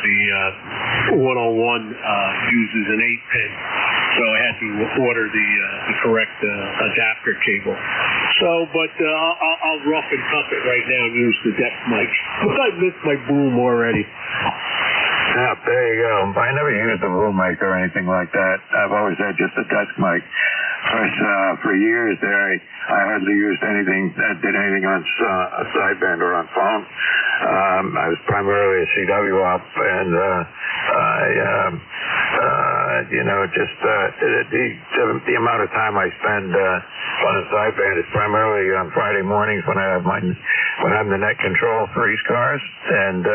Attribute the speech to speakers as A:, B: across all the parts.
A: the 101 uses an 8-pin, so I had to order the correct adapter cable. So, but I'll rough and tough it right now and use the depth mic. I missed my boom already.
B: Yeah, there you go. I never used a boom mic or anything like that. I've always had just a desk mic. For years there, I hardly used anything, did anything on a sideband or on phone. I was primarily a CW op, and the amount of time I spend on a sideband is primarily on Friday mornings when I'm the net control for ECARS, and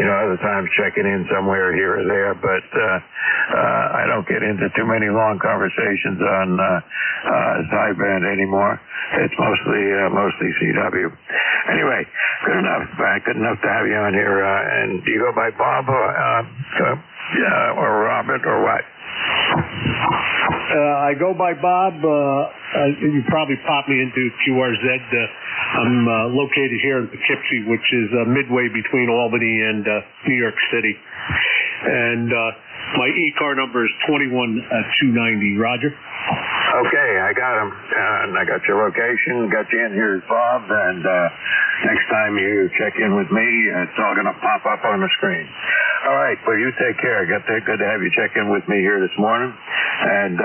B: other times checking in somewhere here or there, but I don't get into too many long conversations on sideband anymore. It's mostly CW. Anyway, good enough, good enough to have you on here. And do you go by Bob or Robert or what?
A: I go by Bob. You probably popped me into QRZ. I'm located here in Poughkeepsie, which is midway between Albany and New York City. And my ECAR number is 21290. Roger?
B: Okay, I got him. And I got your location, got you in here as Bob, and next time you check in with me, it's all going to pop up on the screen. All right, well, you take care. Good to have you check in with me here this morning, and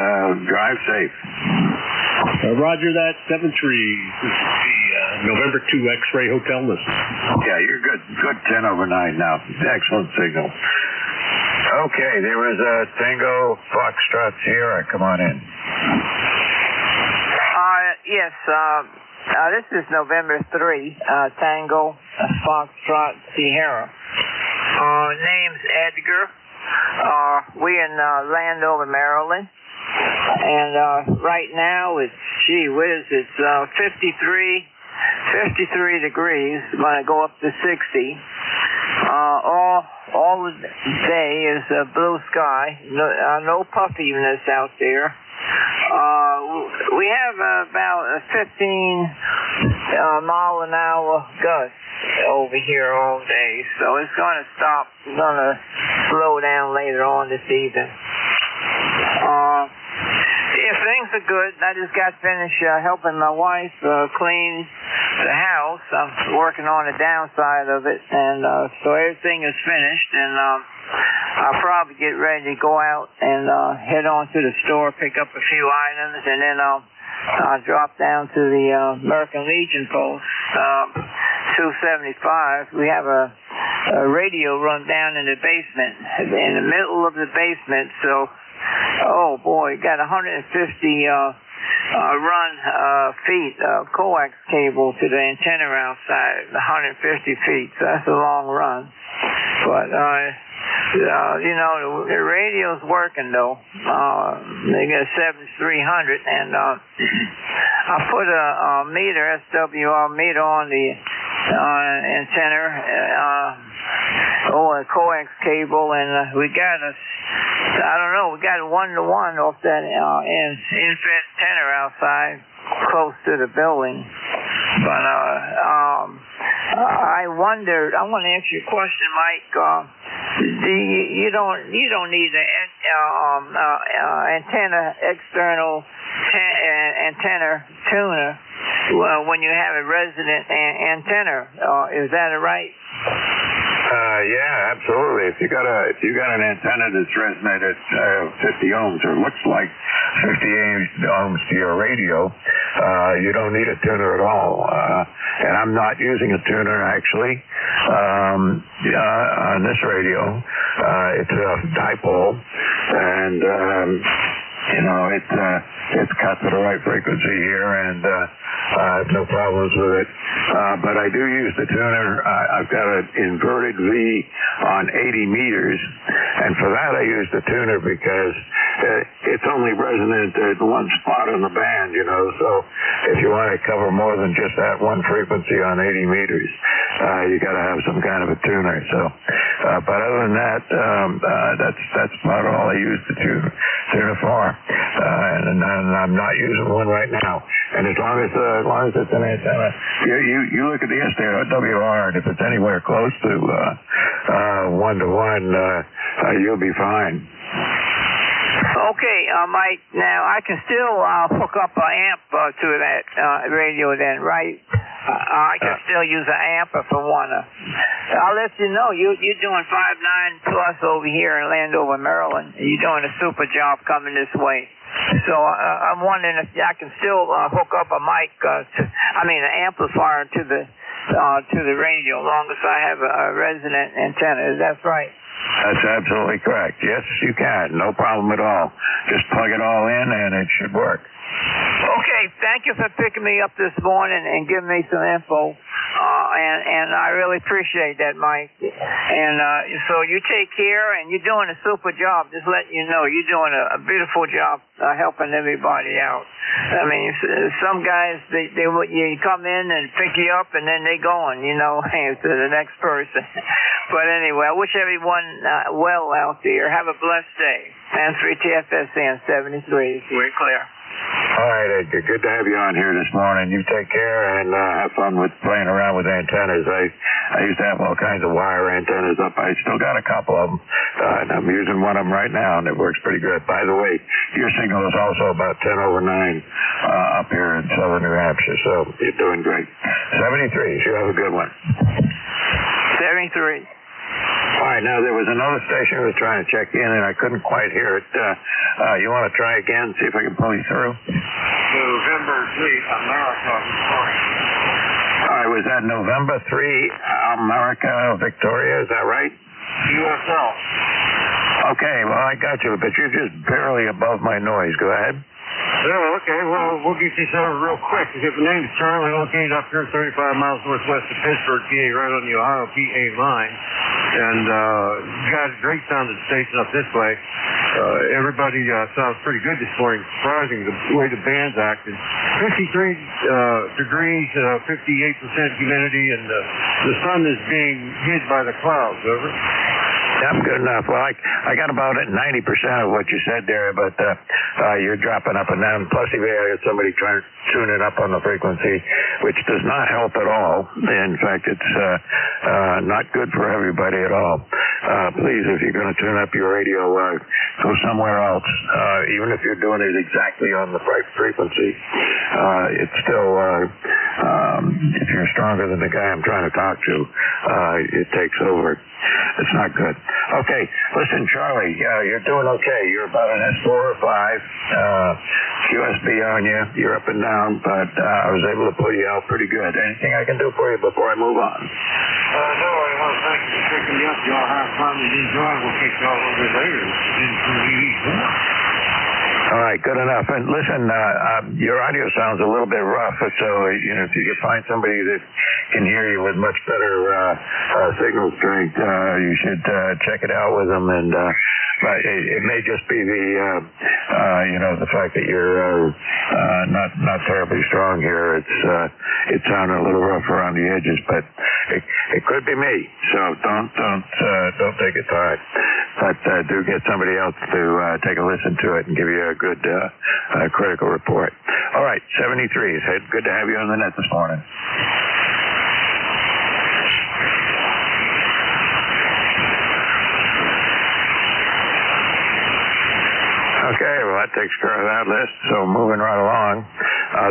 B: drive safe.
A: Roger that, 7-3. This is the November 2 X-Ray Hotel list.
B: Yeah, you're good. Good 10 over 9 now. Excellent signal. Okay, there was a Tango Foxtrot Sierra. Come on in.
C: Yes, this is November 3, Tango Foxtrot Sierra. Name's Edgar. We in Landover, Maryland. And right now it's, gee whiz, it's 53 degrees. Going to go up to 60. All the day is blue sky. No puffiness out there. We have about a 15 mile an hour gust over here all day, so it's going to stop. It's going to slow down later on this evening. Yeah, things are good. I just got finished helping my wife clean the house. I'm working on the downside of it, and so everything is finished, and I'll probably get ready to go out and head on to the store, pick up a few items, and then I'll drop down to the American Legion post, 275. We have a radio run down in the basement, in the middle of the basement, so, oh boy, got 150 feet coax cable to the antenna outside, 150 feet, so that's a long run. But, the radio's working though. They got a 7300, and I put a meter, SWR meter on the antenna, a coax cable, and we got a 1-to-1 off that infrared antenna outside, close to the building. But I wondered, I want to ask you a question, Mike. You don't need an external antenna tuner when you have a resident antenna. Is that right?
B: Yeah, absolutely. If you got an antenna that's resonated 50 ohms or looks like 50 ohms to your radio, you don't need a tuner at all. And I'm not using a tuner actually on this radio. It's a dipole, and it's cut to the right frequency here, and I have no problems with it. But I do use the tuner. I've got an inverted V on 80 meters, and for that I use the tuner because it's only resonant at one spot on the band, so if you want to cover more than just that one frequency on 80 meters, you got to have some kind of a tuner. So, but other than that, that's about all I use the tuner for, and I'm not using one right now. And as long as it's an antenna, you look at the SWR, and if it's anywhere close to 1-to-1, you'll be fine.
C: Okay, Mike. Now I can still hook up an amp to that radio, then, right? I can still use an amp if I wanna. I'll let you know. You're doing 5.9 plus over here in Landover, Maryland. You're doing a super job coming this way. So I'm wondering if I can still hook up a mic, an amplifier to the radio, as long as I have a resonant antenna. Is that right?
B: That's absolutely correct. Yes, you can. No problem at all. Just plug it all in, and it should work.
C: Okay, thank you for picking me up this morning and giving me some info, and I really appreciate that, Mike. And so you take care, and you're doing a super job. Just letting you know, you're doing a beautiful job helping everybody out. I mean, some guys you come in and pick you up, and then they going, to the next person. But anyway, I wish everyone well out there. Have a blessed day. And 3TFSN 73. We're clear.
B: All right, Edgar. Good to have you on here this morning. You take care and have fun with playing around with antennas. I used to have all kinds of wire antennas up. I still got a couple of them, and I'm using one of them right now, and it works pretty good. By the way, your signal is also about 10/9 up here in southern New Hampshire, so you're doing great. 73. You have a good one.
C: 73.
B: All right, now there was another station I was trying to check in, and I couldn't quite hear it. You want to try again, see if I can pull you through?
D: November 3, America, Victoria.
B: All right, was that November 3, America, Victoria? Is that right?
D: USL.
B: Okay, well, I got you, but you're just barely above my noise. Go ahead.
D: Oh, okay. Well, we'll get this over real quick. The name is Charlie, located up here 35 miles northwest of Pittsburgh, PA, right on the Ohio-PA line. And you got a great sounding station up this way. Everybody sounds pretty good this morning. Surprising the way the band's acting. 53 degrees, 58% humidity, and the sun is being hid by the clouds. Over.
B: Yeah, good enough. Well, I got about 90% of what you said there, but you're dropping up and down. Plus, I had somebody trying to tune it up on the frequency, which does not help at all. In fact, it's not good for everybody at all. Please, if you're going to tune up your radio, go somewhere else. Even if you're doing it exactly on the right frequency, it's still, if you're stronger than the guy I'm trying to talk to, it takes over. It's not good. Okay, listen, Charlie, you're doing okay. You're about an S4 or 5, QSB on you. You're up and down, but I was able to pull you out pretty good. Anything I can do for you before I move on?
D: No, I want to thank you for picking me up. Y'all have fun and enjoy. We'll kick you all over later.
B: All right, good enough. And listen, your audio sounds a little bit rough, so if you could find somebody that can hear you with much better signal strength, you should check it out with them. And but it may just be the fact that you're not terribly strong here. It's sounding a little rough around the edges, but it could be me. So don't take it to heart. But do get somebody else to take a listen to it and give you a good critical report. All right, 73. Good to have you on the net this morning. Okay, well, that takes care of that list. So moving right along,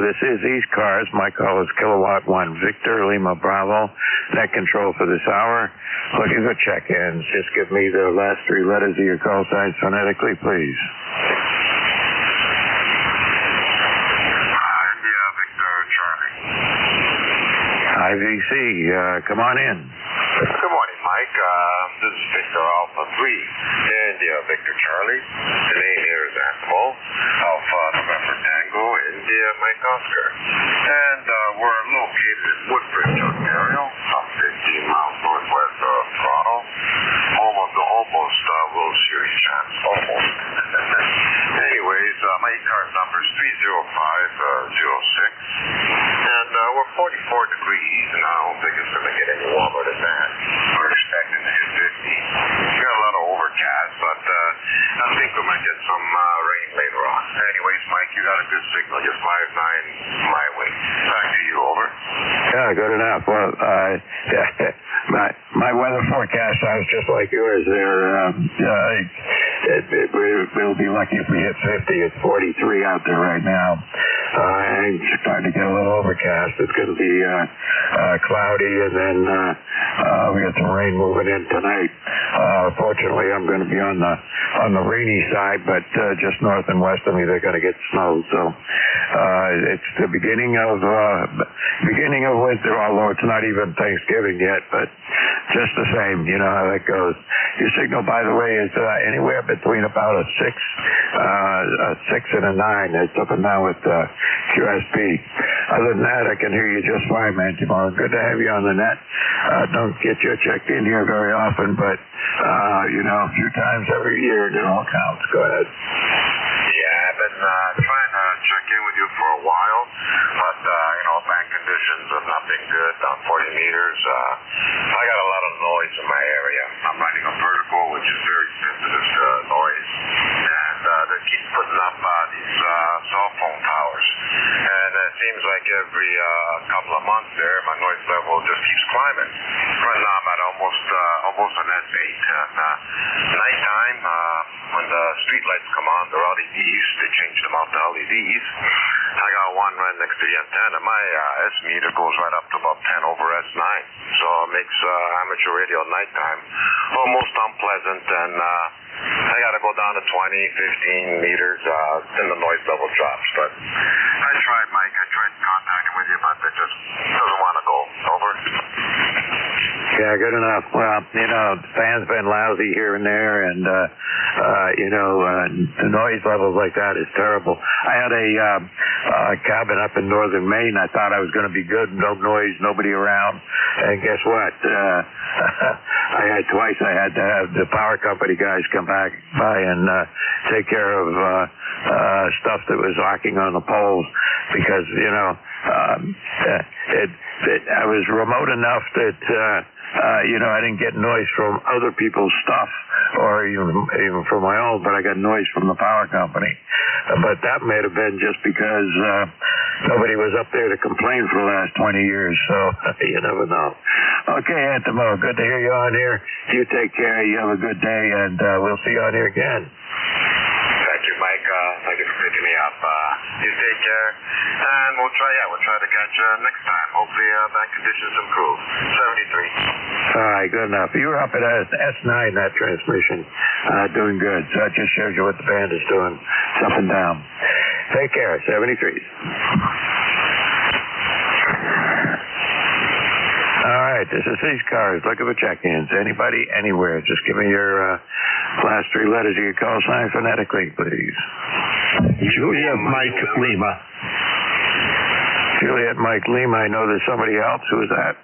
B: this is ECARS. My call is Kilowatt 1 Victor Lima Bravo. Net control for this hour. Looking for check-ins. Just give me the last 3 letters of your call sign phonetically, please.
D: India, Victor, Charlie.
B: IVC, come on in.
D: Good morning, Mike. This is Victor Alpha 3, India, Victor, Charlie. The name here is Animal, Alpha November Tango, India, Mike Oscar. And we're located in Woodbridge, Ontario, about 15 miles northwest of Toronto. Home of the almost World Series champs. Almost. Anyways, my ECARS number is 30506. And we're 44 degrees, and I don't think it's going to get any warmer than that. We're expecting to hit 50. We got a lot of overcast, but I think we might get some rain later on. Anyways, Mike, you got a good signal. You're 5-9 my way. Back to you, over.
B: Yeah, good enough. Well, my weather forecast sounds just like yours there. We'll be lucky if we hit 50. It's 43 out there right now. It's starting to get a little overcast. It's going to be cloudy, and then we got some rain moving in tonight. Fortunately, I'm going to be on the rainy side, but just north and west of me, they're going to get snow. So it's the beginning of winter, although it's not even Thanksgiving yet. But just the same, you know how that goes. Your signal, by the way, is anywhere between about a 6 and a 9. It's up and down with QSP. Other than that, I can hear you just fine, man, Jamal. Good to have you on the net. Don't get you checked in here very often, but a few times every year, it all counts. Go ahead.
D: Yeah, I've been trying to check in with you for a while, but bank conditions have not been good down 40 meters. I got a lot of noise in my area. I'm riding a vertical, which is very sensitive to noise, and they keep putting up these cell phone towers, and it seems like every couple of months there, my noise level just keeps climbing. Right now, I'm at almost an S8. And nighttime, when the street lights come on, they're LEDs. They changed them out to LEDs. I got one right next to the antenna. My S meter goes right up to about 10 over S9. So it makes amateur radio nighttime almost unpleasant, and I got to go down to 20, 15 meters, then the noise level drops. But I tried, Mike. I tried contacting with you, but it just doesn't want to go. Over.
B: Yeah, good enough. Well, the fan's been lousy here and there, and, the noise levels like that is terrible. I had a cabin up in northern Maine. I thought I was going to be good, no noise, nobody around. And guess what? I had to have the power company guys come by and take care of stuff that was arcing on the poles, because, I was remote enough that I didn't get noise from other people's stuff, or even from my own, but I got noise from the power company. But that may have been just because nobody was up there to complain for the last 20 years, so you never know. Okay, Antimo, good to hear you on here. You take care. You have a good day, and we'll see you on here again.
D: Thank you, Mike. Thank you for picking me up. You take care, and we'll try to catch you next time. Hopefully, bank conditions improve. 73.
B: All right, good enough. You were up at S9, that transmission, doing good. So that just shows you what the band is doing. It's up and down. Take care. 73. All right, this is ECARS. Looking for check-ins. Anybody, anywhere. Just give me your last 3 letters of your call sign phonetically, please.
A: Juliet Mike Lima.
B: Juliet Mike Lima. I know there's somebody else. Who is that?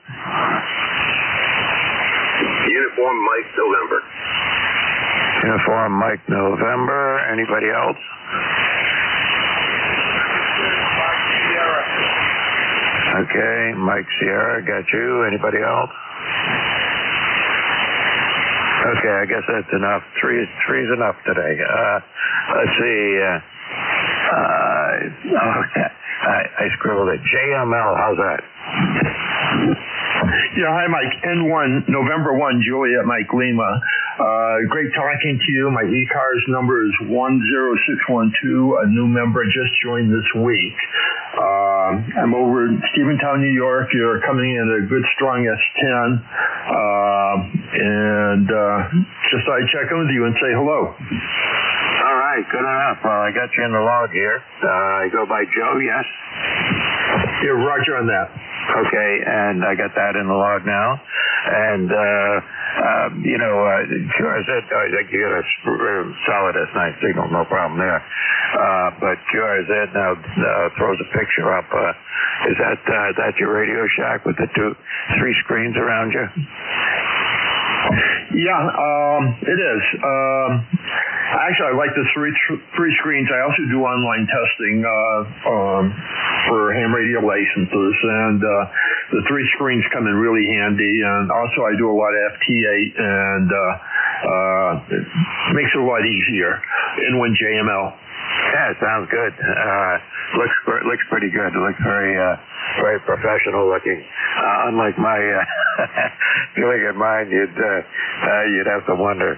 D: Uniform Mike November.
B: Uniform Mike November. Anybody else? Okay, Mike Sierra, got you. Anybody else? Okay, I guess that's enough. Three's enough today. Let's see. I scribbled it. JML, how's that?
E: Yeah, hi, Mike. N1, November 1, Juliet Mike Lima. Great talking to you. My ECARS number is 10612. A new member just joined this week. I'm over in Stephentown, New York. You're coming in at a good, strong S10. Just thought I'd check in with you and say hello.
B: All right, good enough. Well, I got you in the log here. I go by Joe, yes?
E: Yeah, roger on that.
B: Okay, and I got that in the log now. And, QRZ, I think you got a solid S9 signal, no problem there. But QRZ now throws a picture up. Is that your Radio Shack with the 3 screens around you?
E: Yeah, it is. Actually, I like the three screens. I also do online testing for ham radio licenses, and the 3 screens come in really handy. And also, I do a lot of FT8, and it makes it a lot easier. N1 JML.
B: Yeah, sounds good. Looks pretty good. It looks very professional looking. Unlike my doing at mine, you'd have to wonder.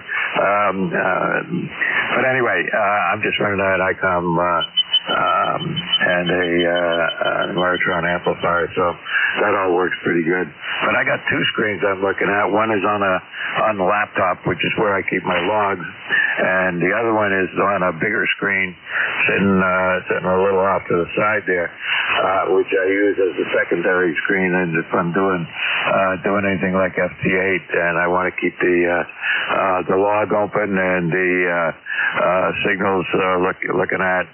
B: But anyway, I'm just running an ICOM and an Laratron amplifier, so that all works pretty good. But I got two screens I'm looking at. One is on the laptop, which is where I keep my logs, and the other one is on a bigger screen, sitting a little off to the side there, which I use as a secondary screen. And if I'm doing anything like FT8, and I want to keep the log open and the signals looking at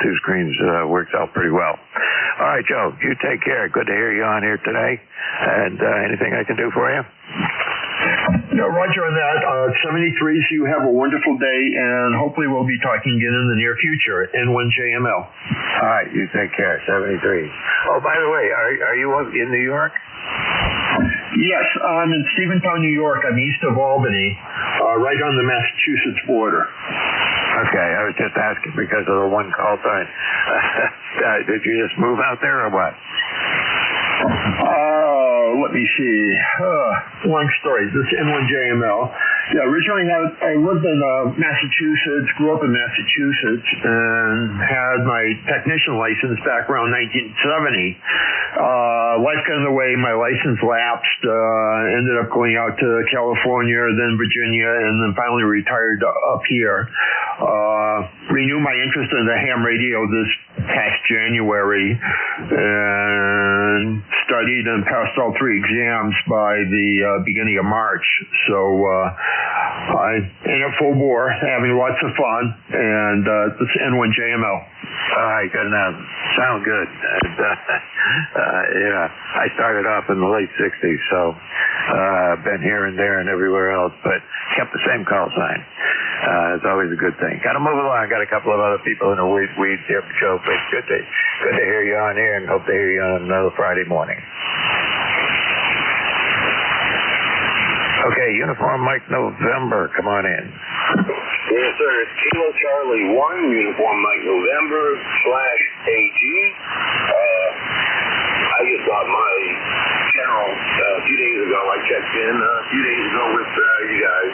B: two screens works out pretty well. All right, Joe, you take care. Good to hear you on here today. And anything I can do for you?
E: No, Roger on that. 73, so you have a wonderful day, and hopefully we'll be talking again in the near future at N1JML.
B: All right, you take care. 73. Oh, by the way, are you in New York?
E: Yes, I'm in Stephentown, New York. I'm east of Albany, right on the Massachusetts border.
B: Okay, I was just asking because of the one call time. Did you just move out there or what?
E: Let me see. Long story. This is N1JML. Yeah, originally I lived in Massachusetts, grew up in Massachusetts, and had my technician license back around 1970. Life got in the way. My license lapsed. Ended up going out to California, then Virginia, and then finally retired up here. Renewed my interest in the ham radio this past January, and studied and passed all 3 exams by the beginning of March. So I'm in a full bore, having lots of fun, and this is N1JML.
B: All right, good enough. Sound good. And, yeah, I started off in the late 60s, so been here and there and everywhere else, but kept the same call sign. It's always a good thing. Got to move along. Got a couple of other people in the weeds here, Joe, but good to hear you on here, and hope to hear you on another Friday morning. Okay, Uniform Mike November, come on in.
F: Yes, sir. It's Kilo Charlie 1, Uniform Mike November /AG. I just got my general a few days ago. I checked in a few days ago with you guys.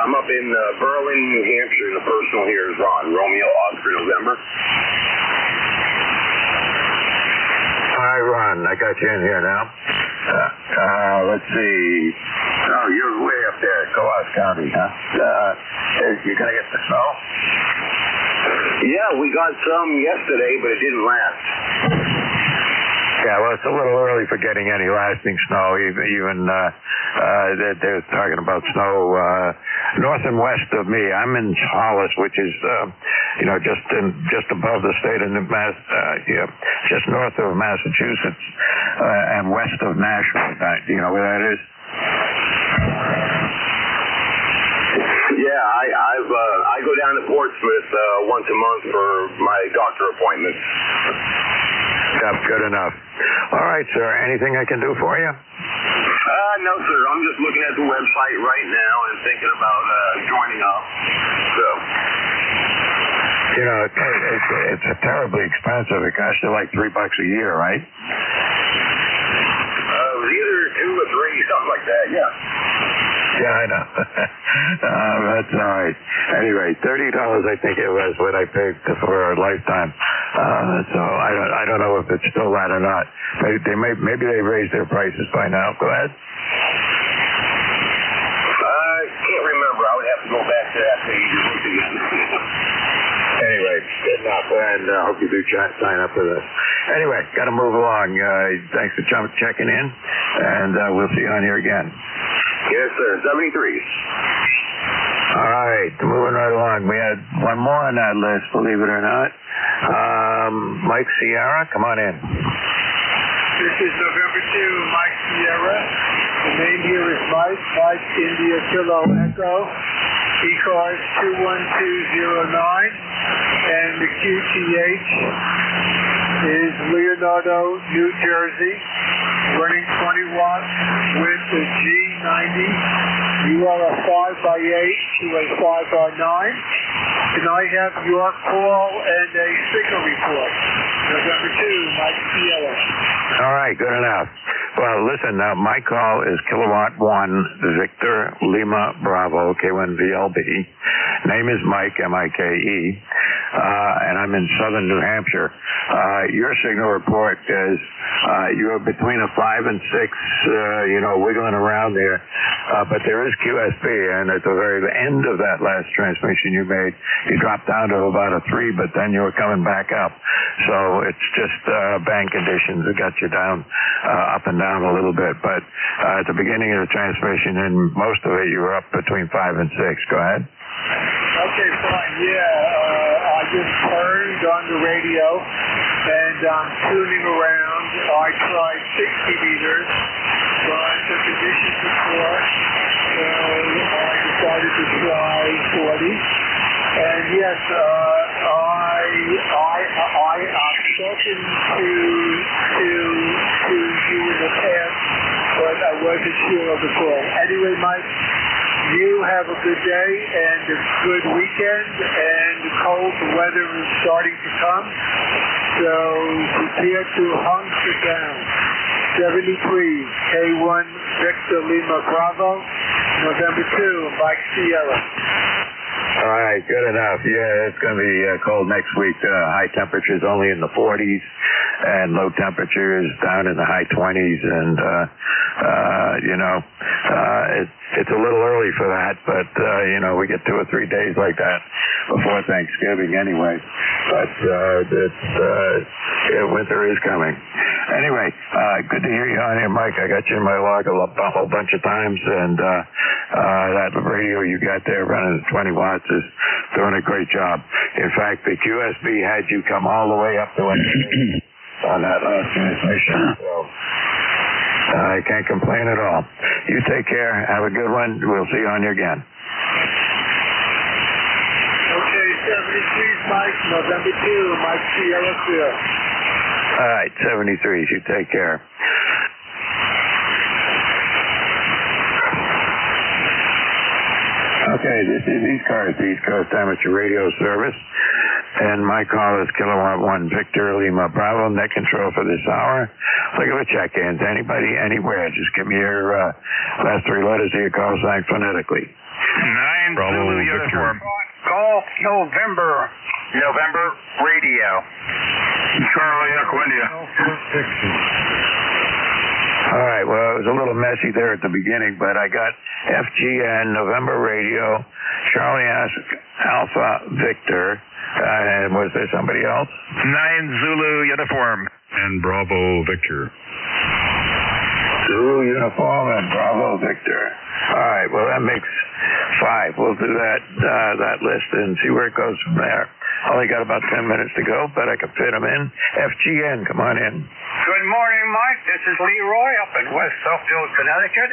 F: I'm up in Berlin, New Hampshire, and the personal here is Ron, Romeo Oscar November.
B: Hi, Ron. I got you in here now. Let's see. Oh, you're way up there, Coas County, huh? You gonna get the snow?
F: Yeah, we got some yesterday, but it didn't last.
B: Yeah, well, it's a little early for getting any lasting snow. Even they're talking about snow north and west of me. I'm in Hollis, which is just above the state of just north of Massachusetts and west of Nashville. Do you know where that is?
F: Yeah, I go down to Portsmouth once a month for my doctor appointments.
B: Yep, good enough. All right, sir. Anything I can do for you?
F: No, sir. I'm just looking at the website right now and thinking about joining up. So.
B: It's terribly expensive. It costs you like $3 a year, right?
F: Either 2 or 3, something like that. Yeah.
B: Yeah, I know. That's all right. Anyway, $30 I think it was what I paid for a lifetime. So I don't know if it's still that or not. Maybe they've raised their prices by now. Go ahead.
F: I can't remember. I would have to go back to that page and look again.
B: Anyway, good enough, and I hope you do sign up for this. Anyway, got to move along. Thanks for checking in, and we'll see you on here again.
F: Yes, sir. 73.
B: All right, moving right along. We had one more on that list, believe it or not. Mike Sierra, come on in.
G: This is November 2, Mike Sierra. The name here is Mike India Kilo Echo, ECARS 21209, and the QTH is Leonardo, New Jersey, running 20 watts with the G90. You are a 5 5x8 to a 5x9. Tonight have York call and a signal report. November 2, Mike Sierra.
B: All right, good enough. Well, listen, my call is Kilowatt 1, Victor Lima Bravo, K1VLB. Name is Mike, M-I-K-E, and I'm in southern New Hampshire. Your signal report is you're between a 5 and 6, wiggling around there. But there is QSB, and at the very end of that last transmission you made, you dropped down to about a 3, but then you were coming back up. So it's just band conditions that got you down, up and down a little bit. But at the beginning of the transmission, and most of it, you were up between 5 and 6. Go ahead.
G: Okay, fine. Yeah, I just turned on the radio, and I'm tuning around. I tried 60 meters, but the conditions were poor, so I decided to try 40. And yes, I've spoken to you in the past, but I wasn't sure of the call. Anyway, Mike, you have a good day and a good weekend, and the cold weather is starting to come, so prepare to hunker down. 73, K1 Victor Lima Bravo, November 2, Mike Sierra.
B: All right, good enough. Yeah, it's going to be cold next week. High temperatures only in the 40s, and low temperatures down in the high 20s. And it's a little early for that, but we get 2 or 3 days like that before Thanksgiving anyway. But winter is coming. Anyway, good to hear you on here, Mike. I got you in my log a whole bunch of times, and that radio you got there running at 20 watts is doing a great job. In fact, the QSB had you come all the way up to on that last transmission. So I can't complain at all. You take care. Have a good one. We'll see you on here again.
G: Okay, 73, Mike, November 2, Mike Sierra Clear.
B: All right, 73s. You take care. Okay, this is ECARS, the East Coast Amateur Radio Service, and my call is Kilowatt 1 Victor Lima Bravo, net control for this hour. Look at the check-ins. Anybody, anywhere, just give me your last 3 letters of your call sign phonetically.
H: 9 Zulu uniform. Golf November Radio. Charlie Equindia.
B: All right, well, it was a little messy there at the beginning, but I got FGN, November Radio, Charlie Alpha Victor, and was there somebody else?
H: 9 Zulu uniform.
I: And Bravo Victor.
B: Zulu uniform and Bravo Victor. All right, well, that makes 5. We'll do that list and see where it goes from there. Only got about 10 minutes to go, but I can fit them in. FGN, come on in.
H: Good morning, Mike. This is Leroy up in West Suffield, Connecticut.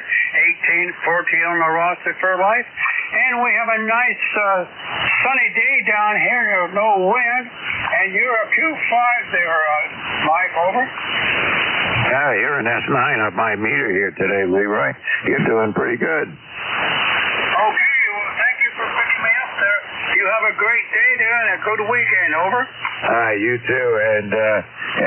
H: 1814 on the roster for life. And we have a nice sunny day down here. There's no wind. And you're a Q5 there, Mike, over.
B: Yeah, you're an S9 up my meter here today, Leroy. You're doing pretty good.
H: Okay, well, thank you for picking me up there. You have a great day there and a good weekend, over.
B: You too, and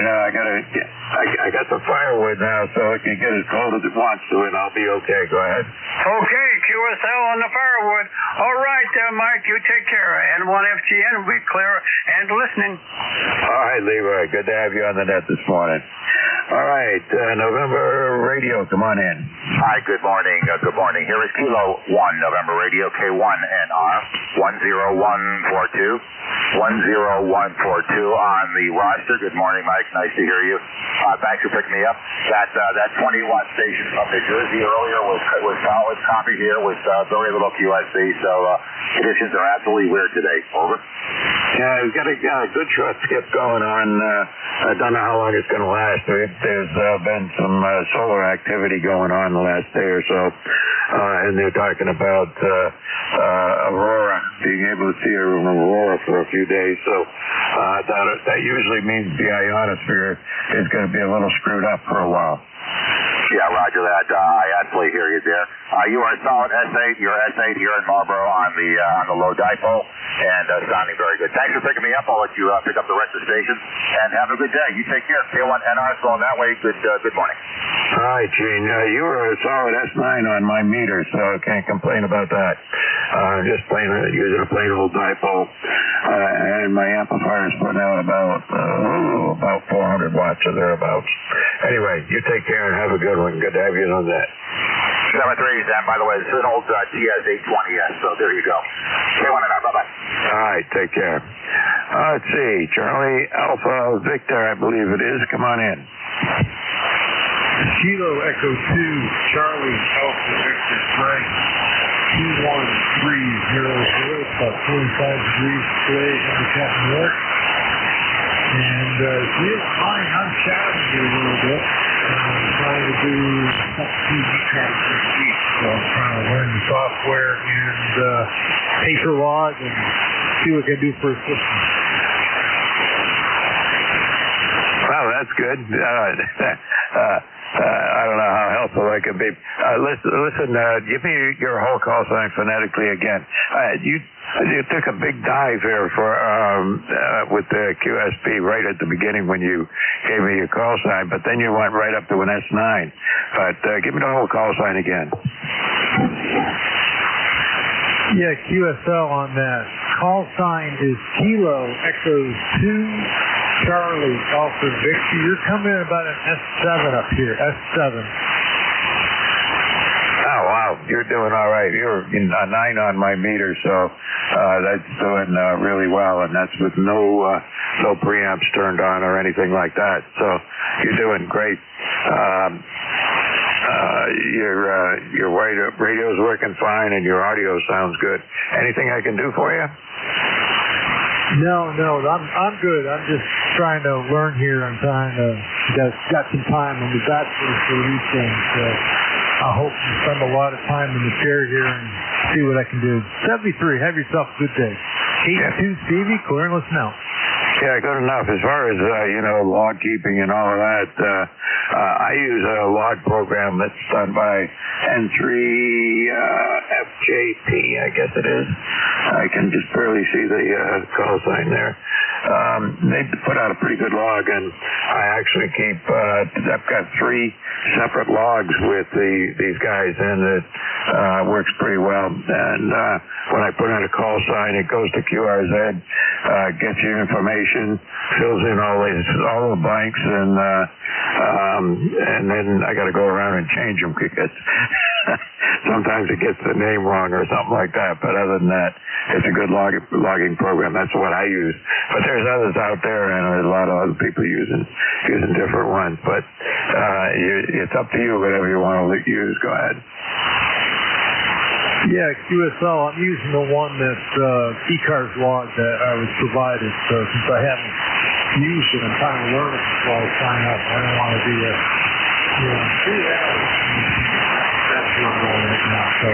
B: I got the firewood now, so it can get as cold as it wants to, and I'll be okay. Go ahead.
H: Okay, QSL on the firewood. All right, Mike, you take care. N1FGN will be clear and listening.
B: All right, Leroy, good to have you on the net this morning. All right, November Radio, come on in.
J: Hi, good morning. Good morning. Here is Kilo 1, November Radio, K1NR, 10142. 10142 on the roster. Good morning, Mike. Nice to hear you. Thanks for picking me up. That 20-watt station from New Jersey earlier was solid. Copy here with very little QSB, so conditions are absolutely weird today. Over.
B: Yeah, we've got a good short skip going on. I don't know how long it's going to last. There's been some solar activity going on the last day or so, and they're talking about aurora, being able to see an aurora for a few days. So that usually means the ionosphere is going to be a little screwed up for a while.
J: Yeah, roger that. I absolutely hear you there. You are a solid S8. You're S8 here in Marlboro on the low dipole, and sounding very good. Thanks for picking me up. I'll let you pick up the rest of the station, and have a good day. You take care. K1NR, going that way. Good morning.
B: All right, Gene. You were a solid S9 on my meter, so I can't complain about that. Just using a plain old dipole, and my amplifier is putting out about 400 watts or thereabouts. Anyway, you take care and have a good one. Good to have you on that.
J: 7-3, and by the way, this is an old TS820S, so there you go. K1NR, bye-bye.
B: All right, take care. Let's see. Charlie Alpha Victor, I believe it is. Come on in.
G: Kilo Echo 2, Charlie Alpha Victor, Frank, 21300, about 45 degrees today in the Captain York. And if you don't mind, I'm shouting you a little bit. I'm trying to do ECARS this week, so I'm trying to learn the software and paper log and see what I can do for a system.
B: Wow, that's good. I don't know how helpful I can be. Listen, give me your whole call sign phonetically again. You took a big dive here with the QSP right at the beginning when you gave me your call sign, but then you went right up to an S9. But give me the whole call sign again.
G: Yeah, QSL on that. Call sign is Kilo Echo 2, Charlie Alpha Victor. You're coming in about an S7 up here, S7.
B: Oh, wow. You're doing all right. You're a 9 on my meter, so that's doing really well, and that's with no preamps turned on or anything like that. So you're doing great. Your radio's working fine, and your audio sounds good. Anything I can do for you?
G: No, I'm good. I'm just trying to learn here. I'm trying to got some time on the bachelor for the weekend, so I hope to spend a lot of time in the chair here and see what I can do. 73. Have yourself a good day. K2 Stevie, clear and listen out.
B: Yeah, good enough. As far as, log keeping and all of that, I use a log program that's done by N3FJP, I guess it is. I can just barely see the call sign there. They put out a pretty good log, and I actually keep, I've got 3 separate logs with these guys, and it works pretty well. And when I put in a call sign, it goes to QRZ, gets your information, fills in all the blanks, and then I got to go around and change them because sometimes it gets the name wrong or something like that. But other than that, it's a good logging program. That's what I use. But there's others out there, and there's a lot of other people using different ones. But it's up to you. Whatever you want to use, go ahead.
G: Yeah, QSL. I'm using the one that's ECARS log that I was provided. So since I haven't used it, I'm trying to learn it before I sign up. I don't want to be that's where I'm going right now. So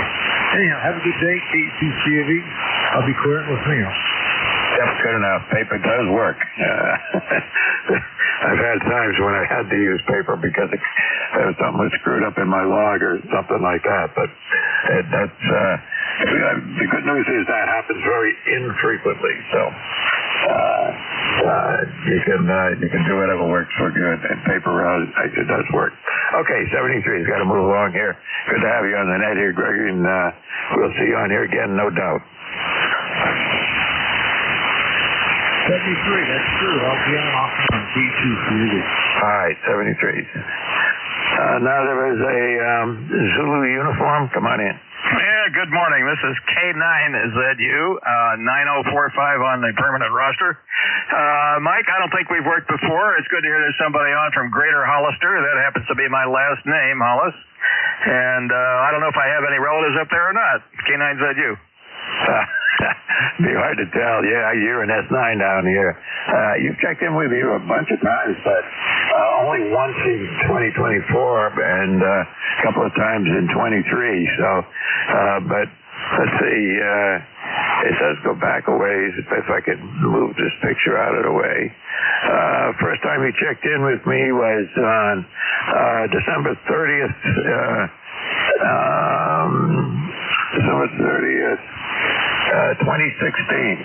G: anyhow, have a good day, K2 Stevie. I'll be clear and listening out.
B: Yep, good enough. Paper does work. I've had times when I had to use paper because there was something that screwed up in my log or something like that. But the good news is that happens very infrequently. So you can do whatever works for good, and paper actually does work. Okay, 73's got to move along here. Good to have you on the net here, Gregory, and we'll see you on here again, no doubt.
G: 73, that's true. I'll be on off on K2 for you.
B: All right, 73's. Now there is a Zulu uniform. Come on in.
K: Yeah, good morning. This is K9ZU, 9045 on the permanent roster. Mike, I don't think we've worked before. It's good to hear there's somebody on from Greater Hollister. That happens to be my last name, Hollis. And I don't know if I have any relatives up there or not. K9ZU.
B: Be hard to tell. Yeah, you're an S9 down here. You've checked in with you a bunch of times, but only once in 2024 and a couple of times in 23. So, but let's see. it does go back a ways. If I could move this picture out of the way. First time he checked in with me was on December 30th. December 30th, 2016.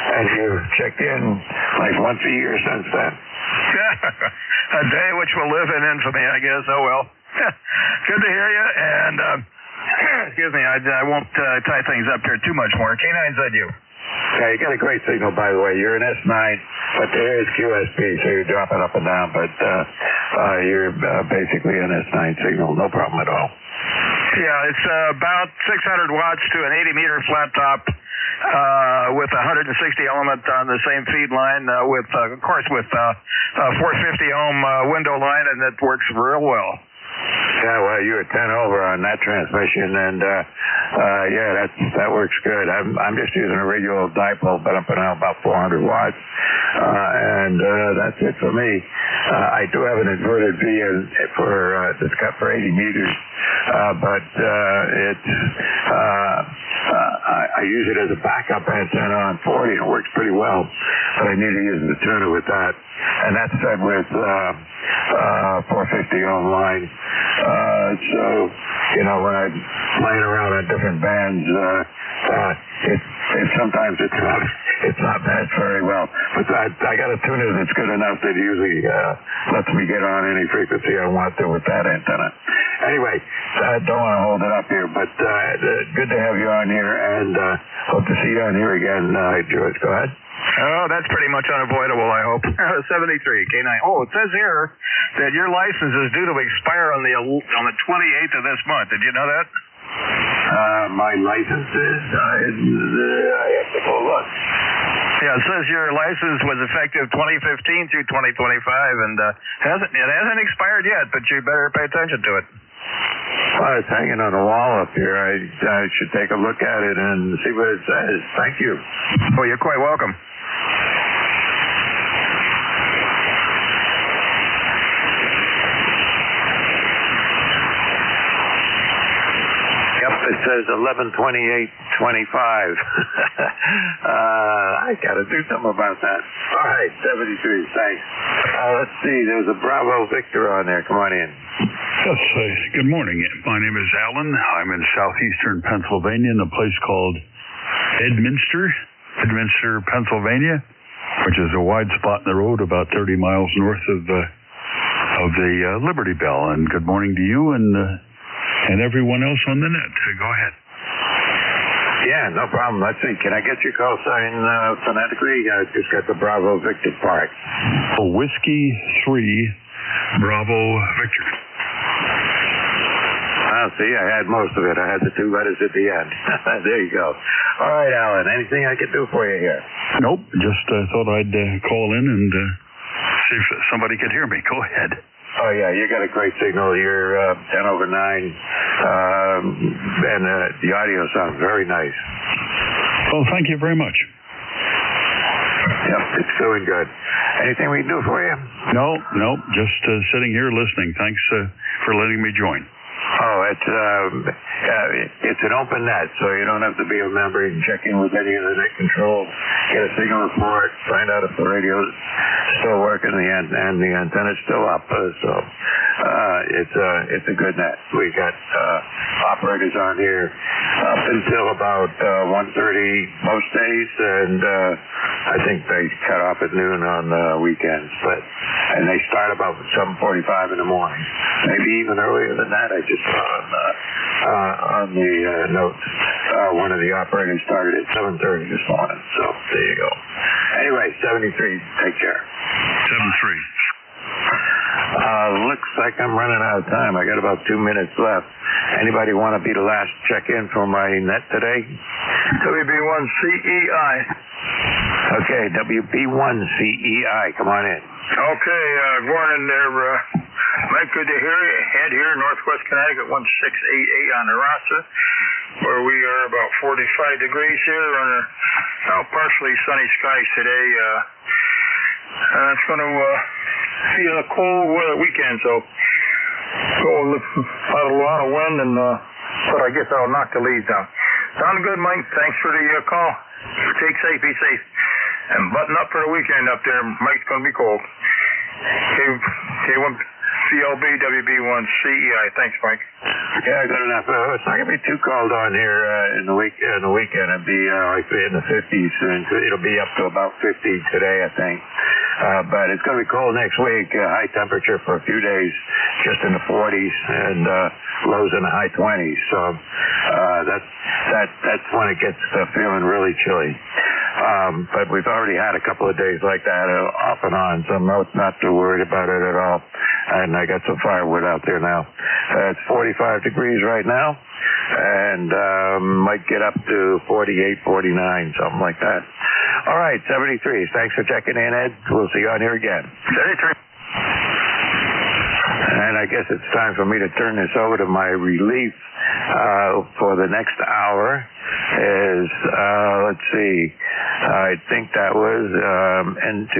B: And you checked in like once a year since then.
K: A day which will live in infamy, I guess. Oh, well. Good to hear you. And, excuse me, I won't tie things up here too much more. K9ZU.
B: Yeah, you got a great signal, by the way. You're an S9, but there is QSP, so you're dropping up and down. But you're basically an S9 signal. No problem at all.
K: Yeah, it's about 600 watts to an 80-meter flat top with 160 element on the same feed line with, of course, with 450 ohm window line, and it works real well.
B: Yeah, well, you were 10 over on that transmission, and yeah, that works good. I'm just using a regular dipole, but I'm putting out about 400 watts, and that's it for me. I do have an inverted V that's cut for 80 meters, but I use it as a backup antenna on 40, and it works pretty well. But I need to use the tuner with that, and that's fed with 450 ohm line. So, you know, when I'm playing around on different bands, sometimes it's not bad very well. But I got a tuner that's good enough that usually lets me get on any frequency I want to with that antenna. Anyway, I don't want to hold it up here, but good to have you on here, and hope to see you on here again, George. Go ahead.
K: Oh, that's pretty much unavoidable, I hope. 73, K9. Oh, it says here that your license is due to expire on the 28th of this month. Did you know that?
B: My license is? I have to go look.
K: Yeah, it says your license was effective 2015 through 2025, and it hasn't expired yet, but you better pay attention to it.
B: Well, it's hanging on the wall up here. I should take a look at it and see what it says. Thank you.
K: Oh, you're quite welcome.
B: It says 11/28/25. I got to do something about that. All right, 73. Thanks. Let's see. There's a Bravo Victor on there. Come on in.
I: Yes. Good morning. My name is Alan. I'm in southeastern Pennsylvania in a place called Edminster, Pennsylvania, which is a wide spot in the road about 30 miles north of the Liberty Bell. And good morning to you and everyone else on the net. Go ahead.
B: Yeah, no problem. Let's see. Can I get your call sign phonetically? I just got the Bravo Victor part.
I: Whiskey 3, Bravo Victor.
B: See, I had most of it. I had the 2 letters at the end. There you go. All right, Alan. Anything I can do for you here?
I: Nope. Just thought I'd call in and see if somebody could hear me. Go ahead.
B: Oh, yeah, you got a great signal. You're 10 over 9, and the audio sounds very nice.
I: Well, thank you very much.
B: Yep, it's doing good. Anything we can do for you?
I: No, just sitting here listening. Thanks for letting me join.
B: Oh, it's an open net, so you don't have to be a member. You can check in with any of the net control, get a signal report, find out if the radio's still working and the antenna's still up. So it's a good net. We got operators on here up until about 1:30 most days, and I think they cut off at noon on weekends. And they start about 7:45 in the morning, maybe even earlier than that. I just saw on the notes one of the operators started at 7:30 this morning. So there you go. Anyway, 73. Take care.
I: 73.
B: Looks like I'm running out of time. I got about 2 minutes left. Anybody want to be the last check-in for my net today?
L: WB1CEI.
B: Okay, WB1CEI. Come on in.
L: Okay, good morning there, Mike. Good to hear you. Ed here, Northwest Connecticut, 1688 on the roster, where we are about 45 degrees here on partially sunny skies today. It's going to be a cold weekend, so a lot of wind, but I guess that'll knock the leaves down. Sound good, Mike. Thanks for the call. Take safe, be safe. And button up for the weekend up there. Mike's going to be cold. K1 CLB WB1 CEI. Thanks, Mike.
B: Yeah, good enough. It's not going to be too cold on here in the weekend. It'll be like in the 50s, and it'll be up to about 50 today, I think. But it's going to be cold next week. High temperature for a few days, just in the 40s, and lows in the high 20s. So that's when it gets feeling really chilly. But we've already had a couple of days like that off and on, so I'm not too worried about it at all. And I got some firewood out there now. It's 45 degrees right now, and might get up to 48, 49, something like that. All right, 73. Thanks for checking in, Ed. We'll see you on here again.
L: 73.
B: And I guess it's time for me to turn this over to my relief for the next hour. Is let's see, I think that was N2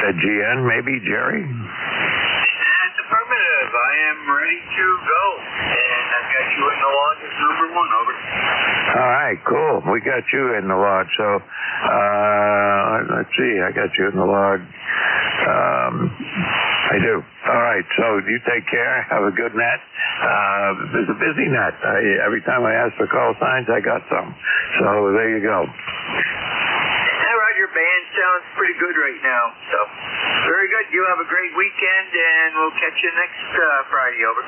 B: GN, maybe, Jerry?
M: That's affirmative. I am ready to go. And I've got you in the log as number 1, over.
B: All right, cool. We got you in the log. So, let's see, I got you in the log. I do. All right, so you take care. Have a good net. It's a busy net. Every time I ask for call signs, I got some. So there you go.
M: Your band sounds pretty good right now. So, very good. You have a great weekend, and we'll catch you next Friday, over.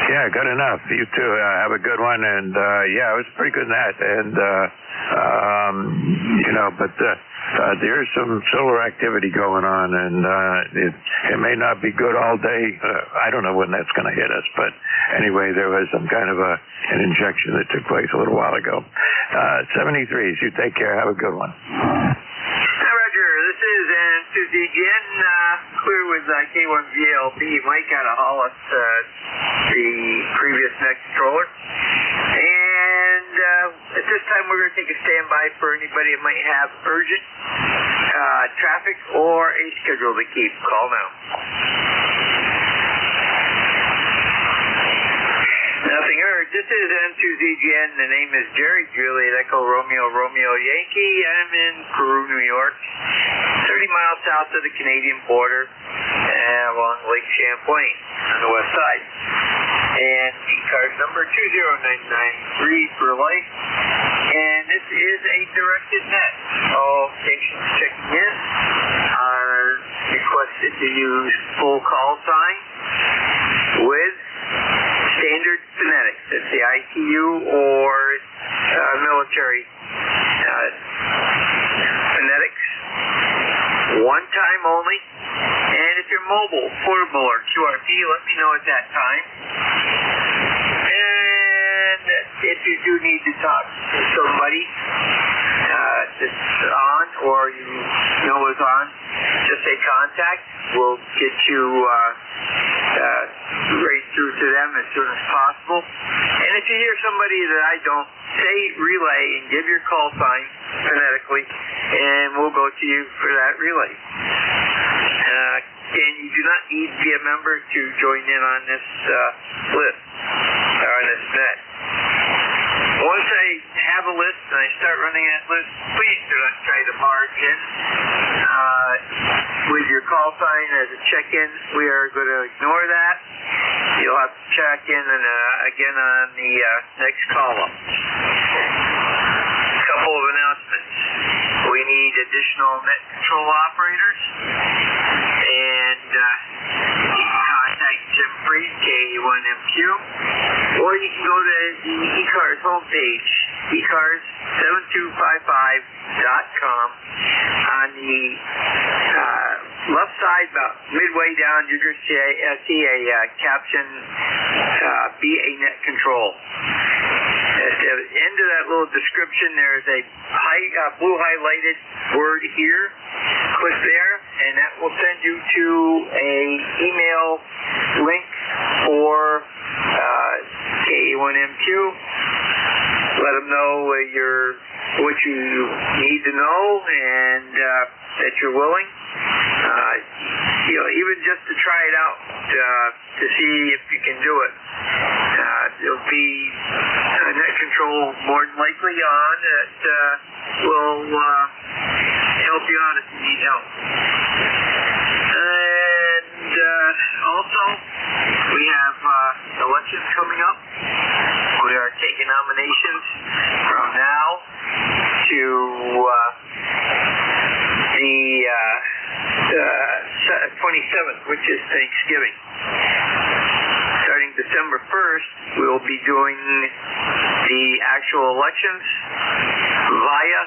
B: Yeah, good enough. You too. Have a good one. And, yeah, it was a pretty good net. And, but there's some solar activity going on, and it may not be good all day. I don't know when that's going to hit us. But anyway, there was some kind of an injection that took place a little while ago. 73s. You take care. Have a good one.
C: Hi, Roger. This is Susie again. Clear with K1VLB. Mike out of Hollis, the previous net controller. And at this time, we're going to take a standby for anybody that might have urgent traffic or a schedule to keep. Call now. Nothing heard. This is N2ZGN. The name is Jerry Juliet Echo Romeo Yankee. I'm in Peru, New York, 30 miles south of the Canadian border along Lake Champlain on the west side. And ECARS number 20993 for life. And this is a directed net. All stations checking in are requested to use full call sign with standard phonetics. It's the ITU or military phonetics. One time only. And if you're mobile, portable, or QRP, let me know at that time. And if you do need to talk to somebody that's on or you know is on, just say contact. We'll get you right through to them as soon as possible. And if you hear somebody that I don't, say relay and give your call sign phonetically, and we'll go to you for that relay. And you do not need to be a member to join in on this list, or on this net. Once I have a list and I start running that list, please do not try to barge in with your call sign as a check-in. We are going to ignore that. You'll have to check in and, again on the next call-up. A couple of announcements. We need additional net control operators, and you can contact Jim Freed, K1MQ, or you can go to the ECARS homepage, ECARS7255.com. On the left side, about midway down, you're going to see a caption, be a net control. At the end of that little description, there's a blue highlighted word here. Click there, and that will send you to a email link for K1MQ. Let them know what you need to know, and that you're willing. Even just to try it out, to see if you can do it. You'll
M: be net control more than likely on that will help you out if you need help. And also, we have elections coming up. We are taking nominations from now to the 27th, which is Thanksgiving. Starting December 1st, we will be doing the actual elections via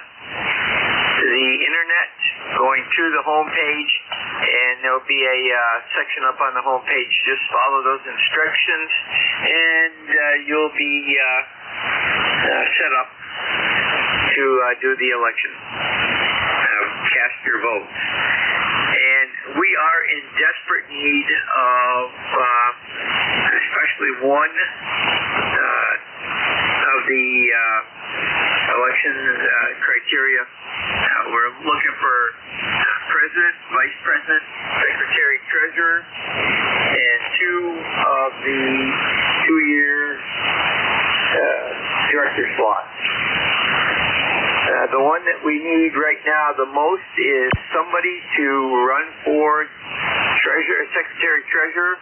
M: the internet, going to the home page, and there will be a section up on the home page. Just follow those instructions, and you'll be set up to do the election. Cast your vote. And we are in desperate need of especially one of the election criteria. We're looking for president, vice president, secretary, treasurer, and two of the 2-year director slots. The one that we need right now the most is somebody to run for treasurer, secretary, treasurer.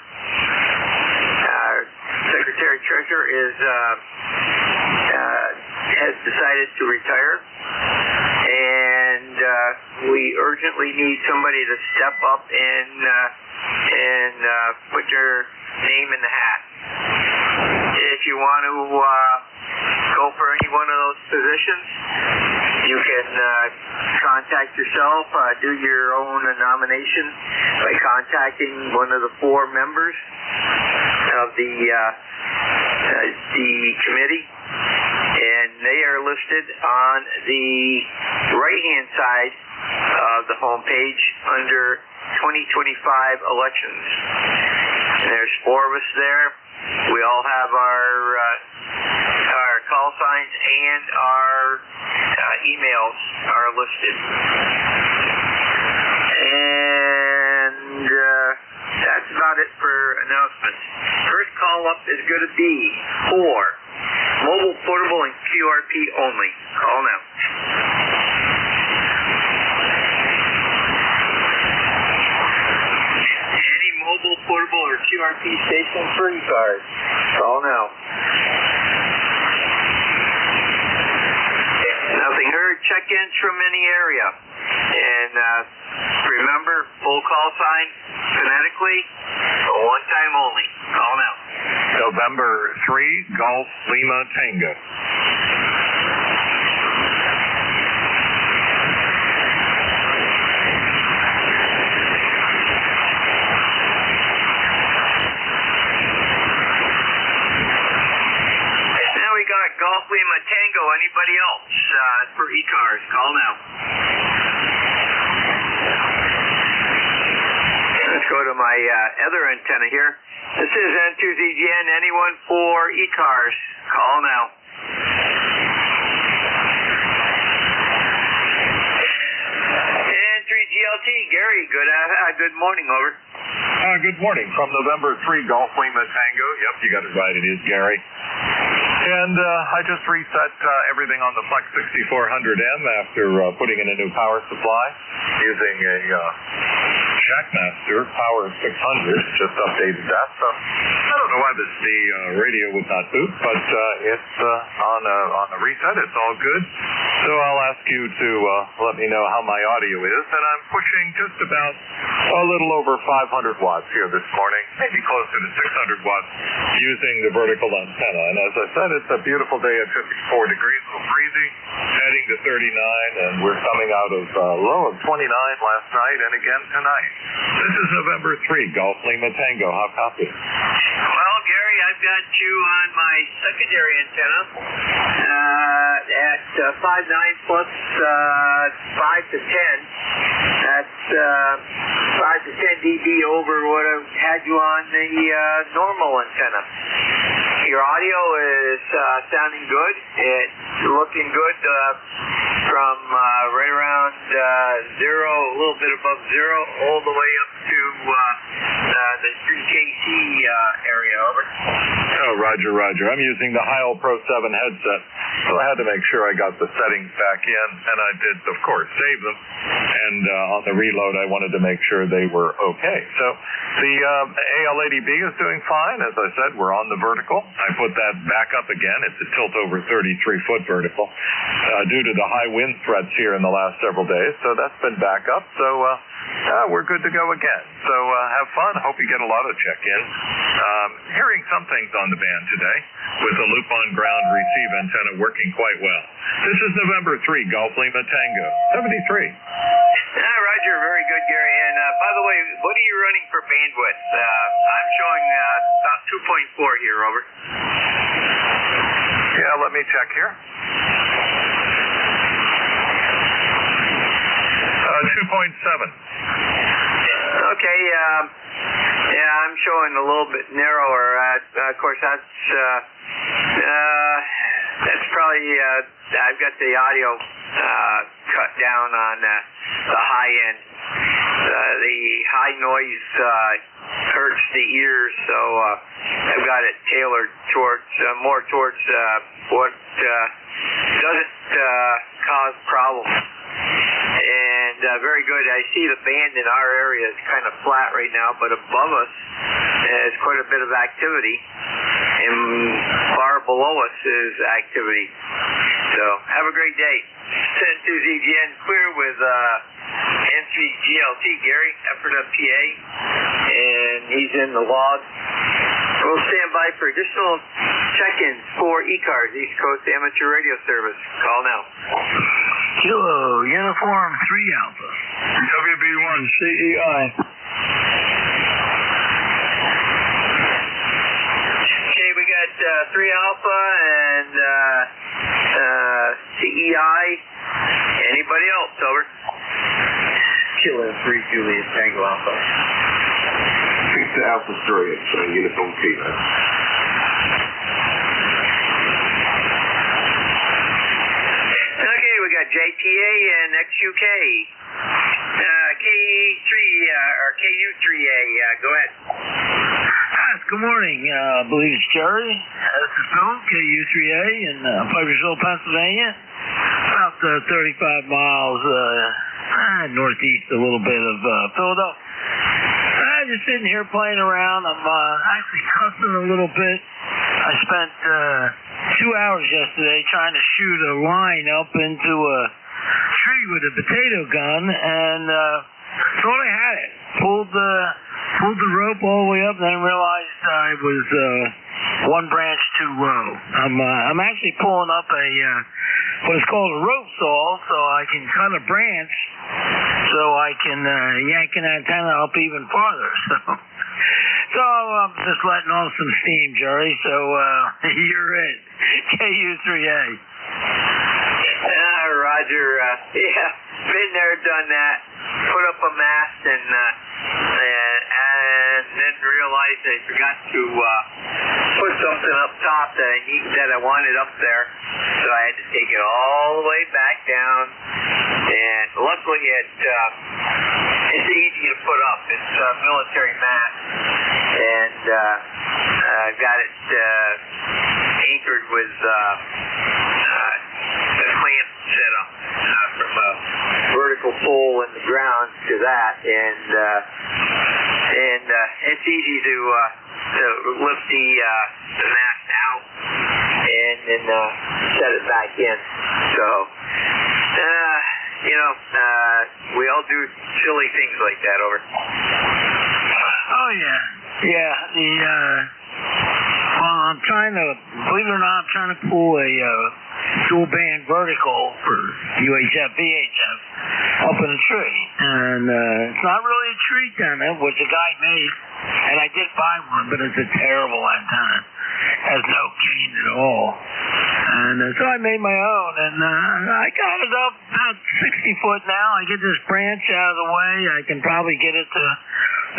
M: Secretary, treasurer is has decided to retire, and we urgently need somebody to step up and put their name in the hat. If you want to go for any one of those positions, you can contact yourself, do your own nomination by contacting one of the 4 members of the committee, and they are listed on the right-hand side of the home page under 2025 elections. And there's 4 of us there. We all have our call signs, and our emails are listed. And that's about it for announcements. First call up is going to be for mobile, portable, and QRP only. Call now. Any mobile, portable, or QRP station for ECARS. Call now. Nothing heard. Check-ins from any area. And remember, full call sign, phonetically, one time only. Call now.
D: November 3, Golf Lima Tango.
M: Now we got Golf Lima Tango. Anybody else for ECARS? Call now. Let's go to my other antenna here. This is N2ZGN. Anyone for ECARS? Call now. N3GLT. Gary, good morning, over.
D: Good morning. From November 3, Golf Lima Tango. Yep, you got it right. It is Gary. And I just reset everything on the Flex 6400M after putting in a new power supply using a Shackmaster Power 600. Just updated that. So I don't know why the radio would not boot, but it's on a reset. It's all good. So I'll ask you to let me know how my audio is. And I'm pushing just about a little over 500 watts here this morning, maybe closer to 600 watts using the vertical antenna. And as I said, it's a beautiful day at 54 degrees, a little breezy, heading to 39, and we're coming out of a low of 29 last night and again tonight. This is November 3, Golf Lima Tango. How copy?
M: Well, Gary, I've got you on my secondary antenna at 5.9 plus 5 to 10. That's 5 to 10 dB over what I had you on the normal antenna. Your audio is sounding good. It's looking good from right around 0, a little bit above 0, all the way up to the 3KC area, over.
N: Oh, roger, roger. I'm using the Heil Pro 7 headset, so I had to make sure I got the settings back in, and I did, of course, save them. And on the reload, I wanted to make sure they were okay. So the AL80B is doing fine. As I said, we're on the vertical. I put that back up again. It's a tilt over 33-foot vertical due to the high wind threats here in the last several days. So that's been back up. So we're good to go again. So have fun. Hope you get a lot of check-in. Hearing some things on the band today with the loop-on-ground receive antenna working quite well. This is November 3, Golf Lima Tango, 73.
M: Roger, very good, Gary. And by the way, what are you running for bandwidth? I'm showing about 2.4 here, over.
N: Yeah, let me check here. 2.7.
M: Okay, yeah, I'm showing a little bit narrower. Of course, that's probably, I've got the audio cut down on the high end. The high noise hurts the ears, so I've got it tailored towards more towards what doesn't cause problems. And very good. I see the band in our area is kind of flat right now, but above us is quite a bit of activity, and far below us is activity. So have a great day. 10-2ZGN clear with N3GLT, Gary, Effort of PA, and he's in the log. We'll stand by for additional check-ins for ECARS, East Coast Amateur Radio Service. Call now.
H: Kilo, Uniform 3 Alpha.
L: WB1 CEI.
M: Okay, we got 3 Alpha and CEI. Anybody else, over?
O: Kilo 3 Juliet Tango Alpha.
P: Victor Alpha 3, it's Uniform Kilo.
M: Okay, we got JTA and XUK. K3 or KU3A, go ahead.
H: Good morning. I believe it's Jerry. This is Phil, KU3A in Pipersville, Pennsylvania. About 35 miles northeast a little bit of Philadelphia. I'm just sitting here playing around. I'm actually cussing a little bit. I spent 2 hours yesterday trying to shoot a line up into a tree with a potato gun, and thought I had it. Pulled the rope all the way up, and then realized I was one branch too low. I'm actually pulling up a what is called a rope saw, so I can cut a branch, so I can yank an antenna up even farther. So I'm just letting off some steam, Jerry. So you're it, KU3A.
M: Roger. Yeah, been there, done that. Put up a mast and then realized I forgot to put something up top that I wanted up there, so I had to take it all the way back down. And luckily, it's easy to put up. It's a military mast, and I've got it anchored with the clamp setup from a vertical pole in the ground to that, and it's easy to lift the mast out and then set it back in. So we all do silly things like that, over.
H: Oh yeah. Well, I'm trying to, believe it or not, I'm trying to pull a dual band vertical for UHF, VHF up in a tree. And it's not really a tree antenna, which a guy made, and I did buy one, but it's a terrible antenna. Has no gain at all. And so I made my own, and I got it up about 60 foot now. I get this branch out of the way. I can probably get it to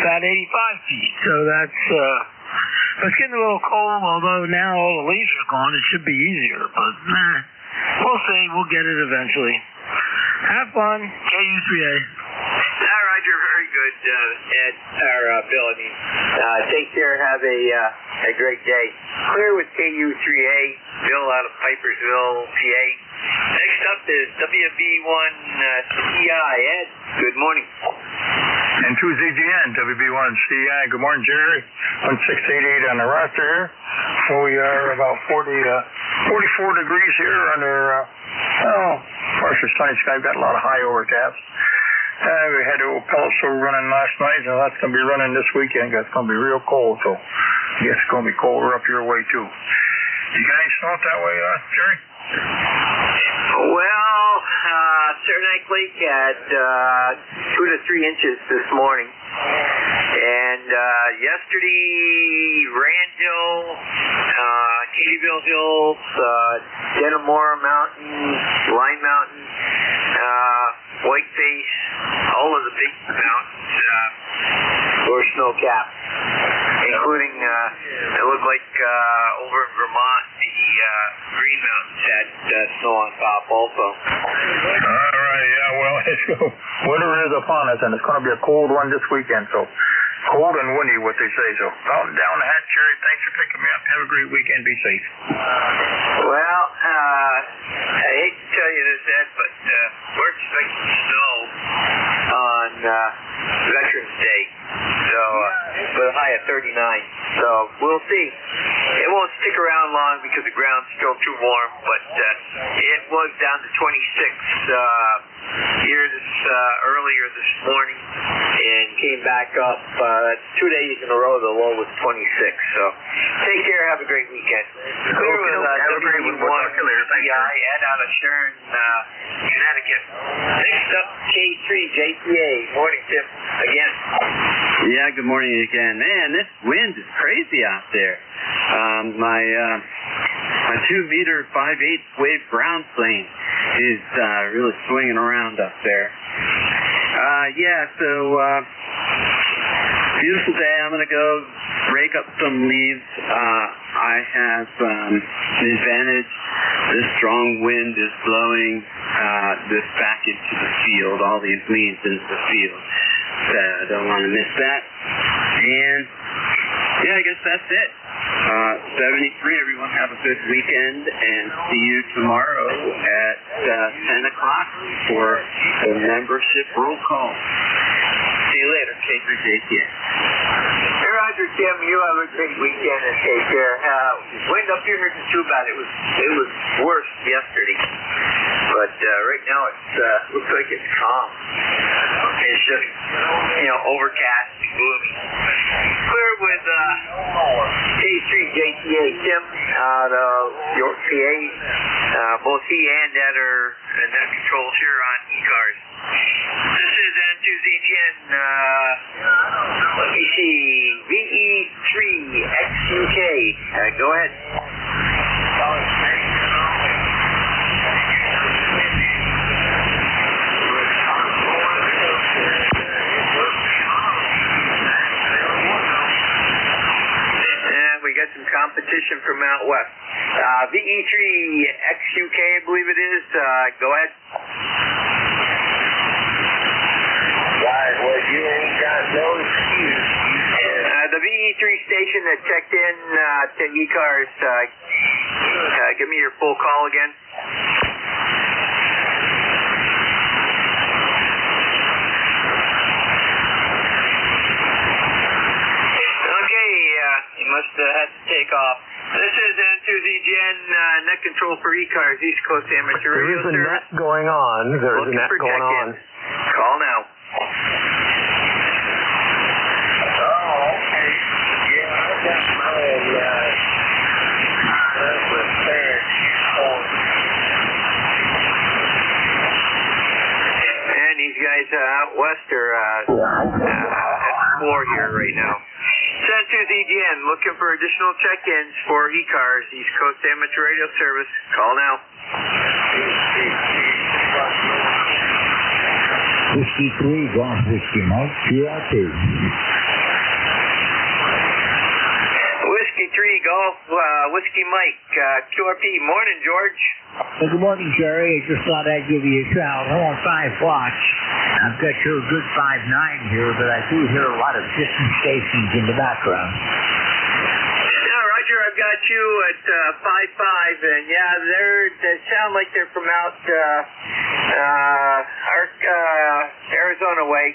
H: about 85 feet. So it's getting a little cold, although now all the leaves are gone. It should be easier, but we'll see. We'll get it eventually. Have fun. KU3A.
M: Roger, very good. good, Ed, or Bill, I mean. Take care, have a great day. Clear with KU3A, Bill out of Pipersville, PA. Next up is WB1CI. Ed, good morning.
L: And 2ZGN, WB1CI. Good morning, Jerry. 1688 on the roster here. We are about 44 degrees here under, partially sunny sky. We've got a lot of high overcast. We had a little pellet stove running last night, and that's going to be running this weekend. It's going to be real cold, so I guess it's going to be colder up your way, too. You got any snow up that way, Jerry?
M: Well, Saranac Lake had 2 to 3 inches this morning. And yesterday, Randville, Katie'ville Hills, Denimora Mountain, Line Mountain, Whiteface, all of the big mountains were snow-capped, including, it looked like over in Vermont, the Green Mountains had snow on top also.
L: All right, yeah, well, winter is upon us, and it's going to be a cold one this weekend, so cold and windy, what they say. So down the hatch, Jerry, thanks for picking me up. Have a great weekend. Be safe.
M: Well, I hate to tell you this, Ed, but we're expecting snow on Veterans Day, so with a high of 39. So we'll see. It won't stick around long because the ground's still too warm, but it was down to 26 here earlier this morning and came back up 2 days in a row. The low was 26. So take care. Have a great weekend. Clear with
L: have a great one. We'll talk to you later. Thank you.
M: Ed out of Sharon, Connecticut. Next up, K3JPA. Morning, Tim. Again.
Q: Yeah, good morning again. Man, this wind is crazy out there. My 2-meter 5/8 wave ground plane is really swinging around up there. Beautiful day. I'm going to go rake up some leaves. I have an advantage. This strong wind is blowing this back into the field, all these leaves into the field. So I don't want to miss that. And yeah, I guess that's it. 73, everyone have a good weekend, and see you tomorrow at 10 o'clock for the membership roll call. See you later, K3JPA.
M: Hey, Roger, Tim, you have a great weekend and take care. Wind up here isn't too bad. It was worse yesterday, but right now it looks like it's calm. It's just overcast and gloomy. Clear with K3JPA. Tim out of York, PA. Both he and Ed are net controls here on ECARS. This is N2ZGN, let me see, VE3XUK. Go ahead. And we got some competition from out west. VE3XUK, I believe it is. Go ahead.
F: Well, you ain't got no excuse.
M: The VE3 station that checked in to ECARS, give me your full call again. Okay, you must have had to take off. This is N2ZGN, net control for ECARS, East Coast Amateur Radio Service.
R: There is a net going on. There is a net going on.
M: Call now. And these guys out west are at 4 here right now. Send to ZGN, looking for additional check-ins for ECARS, East Coast Amateur Radio Service. Call now.
S: Whiskey 3, Golf Whiskey Mike, QRT.
M: Whiskey 3, Golf Whiskey Mike, QRP. Morning, George.
S: Well, good morning, Jerry. I just thought I'd give you a shout. I'm on 5 watts. I've got you a good 5.9 here, but I do hear a lot of distant stations in the background.
M: Yeah, Roger, I've got you at 5.5, and yeah, they sound like they're from out Arizona way.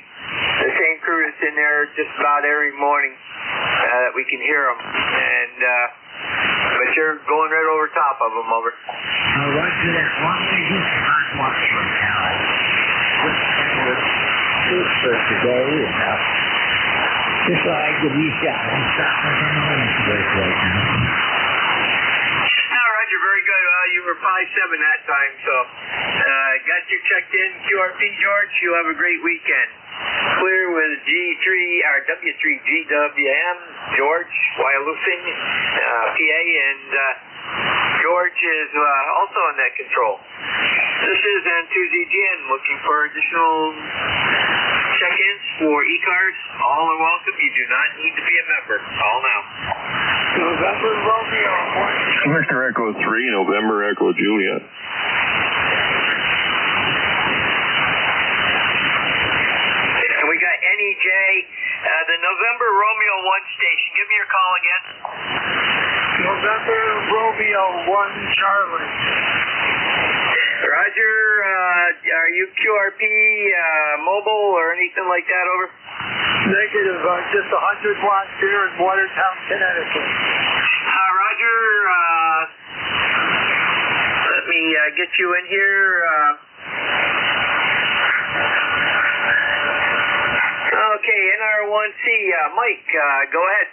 M: The same crew that's in there just about every morning that we can hear them, and but you're going right over top of them, over.
S: Roger that. One thing is 5 watts from now. Good for today, and just thought I'd give you a shout. I'm stopping on the lunch break right now.
M: Roger, very good. You were 5.7 that time, so got you checked in. QRP, George, you have a great weekend. Clear with W3GWM, George, Wyalusing, PA, and George is also on net control. This is N2ZGN looking for additional check-ins for ECARS. All are welcome. You do not need to be a member. Call now.
G: November Romeo 1.
P: Victor Echo 3, November Echo Juliet.
M: And we got NEJ, the November Romeo 1 station. Give me your call again.
G: November Romeo 1 Charlie.
M: Roger, are you QRP mobile or anything like that, over?
G: Negative, just 100 watts here in Watertown, Connecticut.
M: Roger, let me get you in here. Okay, NR1C, Mike, go ahead.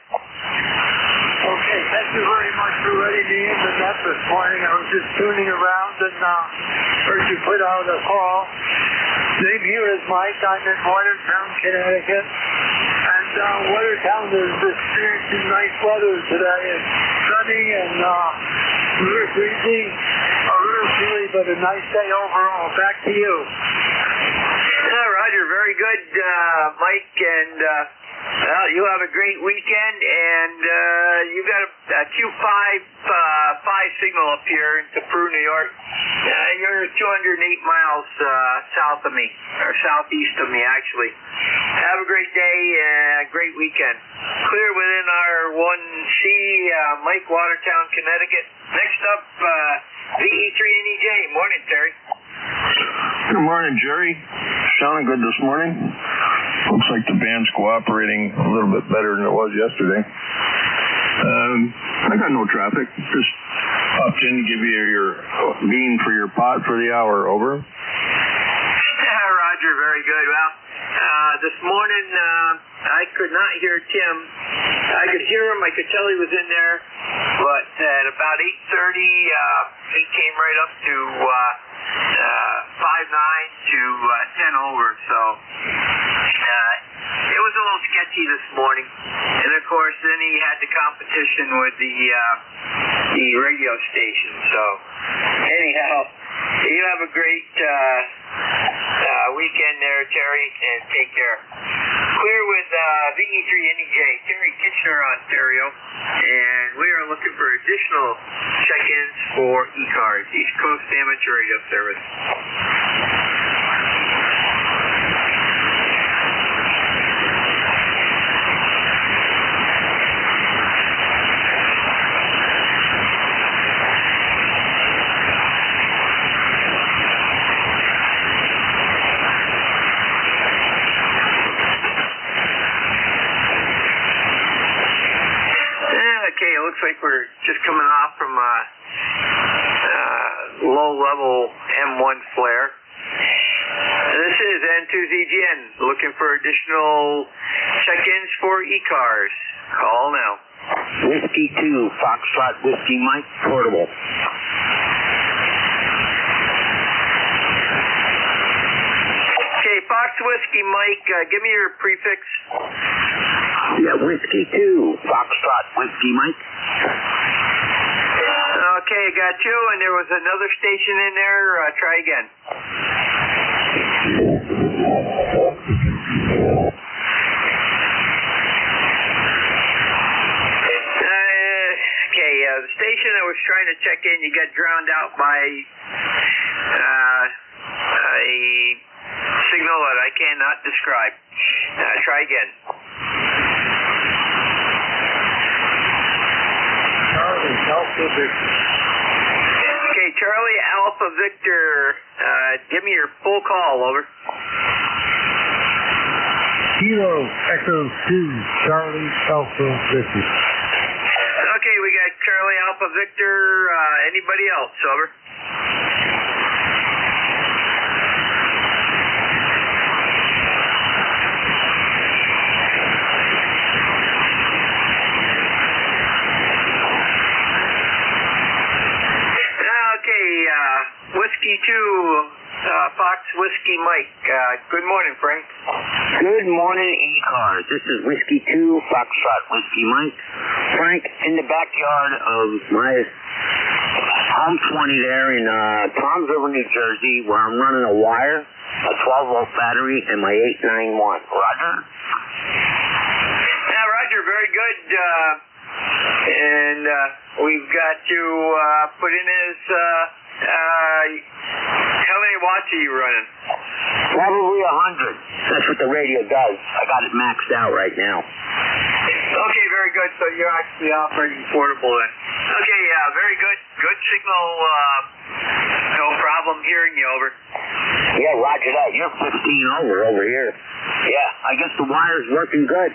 G: Okay, thank you very much for letting me in the net this morning. I was just tuning around and heard you put out a call. Name here is Mike. I'm in Watertown, Connecticut. And Watertown is experiencing nice weather today. It's sunny and a little breezy, a little chilly, but a nice day overall. Back to you.
M: Roger, very good, Mike, and well, you have a great weekend, and you've got a Q5 signal up here in Peru, New York. You're 208 miles south of me, or southeast of me, actually. Have a great day and a great weekend. Clear within our 1C, Mike, Watertown, Connecticut. Next up, VE3NEJ. Morning, Terry.
P: Good morning, Jerry. Sounding good this morning. Looks like the band's cooperating a little bit better than it was yesterday. I got no traffic. Just popped in to give you your bean for your pot for the hour. Over.
M: Roger, very good. Well, this morning I could not hear Tim. I could hear him. I could tell he was in there. But at about 8:30, he came right up to 5.9 to 10 over. So it was a little sketchy this morning. And of course, then he had the competition with the radio station. So anyhow, you have a great weekend there, Terry, and take care. Clear with VE3NEJ, Terry, Kitchener, Ontario, and we are looking for additional check-ins for ECARS, East Coast Amateur Radio Service. Okay, it looks like we're just coming off from a low-level M1 flare. This is N2ZGN, looking for additional check-ins for ECARS. Call now.
S: Whiskey 2, Foxtrot Whiskey Mike, portable.
M: Okay, Fox Whiskey Mike, give me your prefix.
S: Yeah, Whiskey 2, Foxtrot Whiskey Mike.
M: Okay, got you, and there was another station in there. Try again. Okay, station that was trying to check in, you got drowned out by a signal that I cannot describe. Try again.
G: Charlie Alpha Victor.
M: Okay, Charlie Alpha Victor, give me your full call, over.
G: Kilo Echo 2, Charlie Alpha Victor.
M: Okay, we got Charlie Alpha Victor. Anybody else, over? Whiskey 2, Fox Whiskey Mike. Good morning, Frank.
T: Good morning, ECARS. This is Whiskey 2, Foxtrot Whiskey Mike. Frank, in the backyard of my home 20 there in Toms River, New Jersey, where I'm running a wire, a 12-volt battery, and my 891. Roger?
M: Yeah, Roger, very good. And we've got you put in as... how many watts are you running?
T: Probably 100. That's what the radio does. I got it maxed out right now.
M: Okay, very good. So you're actually operating portable then. Okay, very good. Good signal. No problem hearing you, over.
T: Yeah, roger that. You're 15 over here. Yeah, I guess the wire's working good.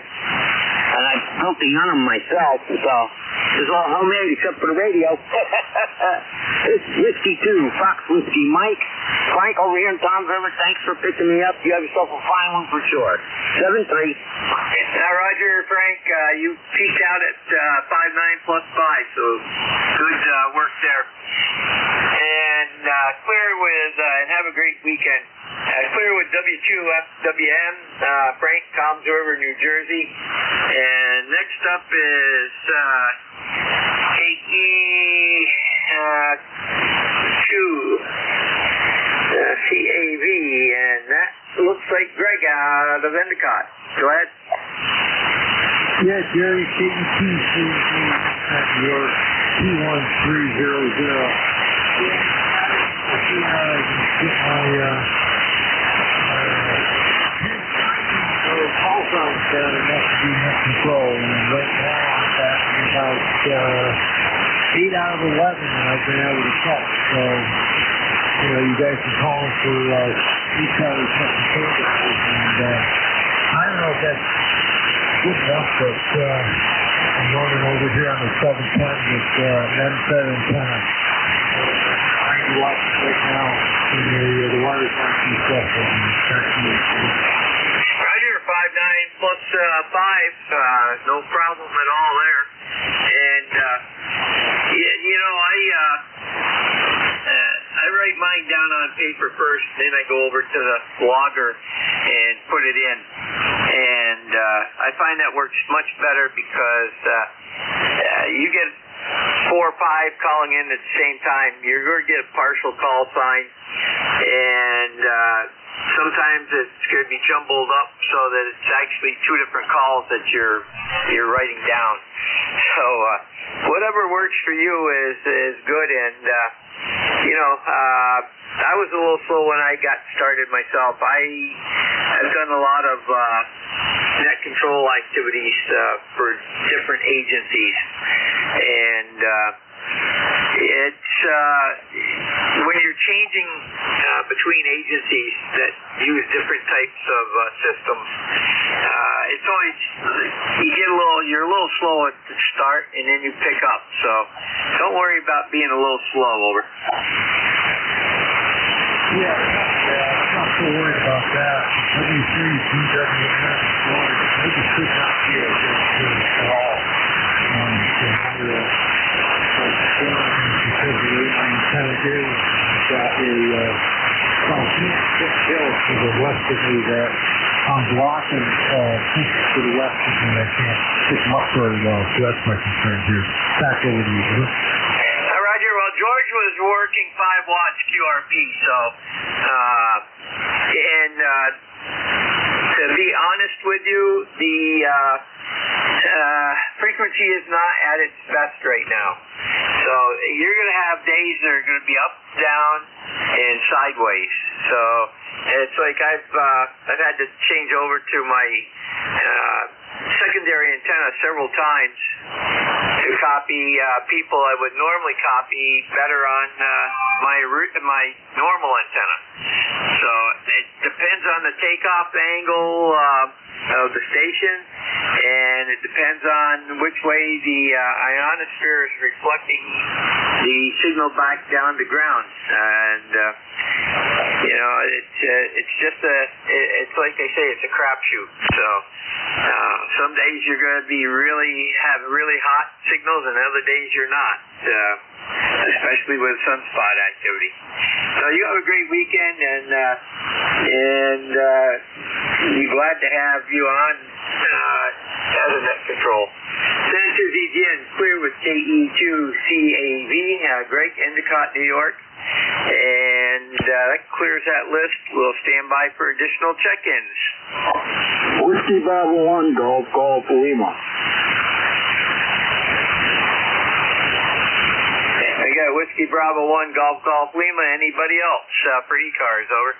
T: And I built the unum myself, so it's all homemade except for the radio. It's Whiskey 2, Fox Whiskey Mike. Frank over here in Toms River, thanks for picking me up. You have yourself a fine one for sure. 7-3.
M: Now, Roger, Frank, you peaked out at 5.9 plus 5, so good work there. And clear with, and have a great weekend. Clear with W2FWM, Frank, Toms River, New Jersey. And next up is KE2 CAV, and that looks like Greg out of Endicott. Go ahead.
G: Yeah, Jerry, KE2 at your 21300. Call signs down and that should be net control, and right now I'm at about 8 out of 11 that I've been able to catch. So, you guys are calling for ECARS net control, and I don't know if that's good enough, but I'm running over here on the 710 with M7 antenna. 90 watts right now, and the wire's not too special.
M: Roger, 5.9 plus 5, no problem at all there. And, I write mine down on paper first, then I go over to the logger and put it in. And I find that works much better because you get 4 or 5 calling in at the same time. You're going to get a partial call sign, and sometimes it's going to be jumbled up so that it's actually 2 different calls that you're writing down. So whatever works for you is good. And I was a little slow when I got started myself. I've done a lot of net control activities for different agencies, and it's when you're changing between agencies that use different types of systems, it's always you're a little slow at the start, and then you pick up. So don't worry about being a little slow, over.
G: Yeah, I'm not so worried about that. W3, DWM, they just could not be at all. Because the antenna is got a thick hill to the west of me that I'm blocking to the west of me. I can't pick them up very well, so that's my concern here. Back over to you.
M: Roger, well, George was working 5 watts QRP, so, to be honest with you, the frequency is not at its best right now. So you're going to have days that are going to be up, down, and sideways. So it's like I've had to change over to my secondary antenna several times to copy people I would normally copy better on my normal antenna. So it depends on the takeoff angle of the station, and it depends on which way the ionosphere is reflecting the signal back down to ground. And it's just it's like they say, it's a crapshoot. So some days you're going to be have really hot signals, and other days you're not, especially with sunspot activity. So you have a great weekend, and we're glad to have you on as a net control. Center VGN clear with KE2CAV, Greg, Endicott, New York. And that clears that list. We'll stand by for additional check-ins.
P: Whiskey Bravo 1, Golf Lima.
M: I got Whiskey Bravo 1, Golf Lima. Anybody else for ECARS? Over.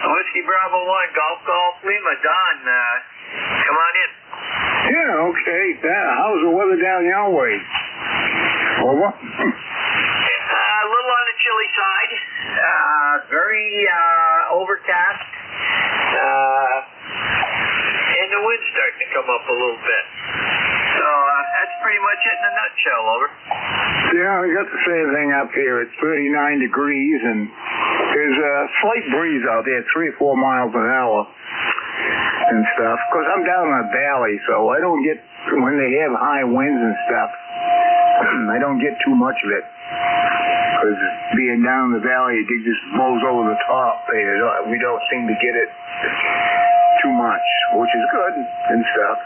M: Whiskey Bravo 1, Golf Lima. Don, come on in.
P: Yeah, okay. How's the weather down your way? Over?
M: A little on the chilly side. Very overcast. And the wind's starting to come up a little bit. So that's pretty much it in a nutshell. Over.
P: Yeah, we got the same thing up here. It's 39 degrees, and there's a slight breeze out there, 3 or 4 miles an hour and stuff. Because I'm down in a valley, so I don't get, when they have high winds and stuff, I don't get too much of it. Because being down in the valley, it just blows over the top. We don't seem to get it too much, which is good and stuff.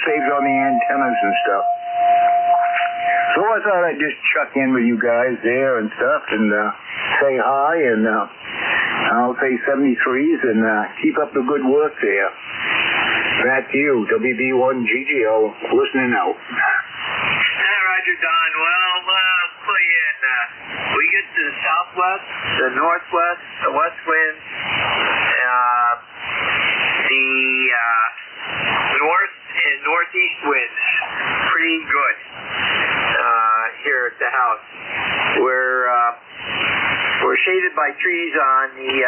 P: Saves on the antennas and stuff. So I thought I'd just check in with you guys there and stuff and say hi, and I'll say 73s and keep up the good work there. Back to you, WB1GGO, listening out.
M: Roger, Don. Well, play in. We get to the southwest, the northwest, the west winds, the north and northeast winds. Pretty good here at the house. We're shaded by trees on the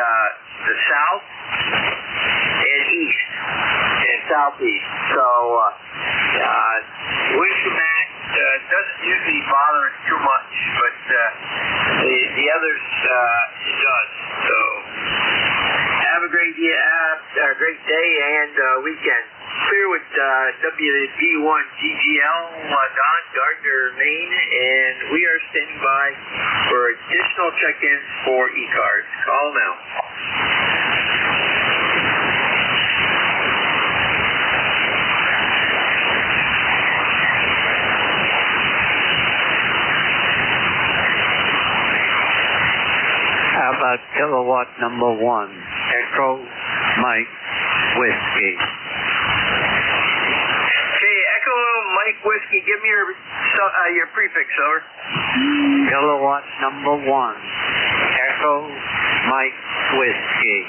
M: south and east and southeast. So wind command doesn't usually bother us too much, but the others it does. So have a great day and weekend. Clear with WB1GGL, Don Gardner, Maine, and we are standing by for additional check-ins for ECARS. Call now.
S: How about kilowatt number 1, Echo Mike Whiskey?
M: Mike Whiskey, give me your prefix, over.
S: Kilowatt number 1, Echo Mike Whiskey.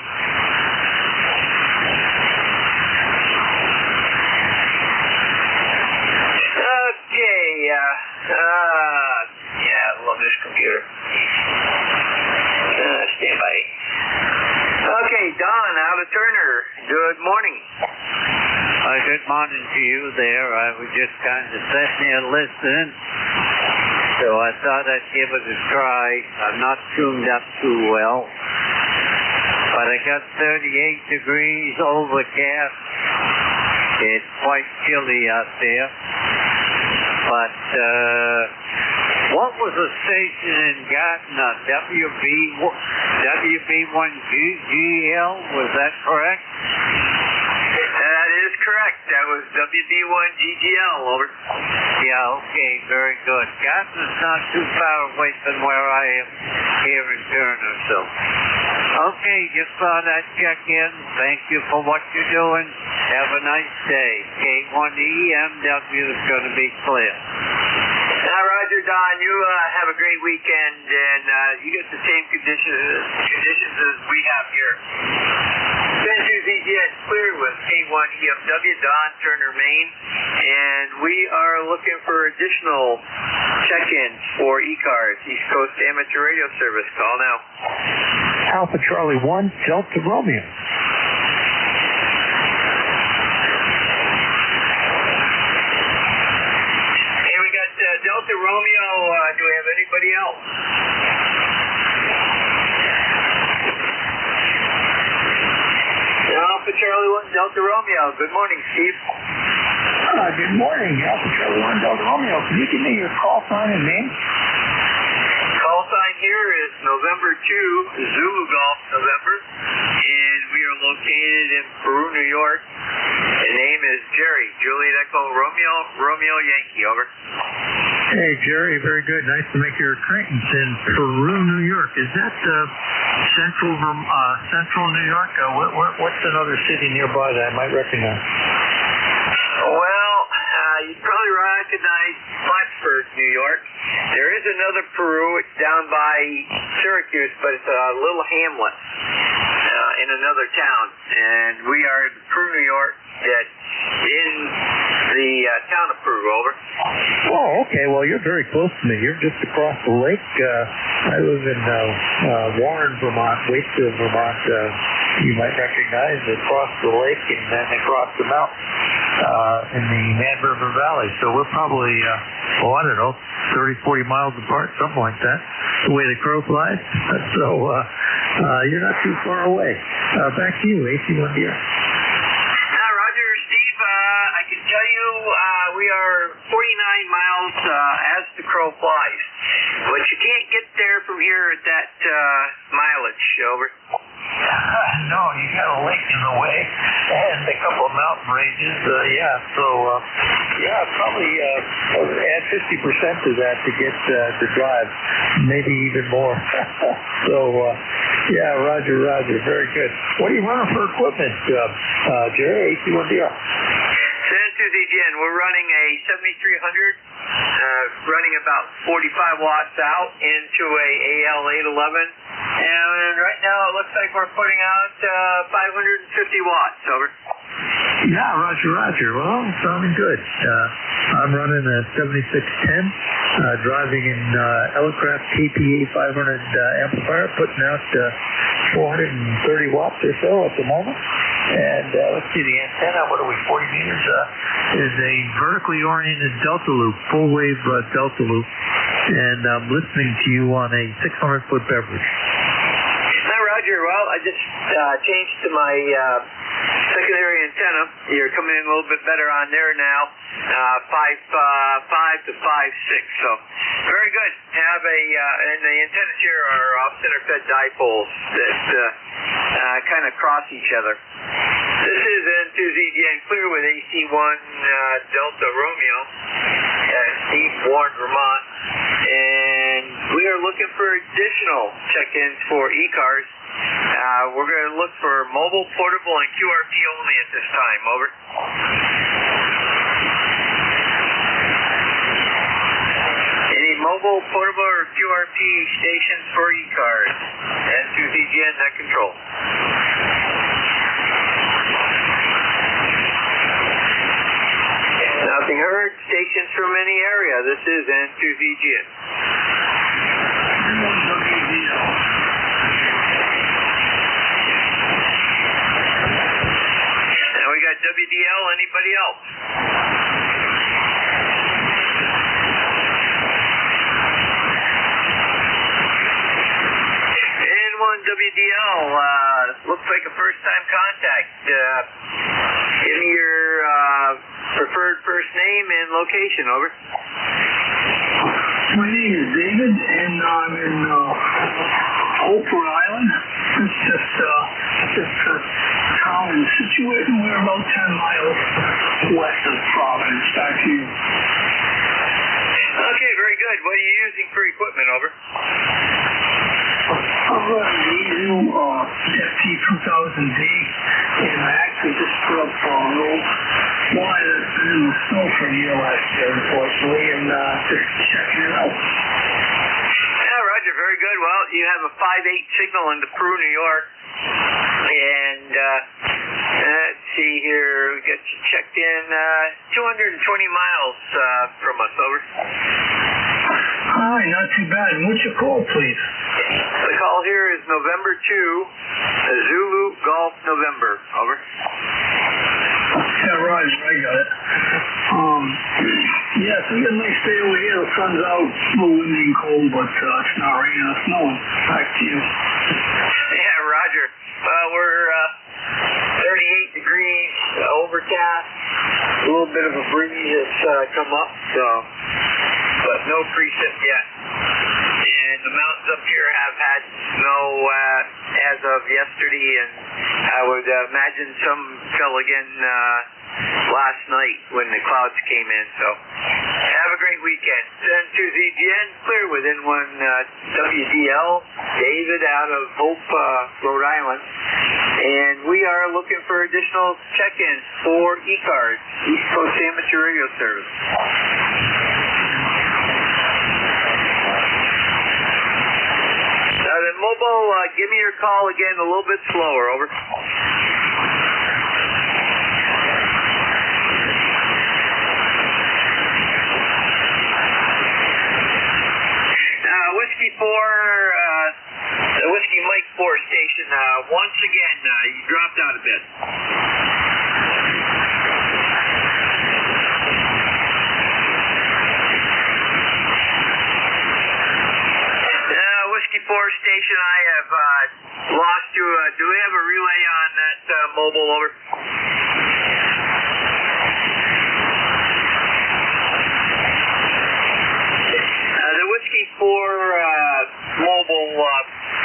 M: Okay, I love this computer. Stand by. Okay, Don, out of Turner. Good morning.
S: Good morning to you there. I was just kind of sitting here listening, so I thought I'd give it a try. I'm not tuned up too well, but I got 38 degrees overcast. It's quite chilly out there. But what was the station in Gardner? WB1GGL, was that correct?
M: That is correct. That was WD1GGL, over.
S: Yeah, okay, very good. Goslin's not too far away from where I am here in Turner, so. Okay, just thought I'd check in. Thank you for what you're doing. Have a nice day. K1EMW is going to be clear.
M: Roger, Don, you have a great weekend, and you get the same conditions as we have here. N2ZGN clear with K1EMW, Don, Turner, Maine, and we are looking for additional check-ins for ECARS, East Coast Amateur Radio Service. Call now.
S: Alpha Charlie 1, Delta Romeo.
M: Delta Romeo, do we have anybody else? Alpha Charlie 1, Delta Romeo. Good morning, Steve.
P: Good morning, Alpha Charlie 1, Delta Romeo. Can you give me your call sign and name?
M: Call sign here is November 2, Zulu Golf, November, and we are located in Peru, New York. The name is Jerry, Juliet Echo Romeo, Romeo Yankee, over.
U: Hey, Jerry, very good. Nice to make your acquaintance in Peru, New York. Is that central New York? What's another city nearby that I might recognize?
M: Well, you'd probably recognize Plattsburgh, New York. There is another Peru. It's down by Syracuse, but it's a little hamlet in another town. And we are in Peru, New York, that's in the town of Peru, over.
U: Oh, okay. Well, you're very close to me. You're just across the lake. I live in Warren, Vermont, Waitsfield, Vermont. You might recognize across the lake and then across the mountain in the Man River Valley. So we're probably, I don't know, 30, 40 miles apart, something like that, the way the crow flies. So you're not too far away. Back to you, AC1DR.
M: Roger, Steve, I can tell you we are 49 miles as the crow flies. But you can't get there from here at that mileage, over.
U: No, you got a lake in the way and a couple of mountain ranges. Probably add 50% to that to get to drive, maybe even more. Roger, very good. What are you running for equipment, Jerry, AC1DR?
M: N2ZGN, we're running a 7300, running about 45 watts out into a AL811, and right now it looks like we're putting out 550 watts, over.
U: Yeah, Roger. Well, sounding good. I'm running a 7610, driving an Elecraft KPA 500 amplifier, putting out 430 watts or so at the moment. And let's see, the antenna, what are we, 40 meters, is a vertically oriented delta loop, full wave delta loop. And I'm listening to you on a 600-foot beverage.
M: Hi, Roger. Well, I just changed to my secondary antenna. You're coming in a little bit better on there now, 5.5 to 5.6. So very good. And the antennas here are off-center fed dipoles that kind of cross each other. This is N2ZGN clear with AC1 Delta Romeo at East Warren, Vermont. And we are looking for additional check-ins for ECARS. We're going to look for mobile, portable, and QRP only at this time, over. Any mobile, portable, or QRP stations for ECARS? N2ZGN, net control. Nothing heard. Stations from any area. This is N2ZGN. Now we got WDL. Anybody else? N1WDL. Looks like a first-time contact. Give me your preferred first name and location, over.
V: My name is David, and I'm in Hope, Rhode Island. It's just town is situated. We're about 10 miles west of Providence. Back to you.
M: Okay, very good. What are you using for equipment, over?
V: I'm running the new FT2000D, and I actually just put up an old wire that's been in the snow for a year last year, unfortunately, and just checking it out.
M: Yeah, Roger, very good. Well, you have a 5/8 signal into Peru, New York, and let's see here, we got you checked in 220 miles from us, over.
V: Hi, not too bad. And what's your call, please?
M: The call here is November 2, Zulu Golf November, over.
V: Yeah, Roger, I got it. Yeah, so we got a nice day over here. The sun's out, a little windy and cold, but it's not raining or snowing. Back to you.
M: Yeah, Roger. We're 38 degrees, overcast, a little bit of a breeze has come up, so, but no precip yet. And the mountains up here have had snow as of yesterday, and I would imagine some fell again last night when the clouds came in. So have a great weekend. Then to ZGN, clear within one WDL, David out of Hope, Rhode Island. And we are looking for additional check-ins for ECARS, East Coast Amateur Radio Service. The mobile, give me your call again a little bit slower, over. Whiskey 4, the Whiskey Mike 4 station, once again, you dropped out a bit. Whiskey 4 station, I have lost you. Do we have a relay on that mobile, over? The Whiskey 4 mobile,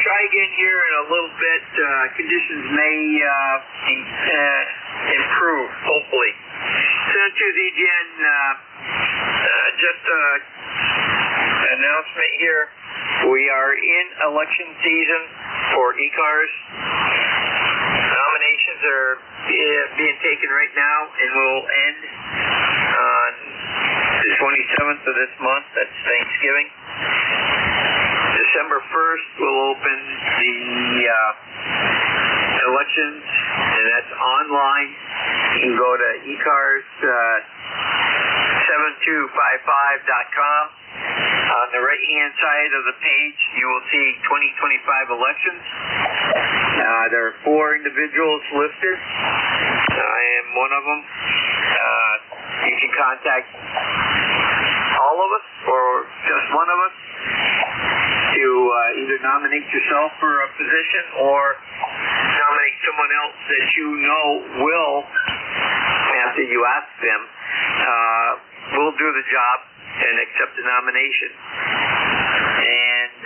M: try again here in a little bit. Conditions may improve, hopefully. Send to the again, just an announcement here. We are in election season for ECARS. Nominations are being taken right now and will end on the 27th of this month. That's Thanksgiving. December 1st, we'll open the elections, and that's online. You can go to ECARS7255.com. On the right-hand side of the page, you will see 2025 elections. There are 4 individuals listed. I am one of them. You can contact all of us or just one of us to either nominate yourself for a position or nominate someone else that you know will, after you ask them, will do the job and accept the nomination. And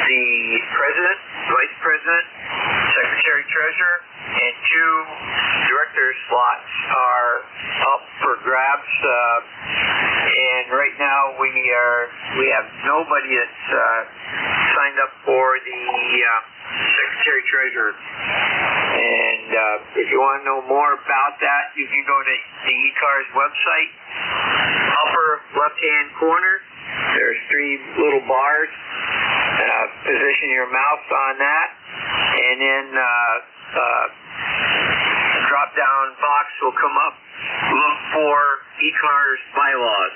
M: the president, vice president, secretary treasurer, and 2 director slots are up for grabs. And right now we have nobody that's signed up for the secretary treasurer. And if you want to know more about that, you can go to the ECARS website. Upper left-hand corner, there's 3 little bars. Position your mouse on that, and then drop-down box will come up. Look for ECARS bylaws,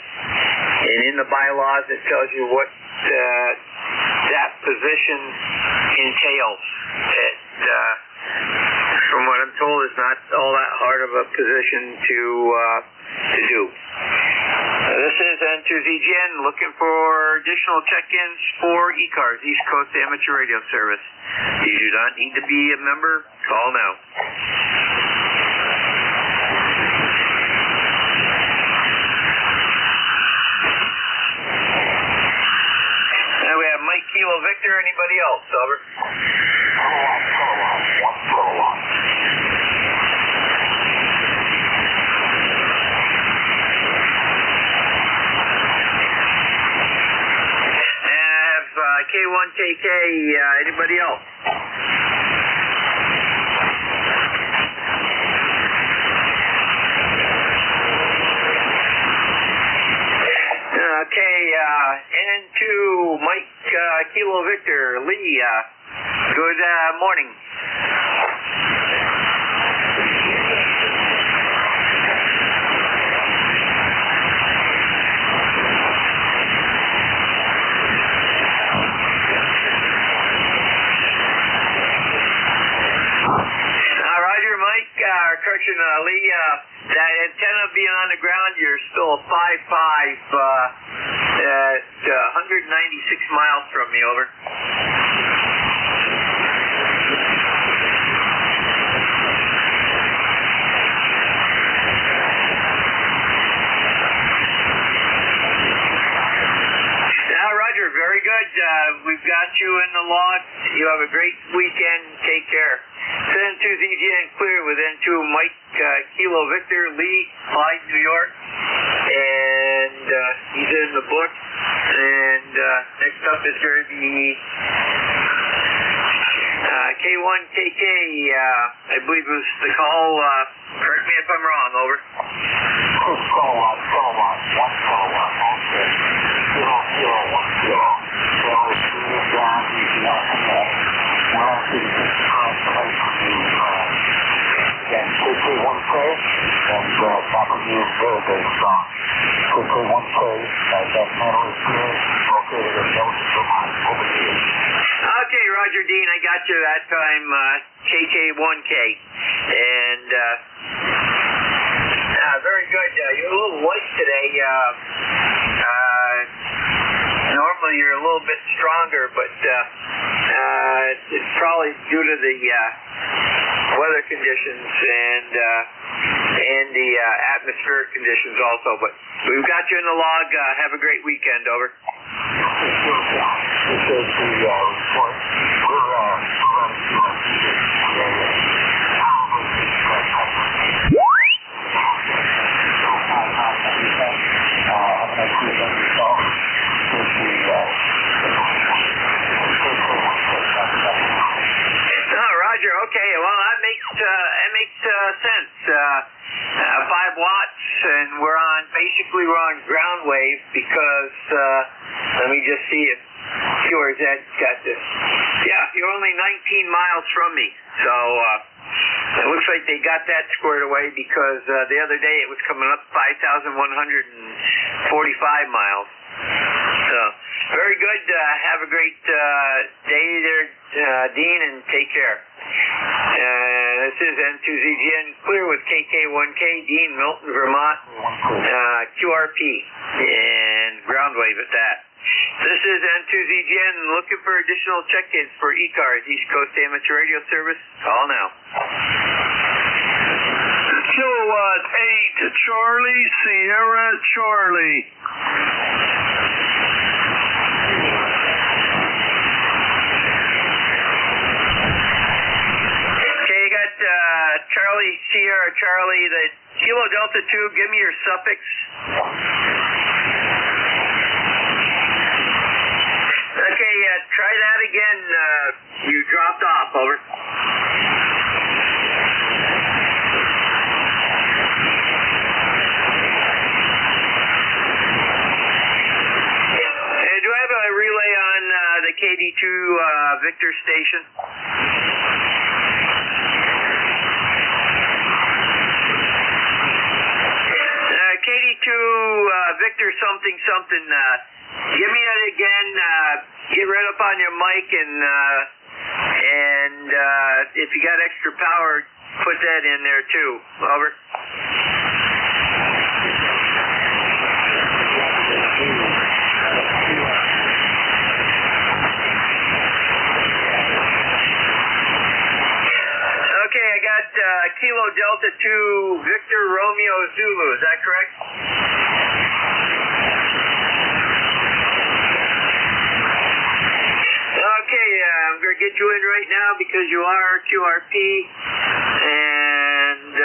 M: and in the bylaws it tells you what that position entails. From what I'm told, it's not all that hard of a position to do. This is N2ZGN looking for additional check-ins for ECARS, East Coast Amateur Radio Service. You do not need to be a member. Call now. And we have Mike Kilo Victor. Anybody else? Over. KK, anybody else? Okay, NN2 Mike Kilo Victor Lee, good morning. Roger, Mike, correction, Lee, that antenna being on the ground, you're still 5.5 at 196 miles from me, over. Roger, very good. We've got you in the log. You have a great weekend. Take care. Send to ZGN clear with N2 Mike Kilo Victor Lee, Clyde, New York. And he's in the book. And next up is going to be K1KK, I believe was the call. Correct me if I'm wrong, over. Okay, Roger Dean, I got you that time, KK1K. And, very good. You're a little light today. Normally you're a little bit stronger, but it's probably due to the weather conditions and the atmospheric conditions also. But we've got you in the log. Have a great weekend, over. Roger, okay, well that makes sense. 5 watts, and we're on ground wave because let me just see if QRZ got this. Yeah, you're only 19 miles from me, so it looks like they got that squared away because the other day it was coming up 5,145 miles. So very good. Have a great day there, Dean, and take care. This is N2ZGN clear with KK1K, Dean, Milton, Vermont, QRP, and ground wave at that. This is N2ZGN looking for additional check-ins for ECARS, East Coast Amateur Radio Service. Call now.
A: Kilowatt 8, Charlie, Sierra, Charlie.
M: Charlie, Sierra, Charlie, the Kilo Delta 2, give me your suffix. Okay, try that again. You dropped off, over. Do I have a relay on the KD2 Victor station? KD2 Victor something. Give me that again. Get right up on your mic and if you got extra power, put that in there too. Over. Okay, I got Kilo Delta 2 Victor Romeo Zulu. Is that correct? Okay, I'm going to get you in right now because you are QRP. And,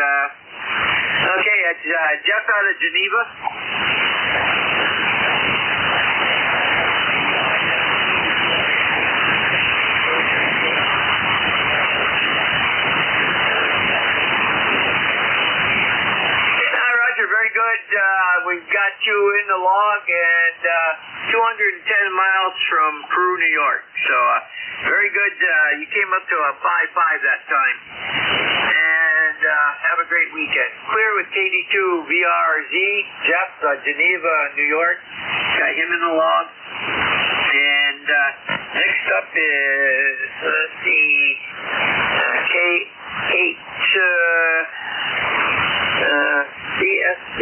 M: okay, it's Jeff out of Geneva. got you in the log and 210 miles from Peru, New York. So very good. You came up to a 5.5 that time. And have a great weekend. Clear with KD2 VRZ. Jeff, Geneva, New York. Got him in the log. And next up is, let's see, K8 CSC.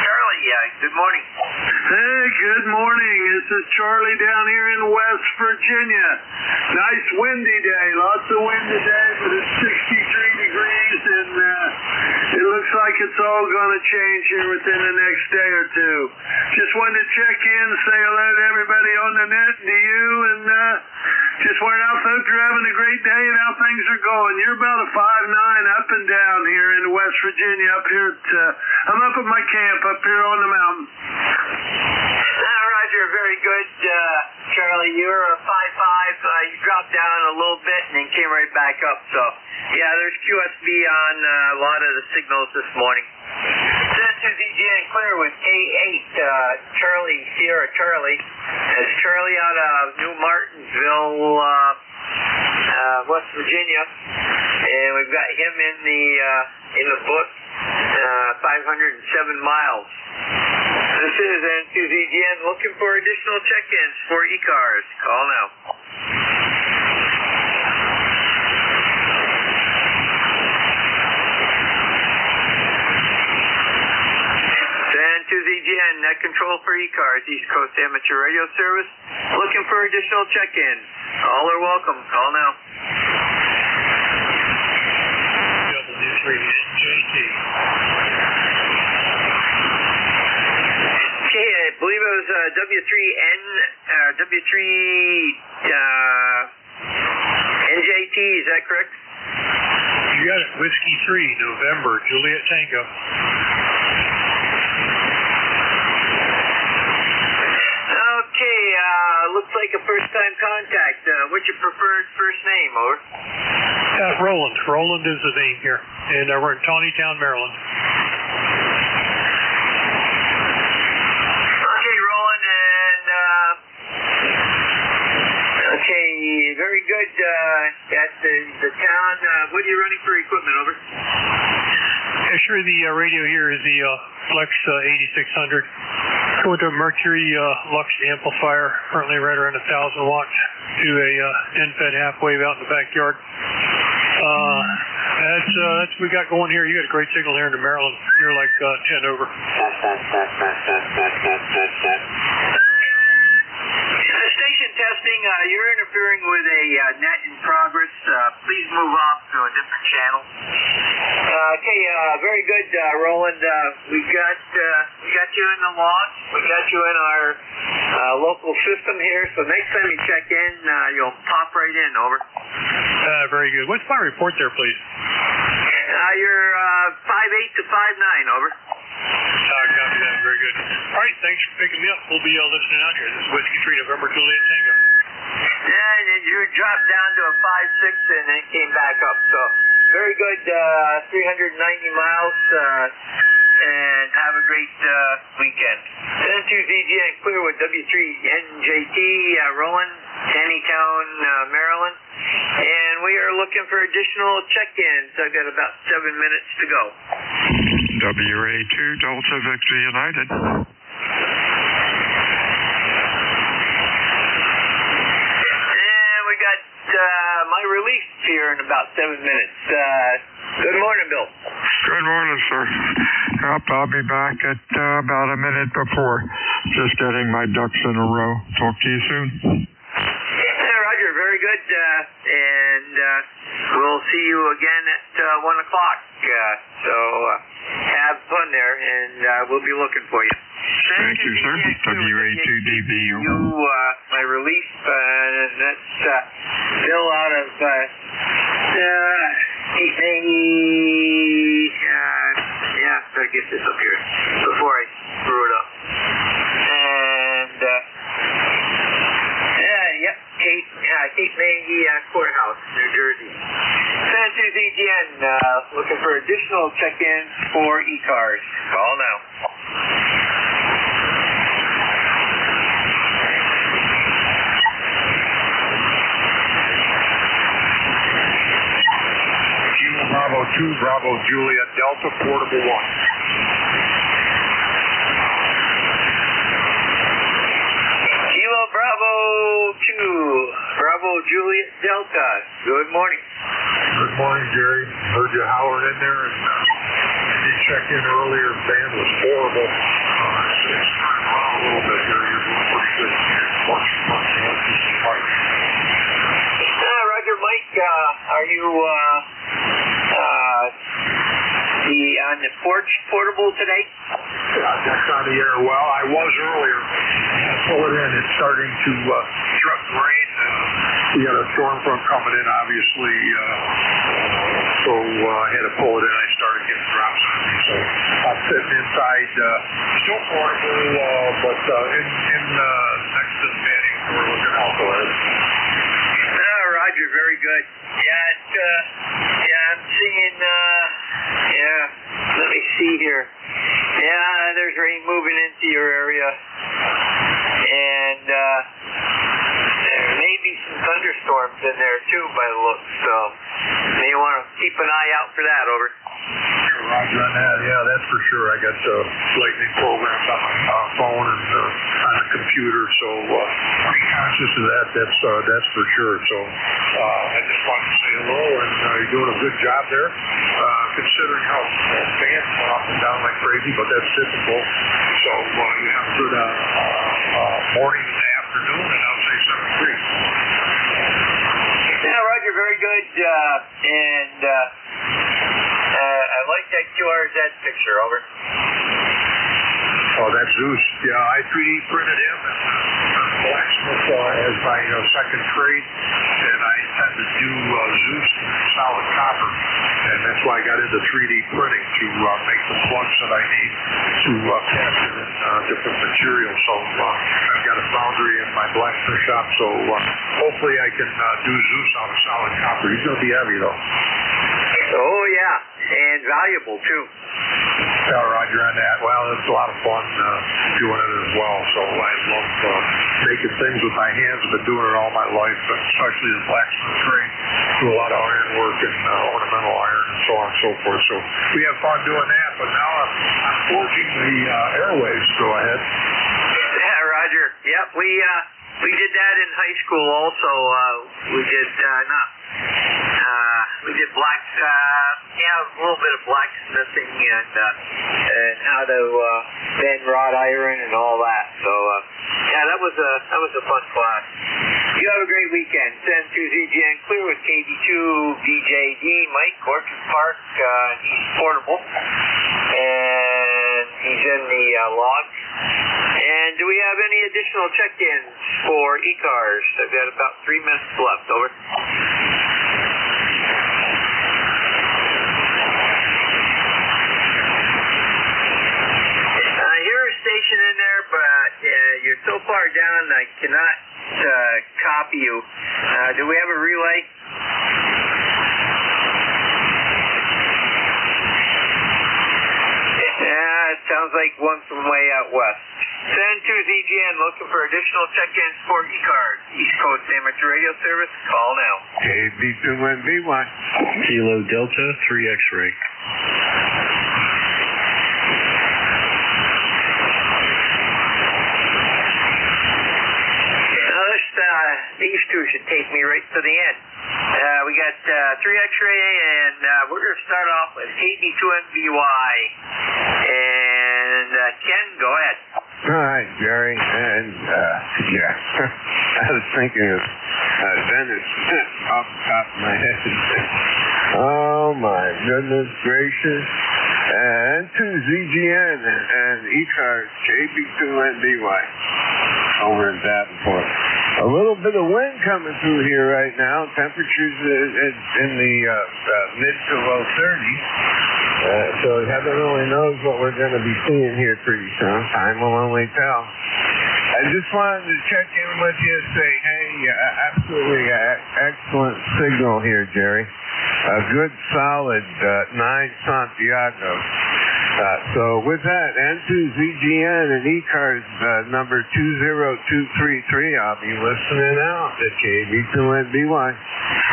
M: Charlie, good morning.
A: Hey, good morning. This is Charlie down here in West Virginia. Nice windy day. Lots of wind today, but it's 63 degrees, and it looks like it's all going to change here within the next day or two. Just wanted to check in, say hello to everybody on the net, to you, and just wanted to hope you're having a great day and how things are going. You're about a 5'9" up and down here in West Virginia, up here at, I'm up at my camp up here on the mountain.
M: Roger, very good. Charlie, you were a 5'5". You dropped down a little bit and then came right back up. So, yeah, there's QSB on a lot of the signals this morning. Send to ZGN clear with K8, Charlie, Sierra Charlie. That's Charlie out of New Martinsville, West Virginia. And we've got him in the book, 507 miles. This is N2ZGN looking for additional check-ins for ECARS. Call now. N2ZGN, net control for ECARS, East Coast Amateur Radio Service. Looking for additional check-ins. All are welcome. Call now.
E: W3 NJ2.
M: Okay, I believe it was W3 NJ2, is that correct?
E: You got it. Whiskey 3, November, Juliet Tango.
M: Okay, looks like a first-time contact. What's your preferred first name, over?
E: Roland. Roland is the name here. And we're in Tawnytown, Maryland.
M: Okay, very good. At the town, what are you running for equipment, over?
E: Yeah, sure, the radio here is the Flex 8600. Going to a Mercury Lux amplifier, currently right around 1,000 watts, to a end-fed half wave out in the backyard. That's what we got going here. You got a great signal here in Maryland. You're like 10 over.
M: Station testing, you're interfering with a net in progress. Please move off to a different channel. Okay, very good, Roland. We got you in the log. We got you in our local system here. So next time you check in, you'll pop right in. Over.
E: Very good. What's my report there, please?
M: You're 5'8" to 5'9". Over.
E: Copy that. Very good. All right, thanks for picking me up. We'll be listening out here. This is Whiskey 3, November, Juliet Tango.
M: Yeah, and you dropped down to a 5'6" and then came back up. So very good, 390 miles, and have a great weekend. N2ZGN clear with W3 NJT, Roland, Tawnytown, Maryland. And we are looking for additional check-ins. I've got about 7 minutes to go.
J: WA2 Delta Victor United.
M: And we got my release here in about 7 minutes. Good morning, Bill.
J: Good morning, sir. Yep, I'll be back at about a minute before. Just getting my ducks in a row. Talk to you soon.
M: Roger, very good. And we'll see you again at 1 o'clock. So have fun there, and we'll be looking for you.
J: Thank you, sir. WA2DBU.
M: My relief, and that's Bill out of better get this up here before I screw it up. And Cape May Courthouse, New Jersey. N2ZGN looking for additional check-ins for ECARS. Call now.
I: 2 Bravo Juliet Delta, portable 1.
M: Kilo Bravo 2, Bravo Juliet Delta. Good morning.
I: Good morning, Jerry. Heard you hollering in there, and I did check in earlier. The band was horrible. It's turning around a little bit here. You're doing pretty good.
M: Roger, Mike. Are you on the porch portable today?
I: That's on the air. Well, I was earlier. Pull it in. It's starting to threaten rain. We got a storm front coming in, obviously. So I had to pull it in. I started getting drops on me. So I'm sitting inside, still portable, but in next to the patio. We're looking out for it.
M: Roger, very good. I'm seeing, let me see here. Yeah, there's rain moving into your area. And there may be some thunderstorms in there too by the looks, so may want to keep an eye out for that, over.
I: Roger on that, yeah, that's for sure. I got lightning programs on my phone and on the computer, so pretty conscious of that. That's for sure. So I just wanted to say hello, and you're doing a good job there, considering how bands went up and down like crazy, but that's typical. So you have a good morning and afternoon, and I'll say 7-3.
M: Yeah, Roger, very good, and I like that QRZ picture, over.
I: Oh, that's Zeus. Yeah, I 3D printed him blacksmith as my second trade, and I tend to do Zeus solid copper, and that's why I got into 3D printing to make the plugs that I need to cast it in different materials. So I've got a foundry in my blacksmith shop, so hopefully I can do Zeus out of solid copper. He's going to be heavy, though.
M: Oh, yeah, and valuable, too.
I: Yeah, Roger on that. Well, it's a lot of fun doing it as well. So I love making things with my hands. I've been doing it all my life, especially the blacksmith trade. Do a lot of iron work and ornamental iron and so on and so forth. So we have fun doing that. But now I'm forging the airwaves. Go ahead.
M: Yeah, Roger. Yep, we did that in high school also. We did a little bit of blacksmithing and how to bend wrought iron and all that. So that was a fun class. You have a great weekend. Send to ZGN Clear with KB2 VJD Mike Orchard Park. He's portable and he's in the log. And do we have any additional check-ins for ECARS? I've got about 3 minutes left. Over. Station in there, but you're so far down I cannot copy you. Do we have a relay? Yeah, it sounds like one from way out west. Send to ZGN looking for additional check-ins for ECARS. East Coast Amateur Radio Service. Call now.
K: KB2NBY. Kilo Delta 3 X-ray.
M: These two should take me right to the end. We got 3 X-ray, and we're going to start off with KB2NBY. And Ken, go ahead.
W: Hi, Jerry. And I was thinking of Dennis off the top of my head. Oh my goodness gracious. And to ZGN and ECARS KB2NBY over in Davenport. A little bit of wind coming through here right now. Temperatures in the mid to low 30s. So heaven only knows what we're going to be seeing here pretty soon. Time will only tell. I just wanted to check in with you and say, hey, absolutely excellent signal here, Jerry. A good solid 9 Santiago. So with that, N2 ZGN and ECARS number 20233, I'll be listening out at KB2NBY.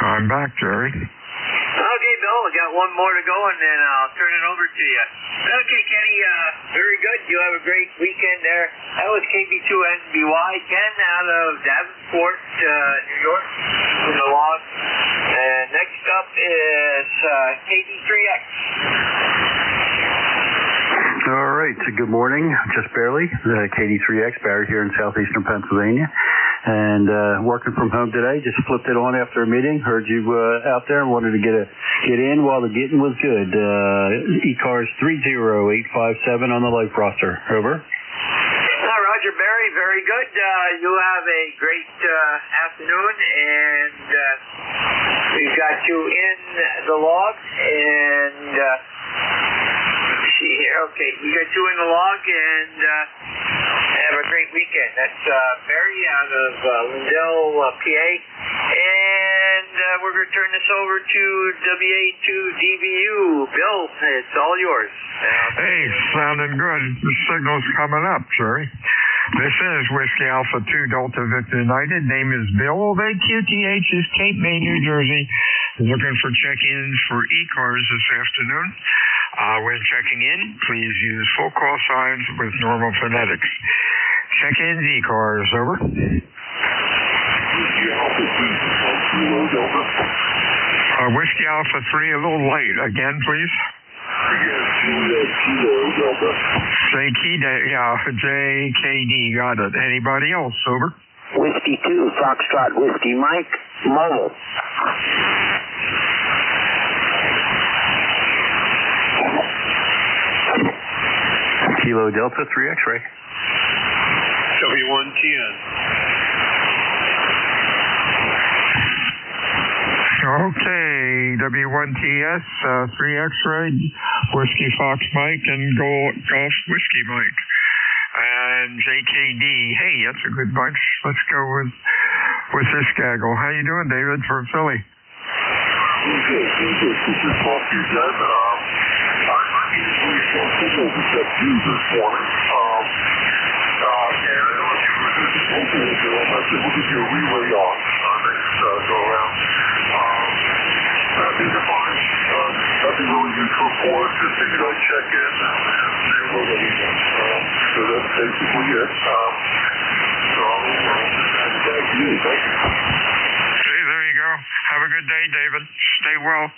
J: I'm back, Jerry.
M: Okay, Bill, we got got one more to go, and then I'll turn it over to you. Okay, Kenny, very good. You have a great weekend there. That was KB2NBY, Ken out of Davenport, New York, from the log. And next up is KD3X.
B: All right, so good morning, just barely. KD3X, Barry here in southeastern Pennsylvania. And working from home today, just flipped it on after a meeting. Heard you out there and wanted to get in while the getting was good. ECARS 30857 on the life roster. Over.
M: Roger, Barry, very good. You have a great afternoon, and we've got you in the log, and see here. Okay, we got you in the log, and have a great weekend. That's Barry out of Lindell, PA, and we're going to turn this over to WA2DVU. Bill, it's all yours.
J: Hey, sounding good. The signal's coming up, Jerry. This is Whiskey Alpha 2 Delta Victor United. Name is Bill. QTH is Cape May, New Jersey. Looking for check-ins for ECARS this afternoon. When checking in, please use full call signs with normal phonetics. Check-ins ECARS, over. Whiskey Alpha 3, a little light. Again, please. JKD, got it. Anybody else, over?
T: Whiskey 2, Foxtrot Whiskey Mike, mobile.
B: Kilo Delta 3 X-ray.
C: W1TN.
J: Okay, W1TS, 3 X-ray, Whiskey Fox Mike, and Golf Whiskey Mike. And JKD, hey, that's a good bunch. Let's go with this gaggle. How you doing, David, from Philly?
I: Nothing really good to report, just figured I'd check in and we'll let you know. So that's basically it. Thank you.
J: Hey, there you go. Have a good day, David. Stay well.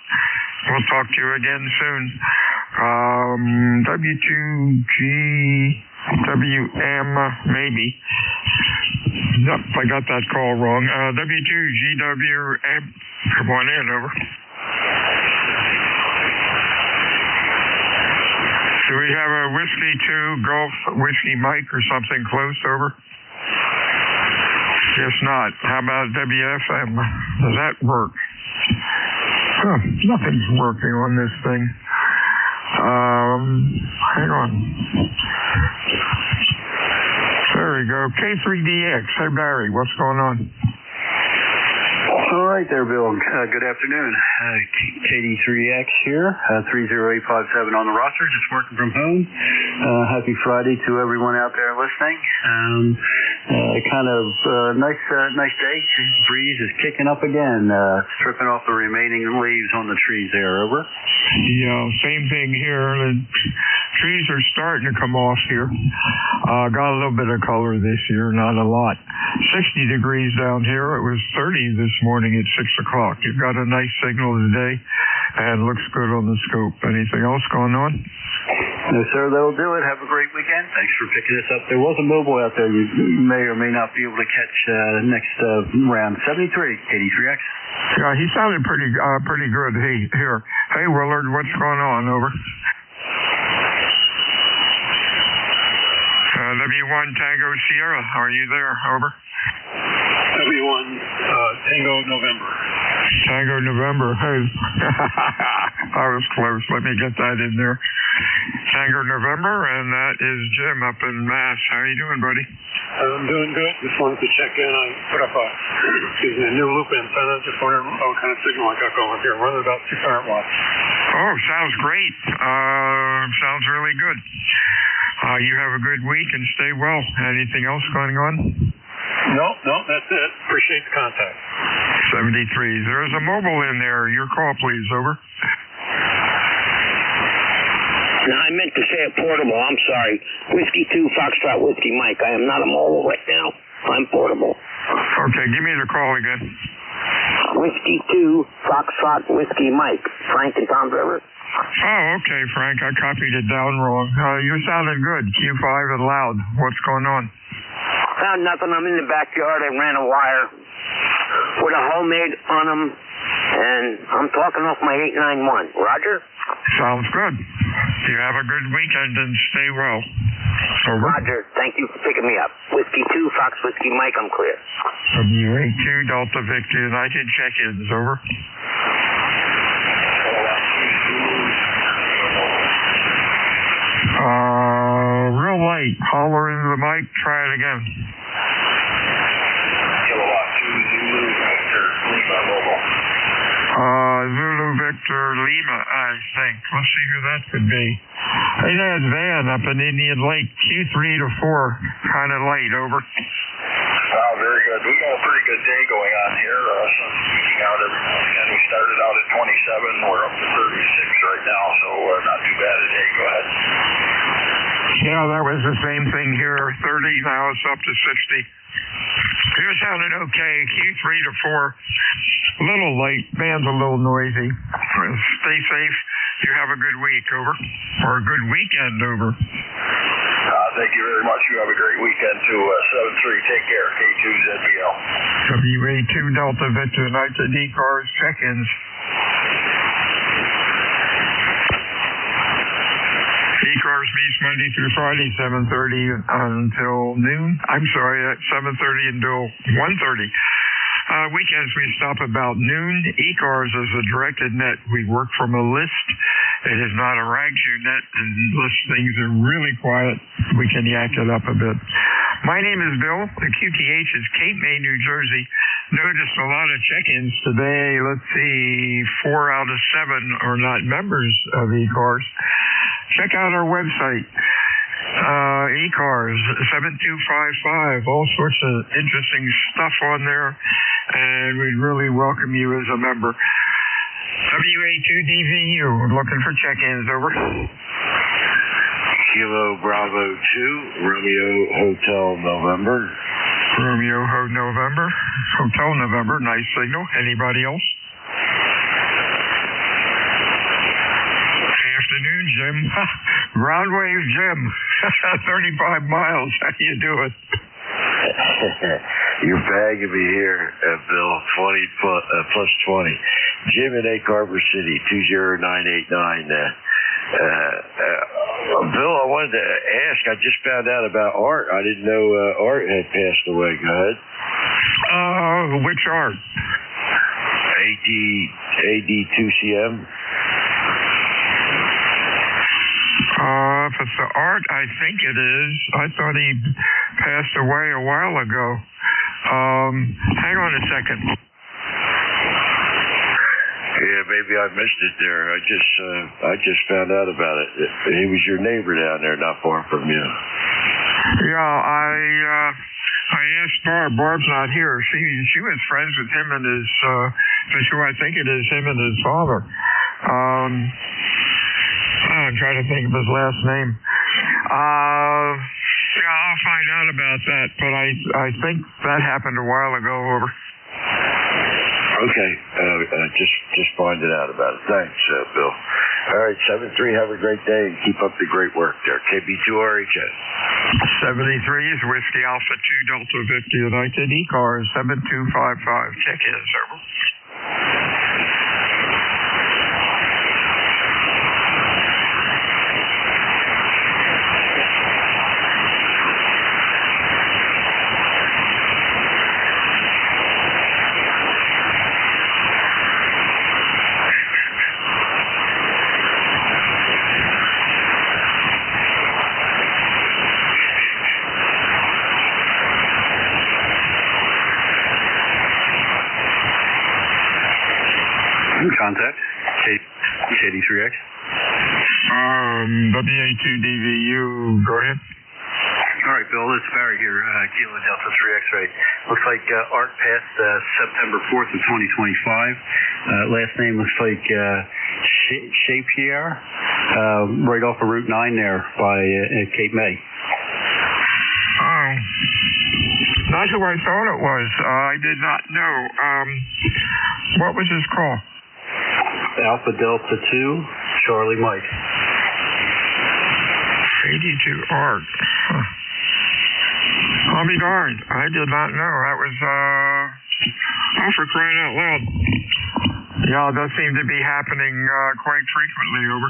J: We'll talk to you again soon. W2GWM, maybe. Nope, I got that call wrong. W2GWM, come on in, over. Do we have a Whiskey 2 Gulf Whiskey Mike or something close, over? Guess not. How about WFM? Does that work? Huh, nothing's working on this thing. Hang on. There we go. K3DX. Hey, Barry, what's going on?
B: All right there, Bill. Good afternoon. KD3X here, 30857 on the roster, just working from home. Happy Friday to everyone out there listening. Nice day. Breeze is kicking up again, stripping off the remaining leaves on the trees there, over.
J: Yeah, same thing here. The trees are starting to come off here. Got a little bit of color this year, not a lot. 60 degrees down here. It was 30 this morning at 6 o'clock. You've got a nice signal today and looks good on the scope. Anything else going on?
B: No, sir, that'll do it. Have a great weekend. Thanks for picking us up. There was a mobile out there you may or may not be able to catch next round. 73, KD3X.
J: Yeah, he sounded pretty good. Hey, Willard, what's going on? Over. W1 Tango Sierra, are you there? Over.
C: W1 Tango November.
J: Tango November. Hey, I was close. Let me get that in there. Tango November, and that is Jim up in Mass. How you doing, buddy?
C: I'm doing good. Just wanted to check in. I put up a new loop antenna. Just wondering what kind of signal I got going here. Running about 600 watts.
J: Oh, sounds great. Sounds really good. You have a good week and stay well. Anything else going on?
C: No, that's it. Appreciate the contact.
J: 73. There's a mobile in there. Your call, please. Over.
T: No, I meant to say a portable. I'm sorry. Whiskey 2, Foxtrot Whiskey Mike. I am not a mobile right now. I'm portable.
J: Okay, give me the call again.
T: Whiskey 2, Foxtrot Whiskey Mike. Frank and Tom River.
J: Oh, okay, Frank. I copied it down wrong. You sounded good. Q5 and loud. What's going on?
T: Nothing. I'm in the backyard. I ran a wire with a homemade on them, and I'm talking off my 891. Roger?
J: Sounds good. You have a good weekend and stay well. Over.
T: Roger. Thank you for picking me up. Whiskey 2, Fox Whiskey Mike. I'm clear.
J: WA2 Delta Victor United. Check-ins. Over. Real light. Holler into the mic. Try it again.
I: Kilowatt 2 Zulu Victor Lima Mobile.
J: Zulu Victor Lima, I think. Let's see who that could be. Hey, that's Van up in Indian Lake. Q3 to 4. Kind of light. Over.
I: Oh, very good. We got a pretty good day going on here. Sun's peeking out every now and again. We started out at 27. We're up to 36 right now, so not too bad a day. Go ahead.
J: Yeah, that was the same thing here. 30, now it's up to 60. You're sounding okay. Q3 to 4. A little light. Band's a little noisy. Stay safe. You have a good week. Over. Or a good weekend. Over.
I: Thank you very much. You have a great weekend too. 7-3. Take care. K2ZBL.
J: WA2 Delta Victor United ECARS. Check-ins. ECARS meets Monday through Friday, 7:30 until noon. I'm sorry, 7:30 until 1:30. Weekends we stop about noon. ECARS is a directed net. We work from a list. It is not a rag-shoe net. Unless things are really quiet, we can yak it up a bit. My name is Bill. The QTH is Cape May, New Jersey. Noticed a lot of check-ins today. Let's see, 4 out of 7 are not members of ECARS. Check out our website, ECARS 7255. All sorts of interesting stuff on there, and we'd really welcome you as a member. WA2DVU, looking for check-ins. Over.
K: Kilo Bravo 2, Romeo Hotel November.
J: Romeo November. Hotel November. Nice signal. Anybody else? Afternoon, Jim. Round wave, Jim. 35 miles. How do you do it?
K: You're bagging me here, Bill. 20 plus 20. Jim in Egg Harbor City, 20989. Bill, I wanted to ask. I just found out about Art. I didn't know Art had passed away. Go ahead.
J: Which Art?
K: AD2CM.
J: If it's the Art, I think it is. I thought he passed away a while ago. Hang on a second.
K: Yeah, maybe I missed it there. I just found out about it. He was your neighbor down there, not far from you.
J: Yeah, I asked Barb. Barb's not here. She was friends with him and his. That's who I think it is. Him and his father. I'm trying to think of his last name. Yeah, I'll find out about that. But I think that happened a while ago. Over.
K: Okay, just find it out about it. Thanks, Bill. All right, 7-3, have a great day and keep up the great work there. KB2RHS.
J: 73 is Whiskey Alpha 2 Delta Victor United ECARS 7255. Check-ins, over.
B: Contact KD3X.
J: WA2DVU, go ahead.
B: All right, Bill, it's Barry here, Kilo Delta 3 X-ray. Looks like Art passed September 4th of 2025. Last name looks like shape here, right off of Route 9 there by Cape May.
J: Oh, not who I thought it was. I did not know. What was his call?
B: Alpha Delta 2, Charlie Mike.
J: 82 Art. Huh. I'll be darned. I did not know. That was, for crying out loud. Yeah, it does seem to be happening quite frequently, over.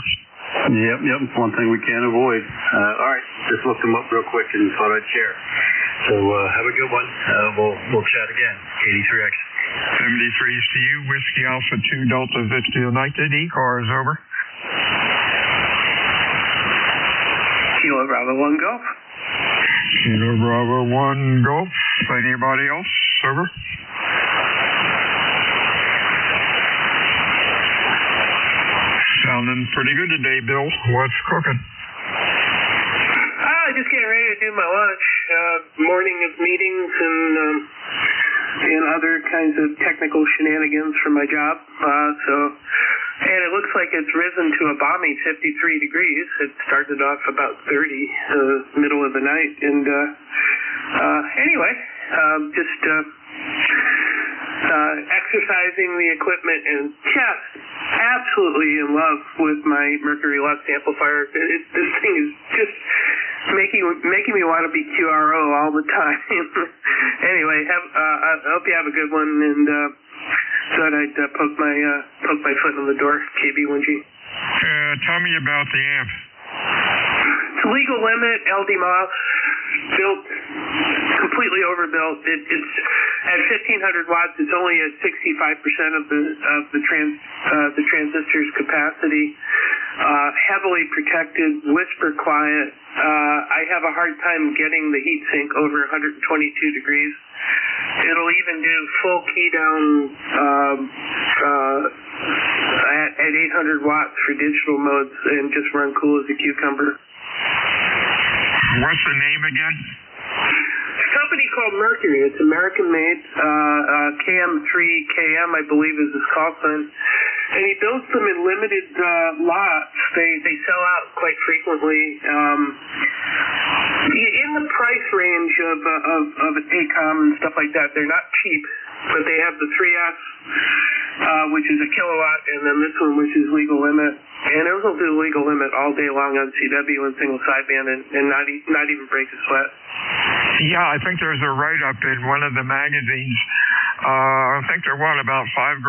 B: Yep, it's one thing we can't avoid. All right, just looked them up real quick and thought I'd share. So have a good one. We'll chat again. 83X.
J: 73s to you. Whiskey Alpha 2 Delta Victor United. ECARS, over.
D: Kilo Bravo 1 Golf.
J: Kilo Bravo 1 Golf. Anybody else? Over. Sounding pretty good today, Bill. What's cooking?
D: Just getting ready to do my lunch. Morning of meetings and other kinds of technical shenanigans for my job. And it looks like it's risen to a balmy 53 degrees. It started off about 30 middle of the night. And anyway, just exercising the equipment and just absolutely in love with my Mercury Lux amplifier. This thing is just making me want to be QRO all the time. Anyway, I hope you have a good one, and thought I'd poke my foot in the door. KB1G.
J: Tell me about the amp.
D: It's legal limit, LD MOS, built completely overbuilt. It's at 1500 watts. It's only at 65% of the transistor's capacity. Heavily protected, whisper quiet. I have a hard time getting the heatsink over 122 degrees. It'll even do full key down at 800 watts for digital modes and just run cool as a cucumber.
J: What's the name again?
D: It's a company called Mercury. It's American made. KM3KM, I believe, is his call sign. And he builds them in limited lots. They sell out quite frequently. In the price range of an ACOM and stuff like that, they're not cheap, but they have the 3S, which is a kilowatt, and then this one, which is legal limit. And it will do legal limit all day long on CW and single sideband and not even break a sweat.
J: Yeah, I think there's a write-up in one of the magazines. I think they're, about $5,000?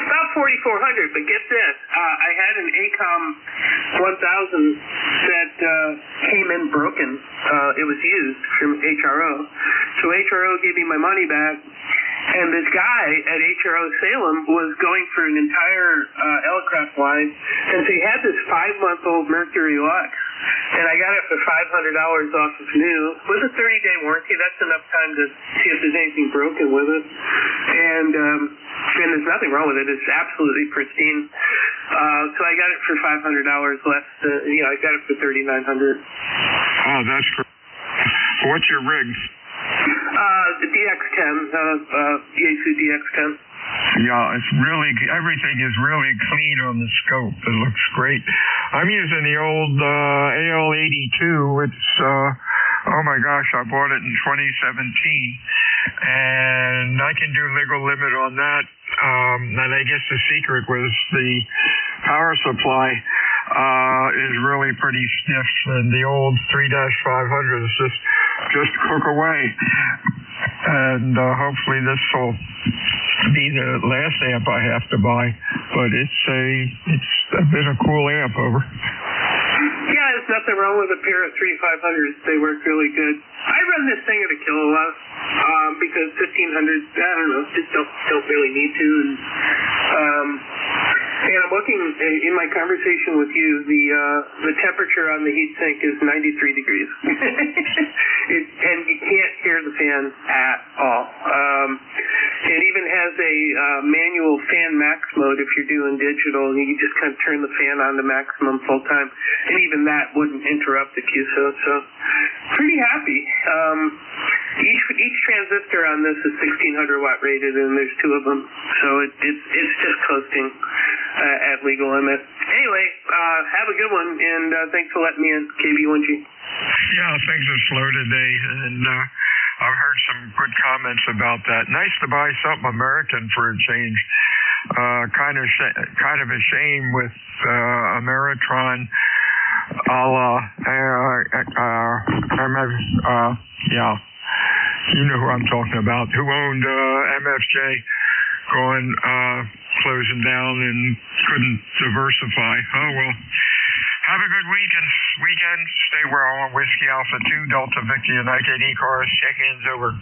D: About 4,400, but get this. I had an ACOM 1000 that came in broken. It was used from HRO. So HRO gave me my money back. And this guy at HRO Salem was going for an entire Elecraft line, and so he had this 5-month-old Mercury Lux, and I got it for $500 off of new. With a 30-day warranty, that's enough time to see if there's anything broken with it. And there's nothing wrong with it. It's absolutely pristine. So I got it for $500 less. I got it for $3,900.
J: Oh, that's great. What's your rig?
D: The DX10, Yaesu DX10.
J: Yeah, it's really, everything is really clean on the scope. It looks great. I'm using the old AL82. It's, oh my gosh, I bought it in 2017. And I can do legal limit on that. And I guess the secret was the power supply is really pretty stiff, and the old 3-500 is just cook away. And hopefully this will be the last amp I have to buy, but it's been a cool amp, over.
D: Yeah, there's nothing wrong with a pair of 3-500s. They work really good. I run this thing at a kilowatt because 1500, I don't know, just don't really need to. And I'm looking in my conversation with you. The temperature on the heatsink is 93 degrees, and you can't hear the fan at all. It even has a manual fan max mode if you're doing digital. You can just kind of turn the fan on to maximum full time, and even that wouldn't interrupt the QSO. So pretty happy. Each transistor on this is 1600 watt rated, and there's 2 of them, so it's just coasting. at legal limit. Anyway, have a good one, and thanks for letting me in, KB1G.
J: Yeah, things are slow today, and I've heard some good comments about that. Nice to buy something American for a change. Kind of a shame with Ameritron, yeah, you know who I'm talking about, who owned MFJ, going closing down and couldn't diversify. Oh well. Have a good weekend. Stay well on Whiskey Alpha 2, Delta Victor United ECARS. Check-ins over.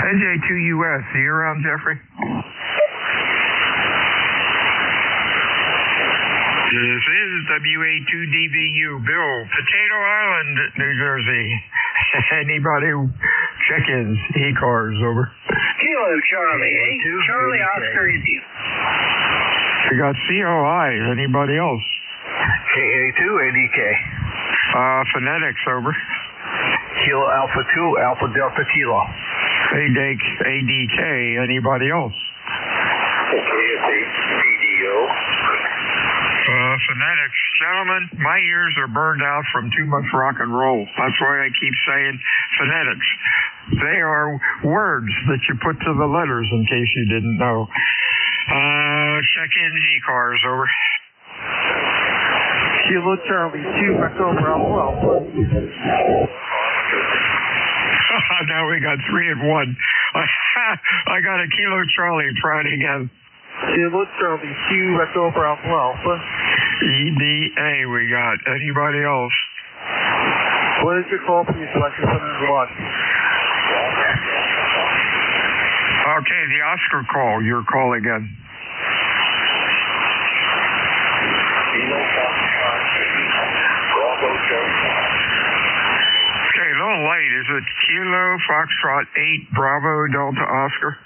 J: NJ2US, are you around, Jeffrey? This is WA2DVU, Bill, Potato Island, New Jersey. Anybody check-ins, ECARS, over.
H: Kilo Charlie, Charlie Oscar India.
J: We got COI, anybody else?
N: KA2, ADK.
J: Phonetics, over.
N: Kilo Alpha 2, Alpha Delta Kilo.
J: ADK, anybody else?
N: KSA,
J: Phonetics. Gentlemen, my ears are burned out from too much rock and roll. That's why I keep saying phonetics. They are words that you put to the letters, in case you didn't know. Check-in ECARS, over.
U: Kilo Charlie 2, Echo Bravo Alpha.
J: Now we got 3 and 1. I got a Kilo Charlie. Try it again.
U: Kilo Charlie 2, Echo Bravo Alpha.
J: EDA we got. Anybody else?
U: What is your call, please? Selection 701.
J: Okay, the Oscar call. Your call again. Okay, a little late. Is it Kilo Foxtrot 8 Bravo Delta Oscar?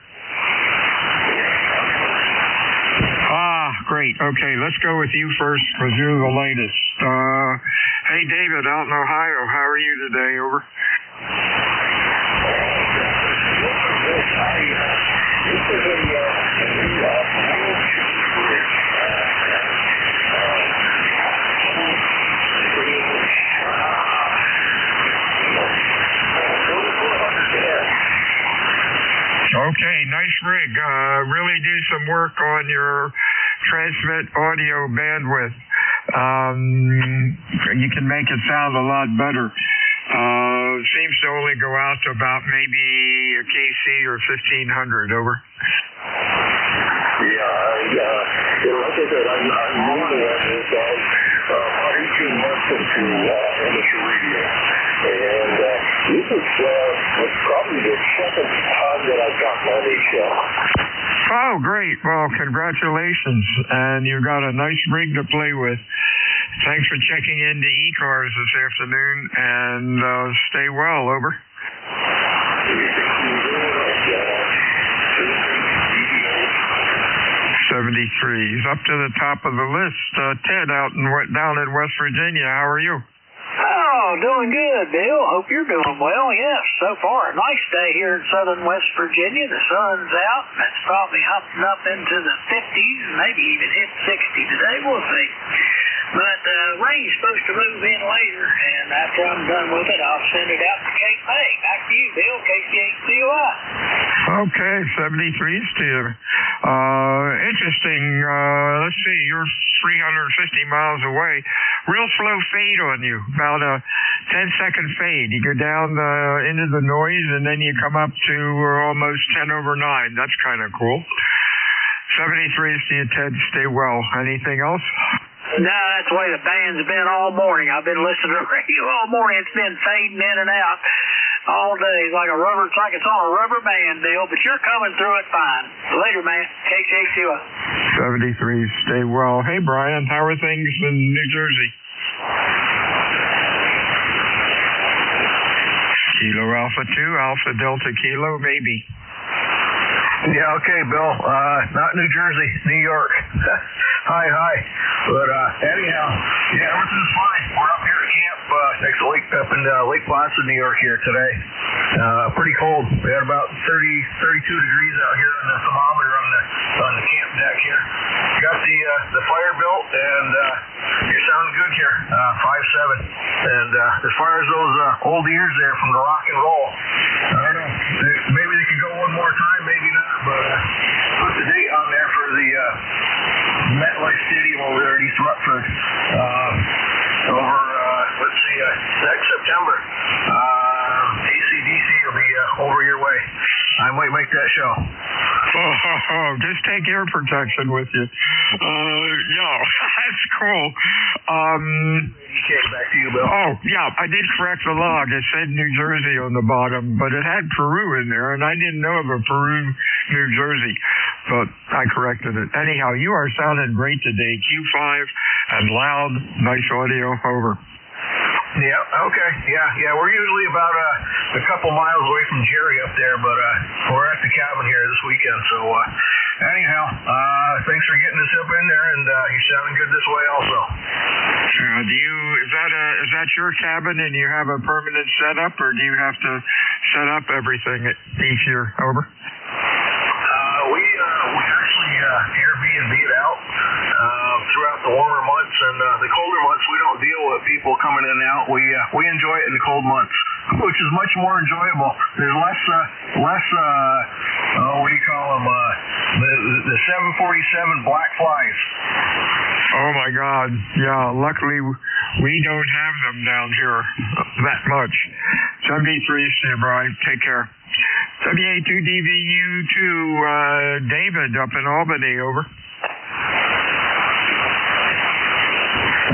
J: Great. Okay, let's go with you first because you're the latest. Hey, David, out in Ohio, how are you today? Over. Okay, nice rig. Really do some work on your transmit audio bandwidth. You can make it sound a lot better. Seems to only go out to about maybe a KC or 1500, over.
F: Like I said, I'm more than about 18 months into amateur radio. And this is probably the second time that I've gotten on a show.
J: Oh, great. Well, congratulations. And you got a nice rig to play with. Thanks for checking into ECARS this afternoon, and stay well, over. 73. He's up to the top of the list. Ted down in West Virginia. How are you?
H: Oh, doing good, Bill. Hope you're doing well. Yes, so far a nice day here in southern West Virginia. The sun's out. It's probably hopping up into the 50s, maybe even hit 60 today. We'll see. But rain's supposed to move in later, and after I'm done with it, I'll send it out to Cape May. Back to you, Bill, KC8COI.
J: Okay, 73's to you. Interesting. Let's see, you're 350 miles away. Real slow fade on you, about a 10-second fade. You go down into the noise, and then you come up to almost 10 over 9. That's kind of cool. 73's to you, Ted. Stay well. Anything else?
H: No, that's the way the band's been all morning. I've been listening to the radio all morning. It's been fading in and out all day. It's like it's on a rubber band, Bill, but you're coming through it fine. Later, man. KC8COI.
J: 73, stay well. Hey, Brian, how are things in New Jersey? Kilo Alpha 2, Alpha Delta Kilo, maybe.
N: Yeah, okay, Bill. Not New Jersey, New York. Hi. But anyhow, yeah, everything's fine. We're up here at camp next week. up in Lake Placid, New York here today. Pretty cold. We had about 32 degrees out here on the thermometer on the camp deck here. Got the fire built, and you're sounding good here, 5.7. And as far as those old ears there from the rock and roll, I don't know. Maybe they could go one more time, maybe not. But put the date on there for the MetLife Stadium over there at East Rutherford. Over, let's see, next September. AC/DC will be over your way. I might make that show.
J: Oh, just take air protection with you. Yeah, that's cool.
N: Okay, back to you, Bill.
J: Oh, yeah, I did correct the log. It said New Jersey on the bottom, but it had Peru in there, and I didn't know of a Peru, New Jersey, but I corrected it. Anyhow, you are sounding great today. Q5 and loud, nice audio, over.
N: Yeah, okay. Yeah, we're usually about a couple miles away from Jerry up there, but we're at the cabin here this weekend, so anyhow, thanks for getting us up in there, and you're sounding good this way also.
J: Is that your cabin and you have a permanent setup, or do you have to set up everything each year? Over.
N: We actually Airbnb it out throughout the warmer months, and the colder months we don't deal with people coming in and out. We enjoy it in the cold months, which is much more enjoyable. There's less what do you call them? The 747 black flies.
J: Oh my God! Yeah, luckily we don't have them down here that much. 73, stay bright. Take care. WA2DVU2, David up in Albany, over.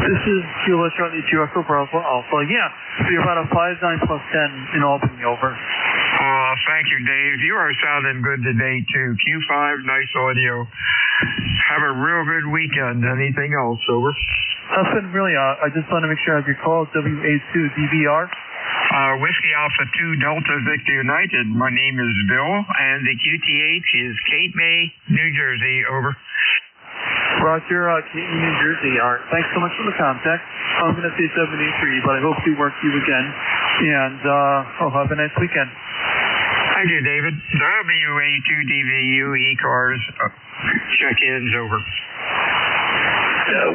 L: This is Kilo Charlie 2 Echo Bravo Alpha. Yeah, be about a 5.9 plus 10 in Albany, over.
J: Thank you, Dave. You are sounding good today, too. Q5, nice audio. Have a real good weekend. Anything else, over?
L: Nothing really. I just want to make sure I have your call, WA2DVR.
J: Whiskey Alpha 2 Delta Victor United. My name is Bill, and the QTH is Cape May, New Jersey, over.
L: Roger, Cape May, New Jersey. All right. Thanks so much for the contact. I'm going to say 783, but I hope to work you again, and have a nice weekend.
J: Thank you, David. WA2DVU ECARS check-ins, over.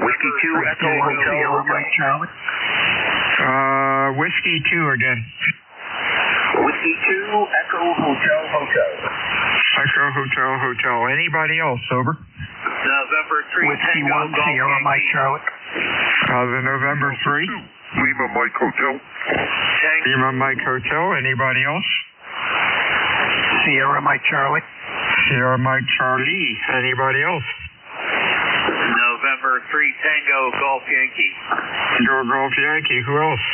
N: Whiskey 2 Echo Hotel, Mike Charlie.
J: Whiskey 2 again.
N: Whiskey 2 Echo Hotel.
J: Echo Hotel. Anybody else, over?
M: November 3
N: Whiskey
M: Tango
N: 1 Sierra Mike Charlie.
J: The November 3?
F: Lima Mike Hotel.
J: Lima Mike Hotel. Anybody else?
N: Sierra Mike Charlie.
J: Sierra Mike Charlie. Anybody else?
M: November 3 Tango Golf Yankee.
J: Golf Yankee. Who else?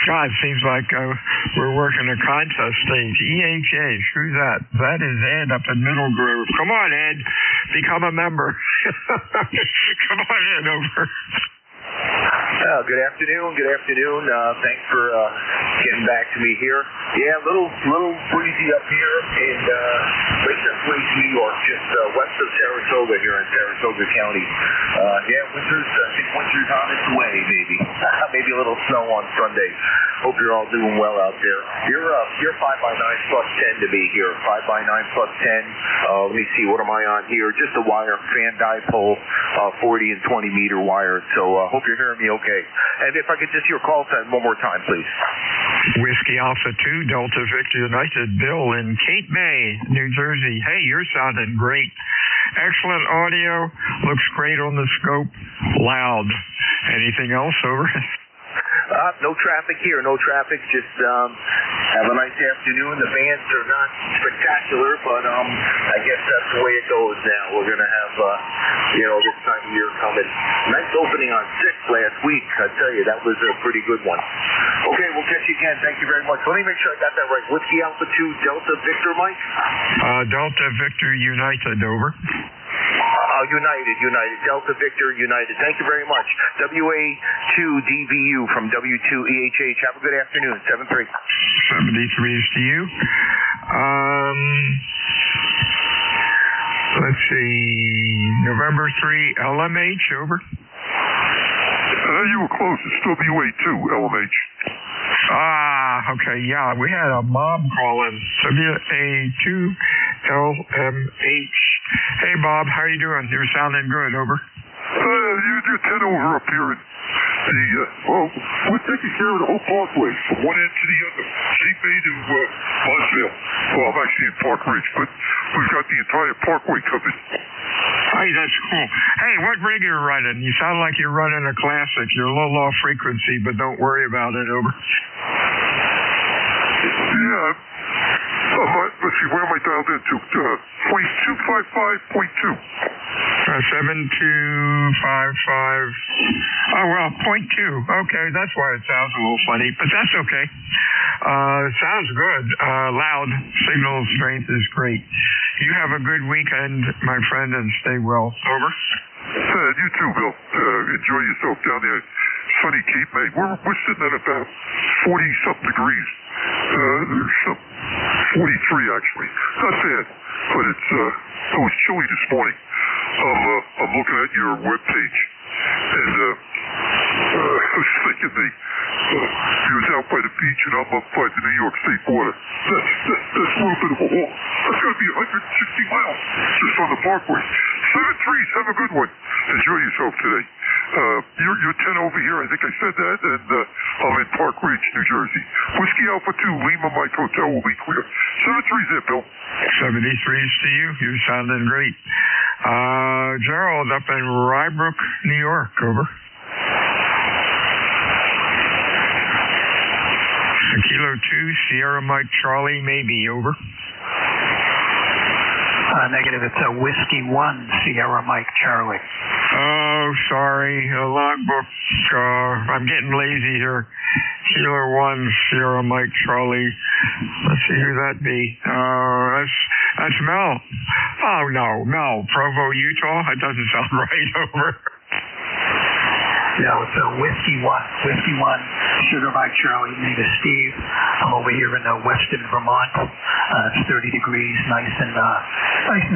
J: God, seems like we're working a contest stage. EHH, who's that? That is Ed up in Middle Grove. Come on, Ed. Become a member. Come on in, over.
O: Good afternoon. Thanks for getting back to me here. Yeah, a little breezy up here in Lakeshore Place, New York, just west of Saratoga here in Saratoga County. I think winter's on its way, maybe. Maybe a little snow on Sunday. Hope you're all doing well out there. You're 5x9 plus 10 to be here. 5x9 plus 10. Let me see, what am I on here? Just a wire, fan dipole, 40 and 20 meter wire. So hope you're hearing me okay. And if I could just hear call sign one more time, please.
J: Whiskey Alpha 2 Delta Victor United, Bill in Cape May, New Jersey. Hey, you're sounding great. Excellent audio. Looks great on the scope. Loud. Anything else, over?
O: No traffic here, no traffic. Just have a nice afternoon. The bands are not spectacular, but I guess that's the way it goes now. We're going to have, this time of year coming. Nice opening on 6th last week. I tell you, that was a pretty good one. Okay, we'll catch you again. Thank you very much. Let me make sure I got that right. Whiskey Alpha 2 Delta Victor, Mike?
J: Delta Victor United, over.
O: United. Delta Victor United. Thank you very much. WA2DVU from W2EHH. Have a good afternoon. 73.
J: 73 is to you. Let's see. November 3 LMH, over.
G: You were close. It's WA2, LMH.
J: Okay, yeah, we had a mob call in. WA2LMH. Hey, Bob, how you doing? You're sounding good, over.
G: You're 10 over up here. We're taking care of the whole parkway from one end to the other. St. May to Bosville. Well, I'm actually in Park Ridge, but we've got the entire parkway covered.
J: Hey, that's cool. Hey, what rig are you running? You sound like you're running a classic. You're low frequency, but don't worry about it, over.
G: Yeah. Let's see, where am I dialed into? 0.255.2.
J: 7255. Oh, well, 0.2. Okay, that's why it sounds a little funny, but that's okay. Sounds good. Loud. Signal strength is great. You have a good weekend, my friend, and stay well. Over.
G: You too, Bill. Enjoy yourself down there. Sunny Cape May. We're sitting at about 40-something degrees. 43, actually. Not bad, but it was chilly this morning. I'm looking at your webpage, and I was thinking he was out by the beach, and I'm up by the New York State border. That's a little bit of a walk. That's got to be 160 miles just on the parkway. 7-3, have a good one. Enjoy yourself today. You're 10 over here, I think I said that, and I'm in Park Ridge, New Jersey. Whiskey Alpha 2, Lima Mike Hotel will be clear. 7-3's there, Bill.
J: 73's to you. You're sounding great. Gerald up in Rybrook, New York, over. Kilo 2, Sierra Mike Charlie, maybe, over.
H: Negative, it's a Whiskey 1, Sierra Mike Charlie.
J: Oh, sorry, logbook. I'm getting lazy here. Kilo 1, Sierra Mike Charlie. Let's see who that be. That's Mel. Oh, no, Mel. Provo, Utah? That doesn't sound right, over.
H: No, it's a Whiskey 1, Sugar Mike Charlie, name is Steve. I'm over here in Weston, Vermont. It's 30 degrees, nice and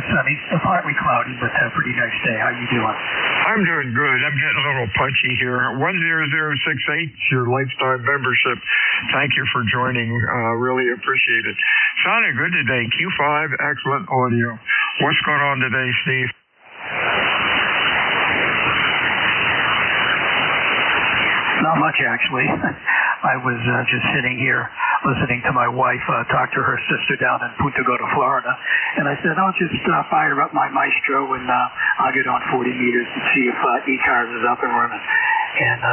H: sunny. Partly cloudy, but a pretty nice day. How you doing?
J: I'm doing good. I'm getting a little punchy here. 10068, your lifetime membership. Thank you for joining. Really appreciate it. Sounded good today. Q5, excellent audio. What's going on today, Steve?
H: Not much, actually. I was just sitting here listening to my wife talk to her sister down in Punta Gorda, Florida, and I said, I'll just fire up my Maestro and I'll get on 40 meters and see if ECARS is up and running. And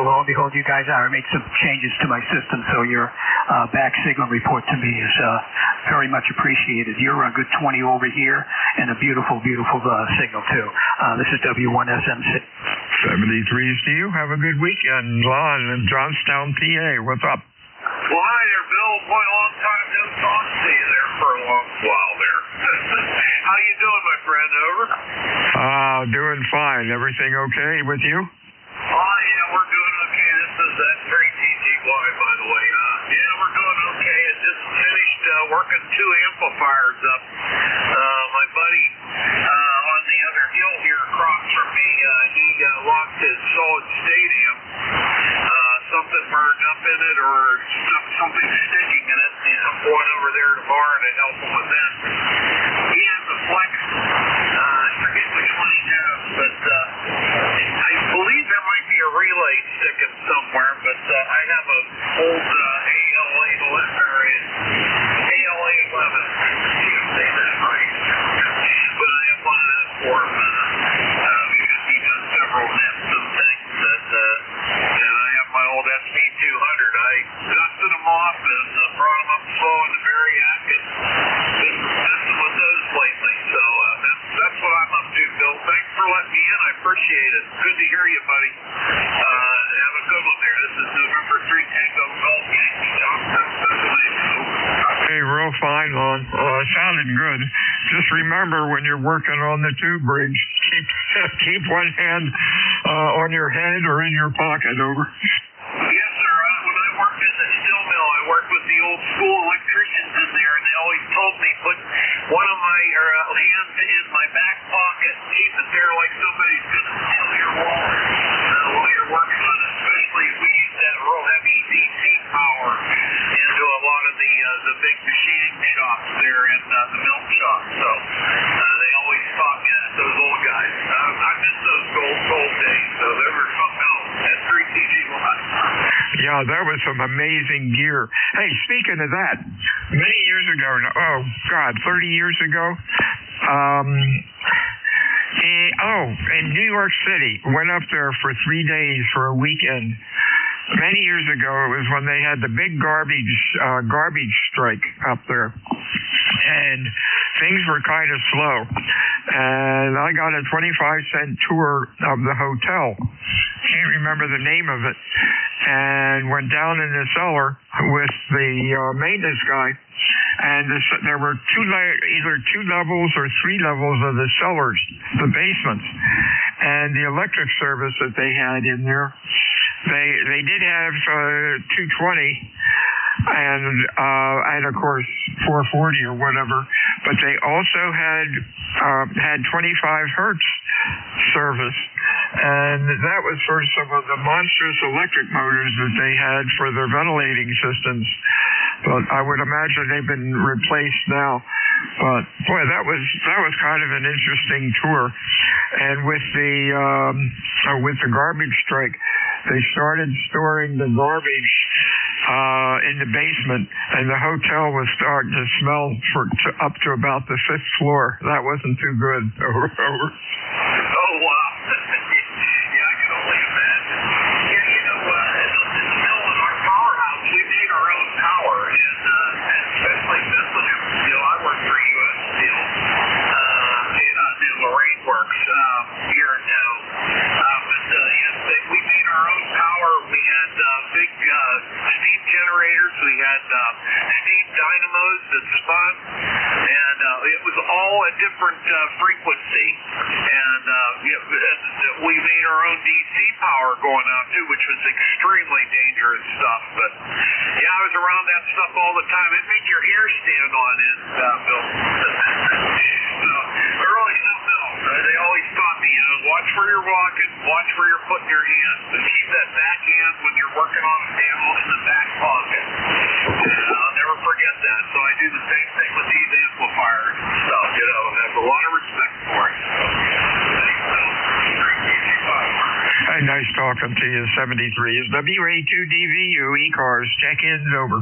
H: lo and behold, you guys are. I made some changes to my system, so your back signal report to me is very much appreciated. You're a good 20 over here and a beautiful signal, too. This is W1SM6.
J: 73's to you. Have a good weekend. Lon in Johnstown, PA. What's up?
Q: Well, hi there, Bill. Boy, long time no talk to you there for a long while there. How you doing, my friend? Over?
J: Doing fine. Everything okay with you?
Q: Yeah, we're doing okay. This is very TGY, by the way. Yeah, we're doing okay. I just finished working 2 amplifiers up. My buddy on the other hill here across from me, he lost his solid state amp. Something burned up in it or something sticking in it. And I'm going over there tomorrow to help him with that. He has a Flex. I forget which one he has, but I believe there might be a relay sticking somewhere, but I have an old ALA 11. You can say that right. But I have one of those for him because he does several nets and things and I have my old SP200. I dusted them off and brought them up slow in the Variac and been messing with those lately. So that's what I'm up to, Bill. Thanks for letting me in. I appreciate it. Good to hear you, buddy. Have a good one there. This is November 3 Tango Golf Yankee, Johnstown, Pennsylvania.
J: Hey, real fine, Lon. Sounded good. Just remember when you're working on the tube rigs, keep one hand on your head or in your pocket, over.
Q: Yes, sir. When I worked in the steel mill, I worked with the old school electricians in there, and they always told me put one of my hands in my back pocket, keep it there like somebody's going to steal your wallet while you're working on a the big machining shops there in the milk shop. So they always taught me that, those old guys. I miss those gold days. So they were something else. That 3TG1.
J: Yeah, that was some amazing gear. Hey, speaking of that, many years ago, 30 years ago, in New York City, went up there for 3 days for a weekend. Many years ago, it was when they had the big garbage strike up there, and things were kind of slow. And I got a 25-cent tour of the hotel. Can't remember the name of it. And went down in the cellar with the maintenance guy, and there were either 2 levels or 3 levels of the cellars, the basements, and the electric service that they had in there. They did have 220 and of course 440 or whatever, but they also had 25 hertz service, and that was for some of the monstrous electric motors that they had for their ventilating systems. But I would imagine they've been replaced now. But boy, that was kind of an interesting tour. And with the garbage strike, they started storing the garbage in the basement, and the hotel was starting to smell up to about the 5th floor. That wasn't too good. Over.
Q: Oh, wow. Yeah, I can only imagine. Yeah, in our powerhouse, we made our own power, and especially this one, I work for U.S. Steel, in Lorraine Works here in town. But we made our own power. We had big steam generators. We had steam dynamos that spun, and it was all a different frequency. And we made our own DC power going out too, which was extremely dangerous stuff. But yeah, I was around that stuff all the time. It made your hair stand on end, Bill. But really something else. They always taught me, watch where you're walking, watch where you're putting your hands, and keep that back hand when you're working on a panel in the back pocket. And I'll never forget that. So I do the same thing with these amplifiers and stuff, and have a lot of respect for it.
J: Hey, nice talking to you. 73 is WA2DVU, ECARS, check-ins over.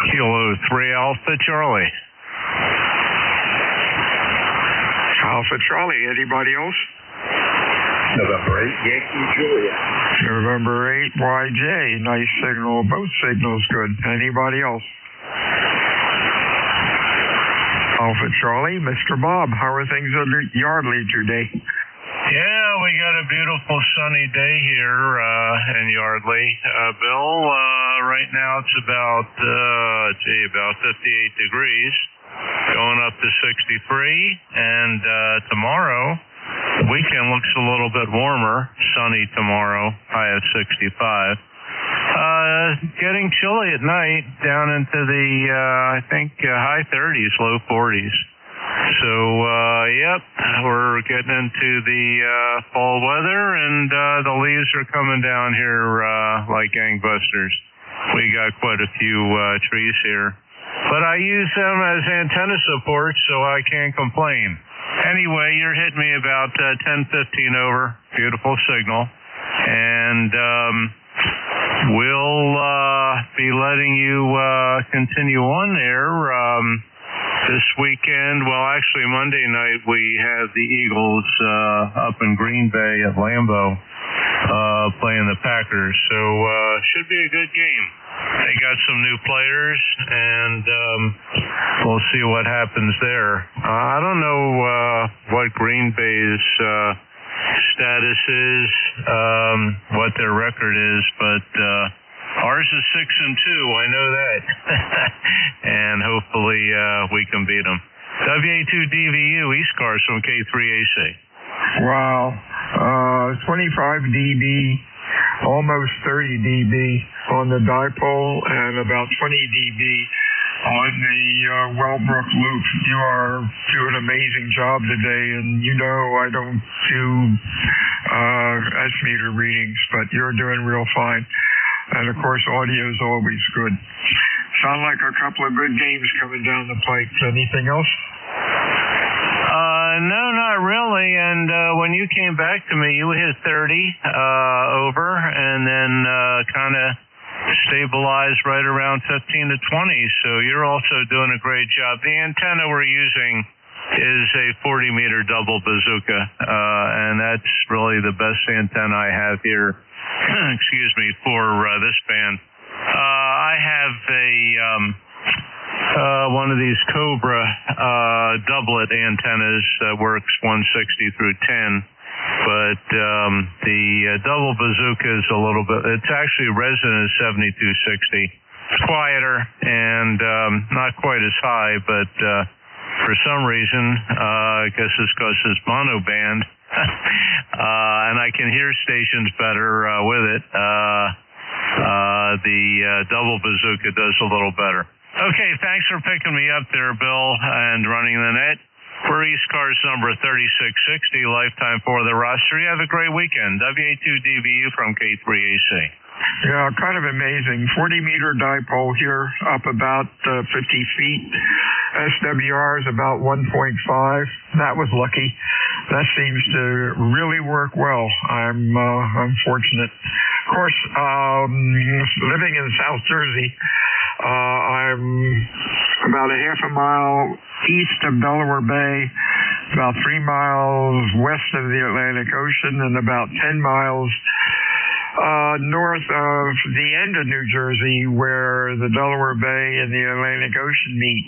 P: Kilo 3 Alpha Charlie.
J: Alpha Charlie, anybody else?
W: November 8, Yankee Juliet.
J: November 8, YJ, nice signal. Both signals good. Anybody else? Alpha Charlie, Mr. Bob, how are things at Yardley today?
P: Yeah, we got a beautiful sunny day here in Yardley. Bill, right now it's about 58 degrees, going up to 63, and tomorrow, the weekend looks a little bit warmer, sunny tomorrow, high of 65. Getting chilly at night, down into the, high 30s, low 40s. So, yep, we're getting into the fall weather, and the leaves are coming down here like gangbusters. We got quite a few trees here. But I use them as antenna support, so I can't complain. Anyway, you're hitting me about 10:15 over. Beautiful signal. And we'll be letting you continue on there. This weekend, well, actually Monday night, we have the Eagles up in Green Bay at Lambeau playing the Packers. So should be a good game. They got some new players, and we'll see what happens there. I don't know what Green Bay's status is, what their record is, but ours is 6-2. I know that, and hopefully we can beat them. WA2DVU ECARS from K3AC.
J: Wow, 25 dB, almost 30 dB on the dipole, and about 20 dB on the Wellbrook loop. You are doing an amazing job today, and I don't do S-meter readings, but you're doing real fine. And, of course, audio is always good. Sound like a couple of good games coming down the pike. Anything else?
P: No, not really. And when you came back to me, you hit 30 over, and then kind of stabilized right around 15 to 20. So you're also doing a great job. The antenna we're using is a 40-meter double bazooka, and that's really the best antenna I have here. Excuse me, for this band. I have one of these Cobra doublet antennas that works 160 through 10, but the double bazooka is a little bit, it's actually resonant 7260. It's quieter and not quite as high, but for some reason, I guess it's because it's monoband, and I can hear stations better with it. The double bazooka does a little better. Okay, thanks for picking me up there, Bill, and running the net. We're ECARS number 3660, lifetime for the roster. You have a great weekend. WA2DBU from K3AC.
J: Yeah, kind of amazing. 40-meter dipole here, up about 50 feet. SWR is about 1.5. That was lucky. That seems to really work well. I'm fortunate. Of course, living in South Jersey, I'm about a half a mile east of Delaware Bay, about 3 miles west of the Atlantic Ocean, and about 10 miles north of the end of New Jersey, where the Delaware Bay and the Atlantic Ocean meet.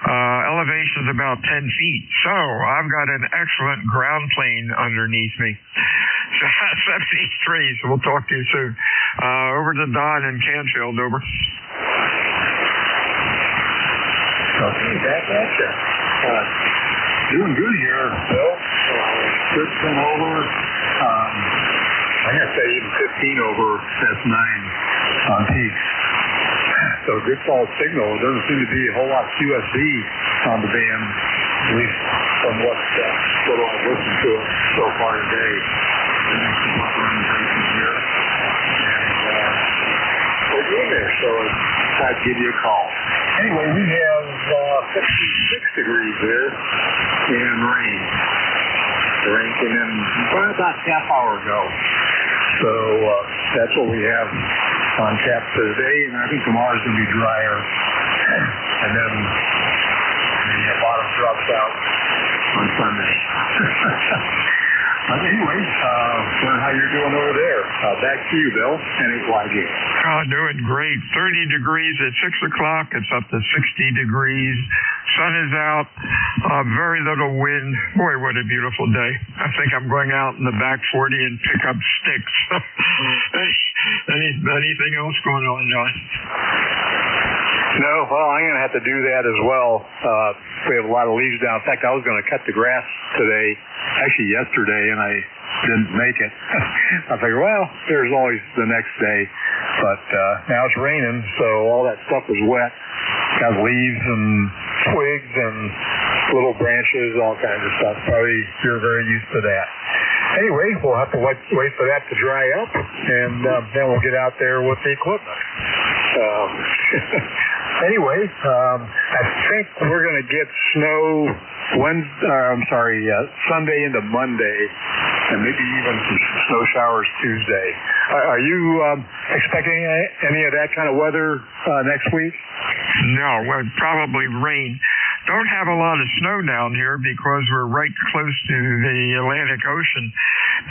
J: Elevation is about 10 feet. So I've got an excellent ground plane underneath me. 73, so we'll talk to you soon. Over to Don in Canfield, over.
I: Okay, back at you. Doing good here, Bill. Good come over. I'm going to say even 15 over S9 on peaks. So good solid signal. There doesn't seem to be a whole lot of QSB on the band, at least from what little I've listened to so far today. Some buffer indications here. And we're doing there, so I'd give you a call. Anyway, we have 56 degrees there and rain. The rain came in about a half hour ago. So that's what we have on tap today, and I think tomorrow's going to be drier. And then the bottom drops out on Sunday. But anyway, learn how you're doing over there. Back to you, Bill, NHYG.
J: Doing great. 30 degrees at 6 o'clock. It's up to 60 degrees. Sun is out. Very little wind. Boy, what a beautiful day. I think I'm going out in the back 40 and pick up sticks. Anything else going on, John?
I: No, well, I'm going to have to do that as well. We have a lot of leaves down. In fact, I was going to cut the grass today, actually yesterday, and I didn't make it. I figured, well, there's always the next day. But now it's raining, so all that stuff was wet. Got leaves and twigs and little branches, all kinds of stuff. Probably you're very used to that. Anyway, we'll have to wait for that to dry up, and then we'll get out there with the equipment. Anyway, I think we're going to get snow Sunday into Monday, and maybe even some snow showers Tuesday. Are you expecting any of that kind of weather next week?
J: No, probably rain. Don't have a lot of snow down here because we're right close to the Atlantic Ocean,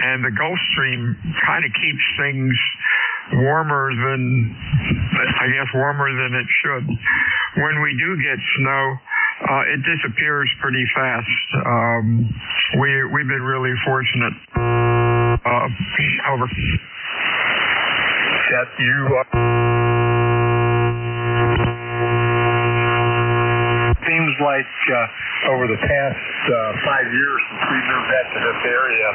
J: and the Gulf Stream kind of keeps things warmer than it should. When we do get snow, it disappears pretty fast. We've been really fortunate. Over.
I: That you. Seems like over the past 5 years since we moved back to this area,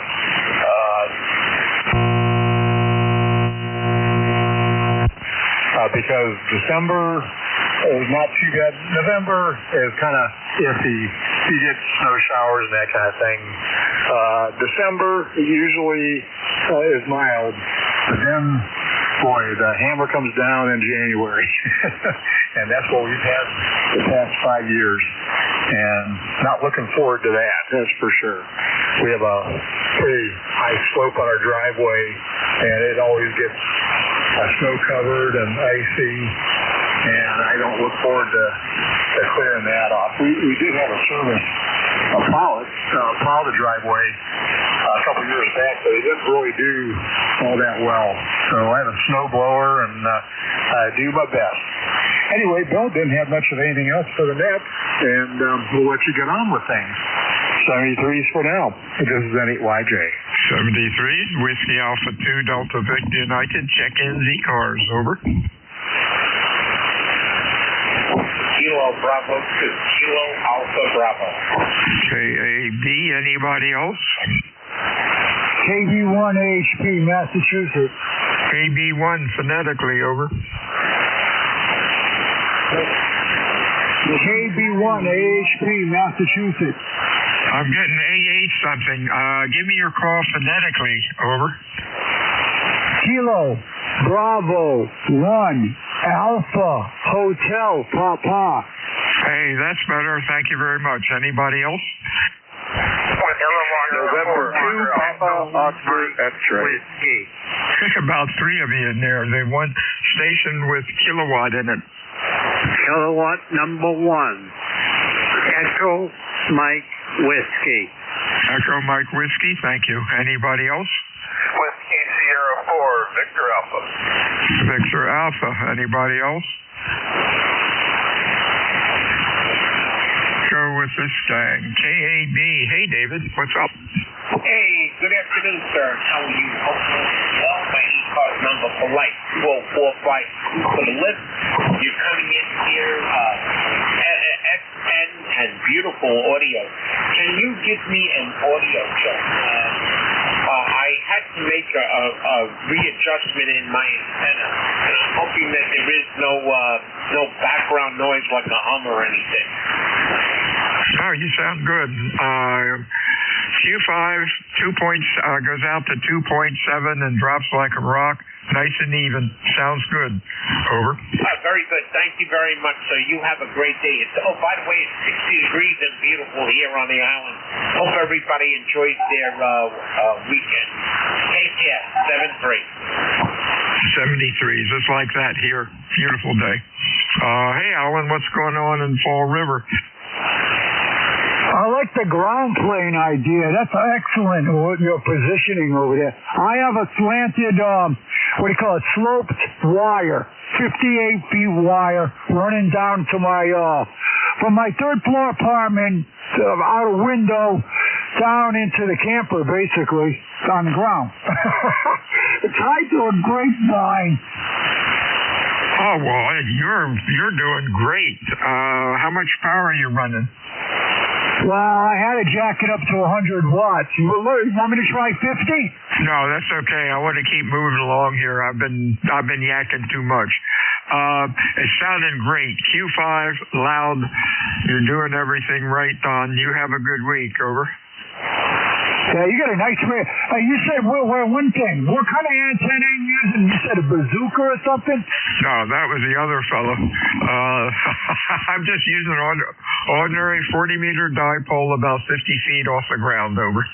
I: because December is not too bad. November is kind of iffy. You get snow showers and that kind of thing. December usually is mild, but then boy, the hammer comes down in January. And that's what we've had the past 5 years. And not looking forward to that, that's for sure. We have a pretty high slope on our driveway, and it always gets snow-covered and icy, and I don't look forward to clearing that off. We did have a service plow the driveway a couple years back, but it didn't really do all that well. So I have a snow blower, and I do my best. Anyway, Bill didn't have much of anything else for the net, and we'll let you get on with things. 73s for now. This is N8YJ.
J: 73s, Whiskey Alpha 2, Delta Victor United, check-in ECARS, over.
R: Kilo Bravo 2, Kilo Alpha Bravo.
J: KAB, anybody else?
U: KB1 HP, Massachusetts.
J: KB1, phonetically, over.
U: KB1 AHP, Massachusetts.
J: I'm getting A8 something. Give me your call phonetically, over.
U: Kilo Bravo 1 Alpha Hotel Papa.
J: Hey, that's better. Thank you very much. Anybody else?
R: November 2 Papa Oscar X-ray.
J: About 3 of you in there. They one station with kilowatt in it.
S: Kilowatt number 1. Echo Mike Whiskey.
J: Echo Mike Whiskey, thank you. Anybody else?
R: Whiskey Sierra 4, Victor Alpha.
J: Victor Alpha, anybody else? Go with this gang. KAB, hey David, what's up?
R: Hey, good afternoon, sir. How are you? Well, my ECARS number for life, 2045 for the lift. You're coming in here, XN and beautiful audio. Can you give me an audio check? I had to make a readjustment in my antenna, and I'm hoping that there is no background noise like a hum or anything.
J: Oh, you sound good. Q5 goes out to 2.7 and drops like a rock. Nice and even. Sounds good. Over.
R: Very good. Thank you very much, sir. You have a great day. By the way, it's 60 degrees and beautiful here on the island. Hope everybody enjoys their weekend. Take care. 7-3.
J: 73s, just like that here. Beautiful day. Hey, Alan, what's going on in Fall River?
U: I like the ground plane idea. That's excellent, your positioning over there. I have a slanted, sloped wire, 58 feet wire running down to my, from my third floor apartment, out a window, down into the camper, basically, on the ground. It's tied to a grapevine.
J: Oh, well, you're doing great. How much power are you running?
U: Well, I had to jack it up to 100 watts. You want me to try 50?
J: No, that's okay. I want to keep moving along here. I've been yakking too much. It's sounding great. Q5, loud. You're doing everything right, Don. You have a good week. Over.
U: Yeah, you got a nice way. You said, one thing. What kind of antenna are you using? You said a bazooka or something?
J: No, that was the other fellow. I'm just using an ordinary 40-meter dipole about 50 feet off the ground. Over.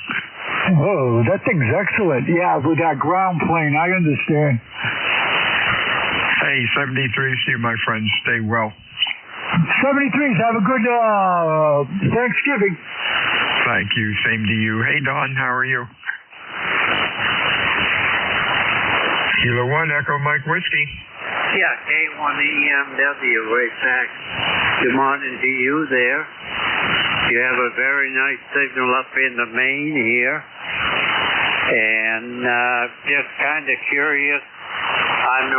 U: Oh, that thing's excellent. Yeah, with that ground plane, I understand.
J: Hey, 73s to you, my friends. Stay well.
U: 73s, have a good Thanksgiving.
J: Thank you. Same to you. Hey, Don, how are you? Kilo 1, Echo Mike Whiskey.
S: Yeah, K1EMW, right back. Good morning to you there. You have a very nice signal up in the main here. And just kind of curious, I'm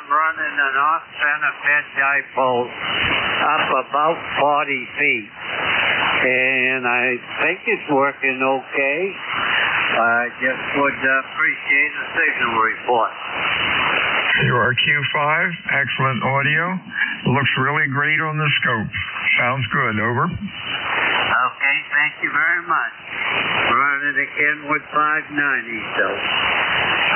S: running an off-center fed dipole up about 40 feet. And I think it's working okay. I just would appreciate a signal report.
J: You are Q5, excellent audio. Looks really great on the scope. Sounds good. Over.
S: Okay, thank you very much. Running again with 590, so.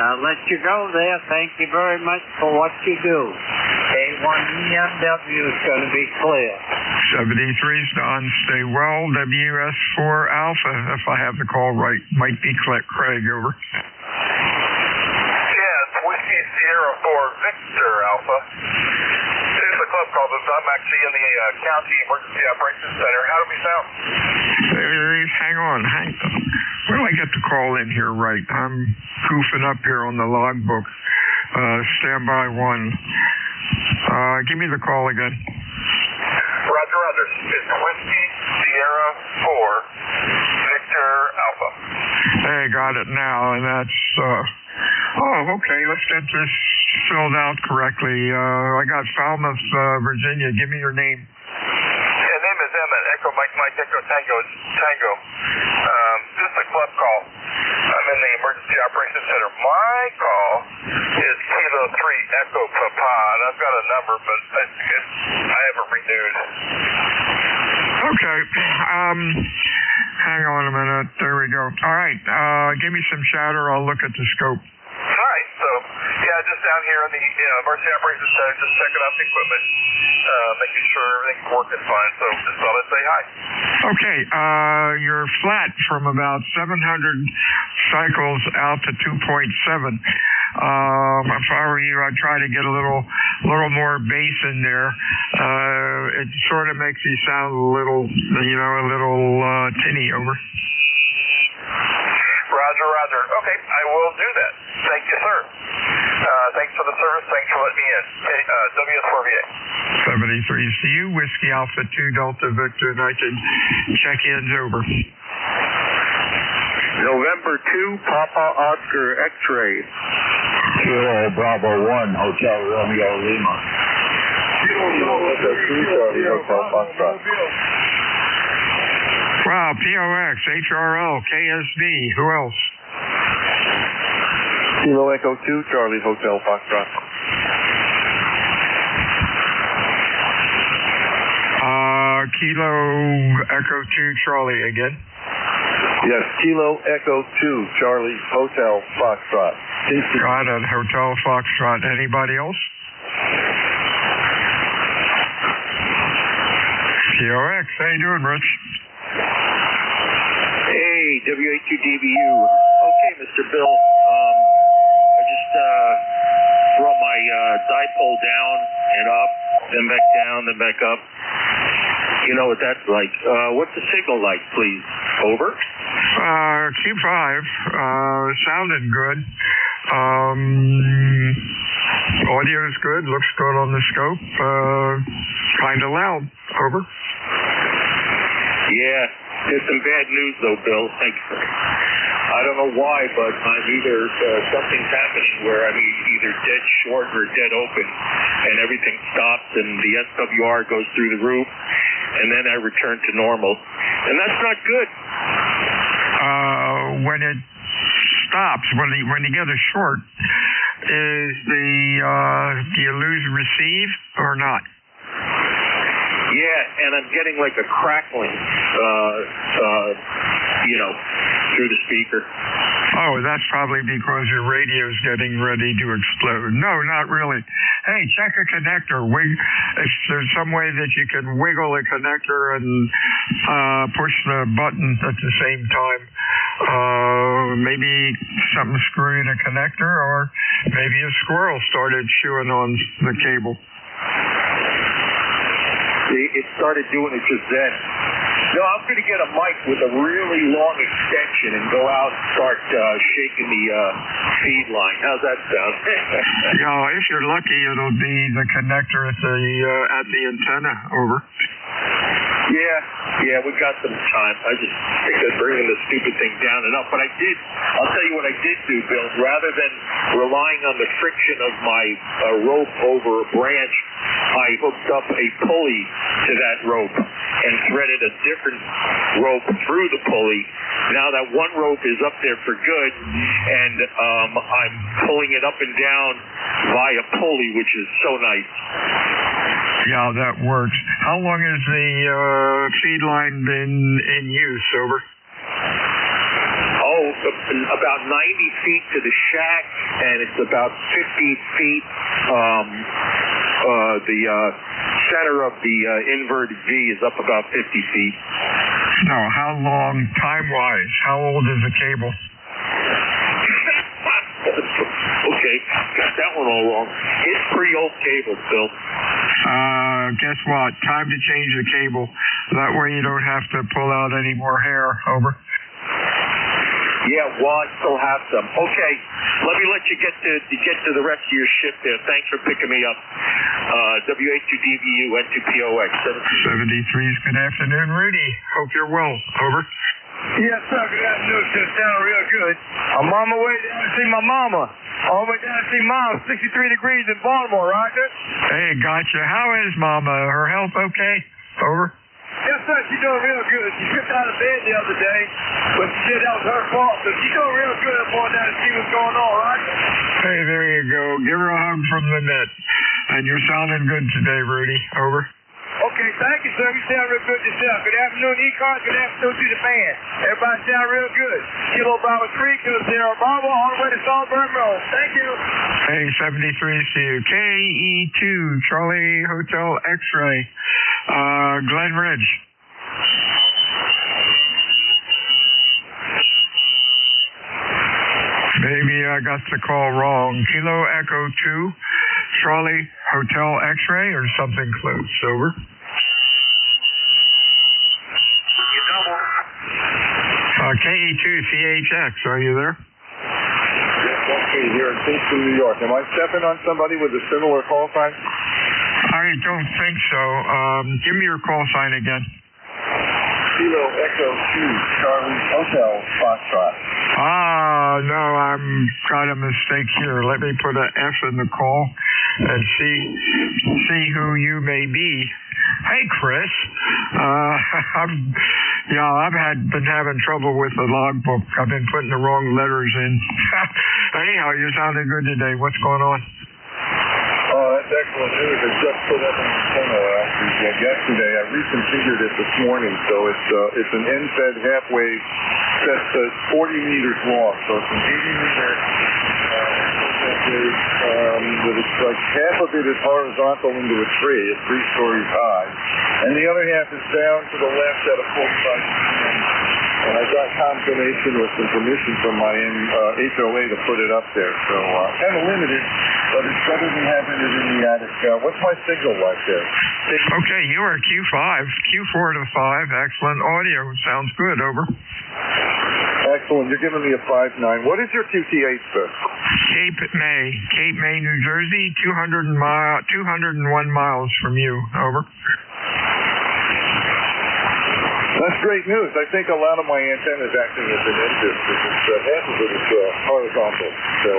S: I'll let you go there. Thank you very much for what you do. A1EMW is going to be clear.
J: 73's done. Stay well. WS4 Alpha, if I have the call right. Might be Craig, over.
A: Yeah, it's Whiskey Sierra 4 Victor Alpha. It's a club call. I'm actually in the County Emergency Operations Center. How do we sound?
J: Hang on. Where do I get the call in here right? I'm goofing up here on the logbook. Standby 1. Give me the call again.
A: Roger. It's Whiskey Sierra 4 Victor Alpha.
J: Hey, got it now, and that's, okay, let's get this filled out correctly. I got Falmouth, Virginia. Give me your name.
A: Yeah, name is Emmett. Echo Mike Echo Tango. Just a club call. I'm in the Emergency Operations Center. My call is Kilo 3 Echo Papa, and I've got a number, but I haven't renewed.
J: Okay. Hang on a minute. There we go. All right. Give me some chatter. I'll look at the scope.
A: All right. So, yeah, just down here in the Emergency Operations Center, just checking out the equipment, making sure everything's working fine. So just thought I'd say hi.
J: Okay. You're flat from about 700 cycles out to 2.7. If I were you, I'd try to get a little more bass in there. It sort of makes you sound a little tinny, over.
A: Roger. Okay, I will do that. Thank you, sir. Thanks for the service. Thanks for letting me in. WS4VA.
J: 73's to you. Whiskey Alpha 2 Delta Victor United. Check-ins over.
E: November 2, Papa Oscar X-ray.
U: Kilo Bravo 1, Hotel Romeo Lima.
J: Wow, POX, HRL, KSB, who else?
E: Kilo Echo 2, Charlie Hotel Foxtrot.
J: Kilo Echo 2, Charlie again.
E: Yes, Kilo Echo 2, Charlie Hotel Foxtrot.
J: Got it, Hotel Foxtrot. Anybody else? POX, how you doing, Rich?
V: Hey, WA2DBU. Okay, Mr. Bill. I just brought my dipole down and up, then back down, then back up. You know what that's like. What's the signal like, please? Over.
J: Q5, sounded good. Audio is good, looks good on the scope. Kind of loud. Over.
V: Yeah, there's some bad news though, Bill. I don't know why, but I'm either something's happening where I'm either dead short or dead open, and everything stops, and the SWR goes through the roof, and then I return to normal, and that's not good.
J: When it stops, when you get a short, do you lose receive or not?
V: Yeah, and I'm getting like a crackling, through the speaker.
J: Oh, that's probably because your radio's getting ready to explode. No, not really. Hey, check a connector. If there's some way that you can wiggle a connector and push the button at the same time, maybe something screwed in a connector, or maybe a squirrel started chewing on the cable.
V: It started doing it just then. No, I'm going to get a mic with a really long extension and go out and start shaking the feed line. How's that sound?
J: Yeah, if you're lucky, it'll be the connector at the antenna. Over.
V: Yeah, we got some time. I just think of bringing the stupid thing down and up. But I'll tell you what I did do, Bill. Rather than relying on the friction of my rope over a branch, I hooked up a pulley to that rope and threaded a different rope through the pulley. Now that one rope is up there for good, and I'm pulling it up and down via pulley, which is so nice.
J: Yeah, that works. How long has the feed line been in use, over?
V: Oh, about 90 feet to the shack, and it's about 50 feet. The center of the inverted V is up about 50 feet.
J: No, how long, time-wise? How old is the cable?
V: Okay, got that one all wrong. It's pretty old cable, Phil.
J: Guess what? Time to change the cable. That way you don't have to pull out any more hair. Over.
V: Yeah, well, I still have some. Okay, let me let you get to the rest of your shift there. Thanks for picking me up. WA2DBU, N2POX.
J: 73's good afternoon, Rudy. Hope you're well. Over.
C: Yes, sir. Good afternoon. Should sound real good. I'm on my way down to see my mama. On my way down to see Mom. 63 degrees in Baltimore, Roger.
J: Hey, gotcha. How is Mama? Her health okay? Over.
C: Yes, sir. She's doing real good. She tripped out of bed the other day, but she said that was her fault. So she's doing real good. I'm going down to see what's going on, Roger.
J: Hey, there you go. Give her a hug from the net. And you're sounding good today, Rudy. Over.
C: Okay, thank you, sir. You sound real good yourself. Good afternoon, ECARS. Good afternoon to the fan. Everybody sound real good. Kilo Bravo 3, Kilo Sierra Bravo, all the way to Saltburn Road. Thank you.
J: Hey, 73 to you. KE2, Charlie Hotel X-Ray, Glen Ridge. Maybe I got the call wrong. Kilo Echo 2, Charlie Hotel X-Ray, or something close. Over. KE2CHX, are you there?
E: Yes, okay, here in Kingston, New York. Am I stepping on somebody with a similar call sign?
J: I don't think so. Give me your call sign again.
E: Kilo Echo 2, Charlie Hotel Foxtrot.
J: No, I've got a mistake here. Let me put an F in the call and see who you may be. Hey, Chris. I've been having trouble with the logbook. I've been putting the wrong letters in. Anyhow, you're sounding good today. What's going on?
E: Oh, that's excellent news. I just put up an antenna yesterday. I reconfigured it this morning, so it's an end-fed half-wave set that's 40 meters long. So it's an 80-meter with like half of it is horizontal into a tree. It's 3 stories high, and the other half is down to the left at a 45. And I got confirmation with some permission from my HOA to put it up there. So kind of limited, but it's better than having it in the attic. What's my signal like there?
J: Okay, you are Q5, Q4 to 5. Excellent audio. Sounds good. Over.
E: Excellent. You're giving me a 5.9. What is your QTH, sir?
J: Cape May, New Jersey, 201 miles from you. Over.
E: That's great news. I think a lot of my antennas acting as an engine because half of it is horizontal. So,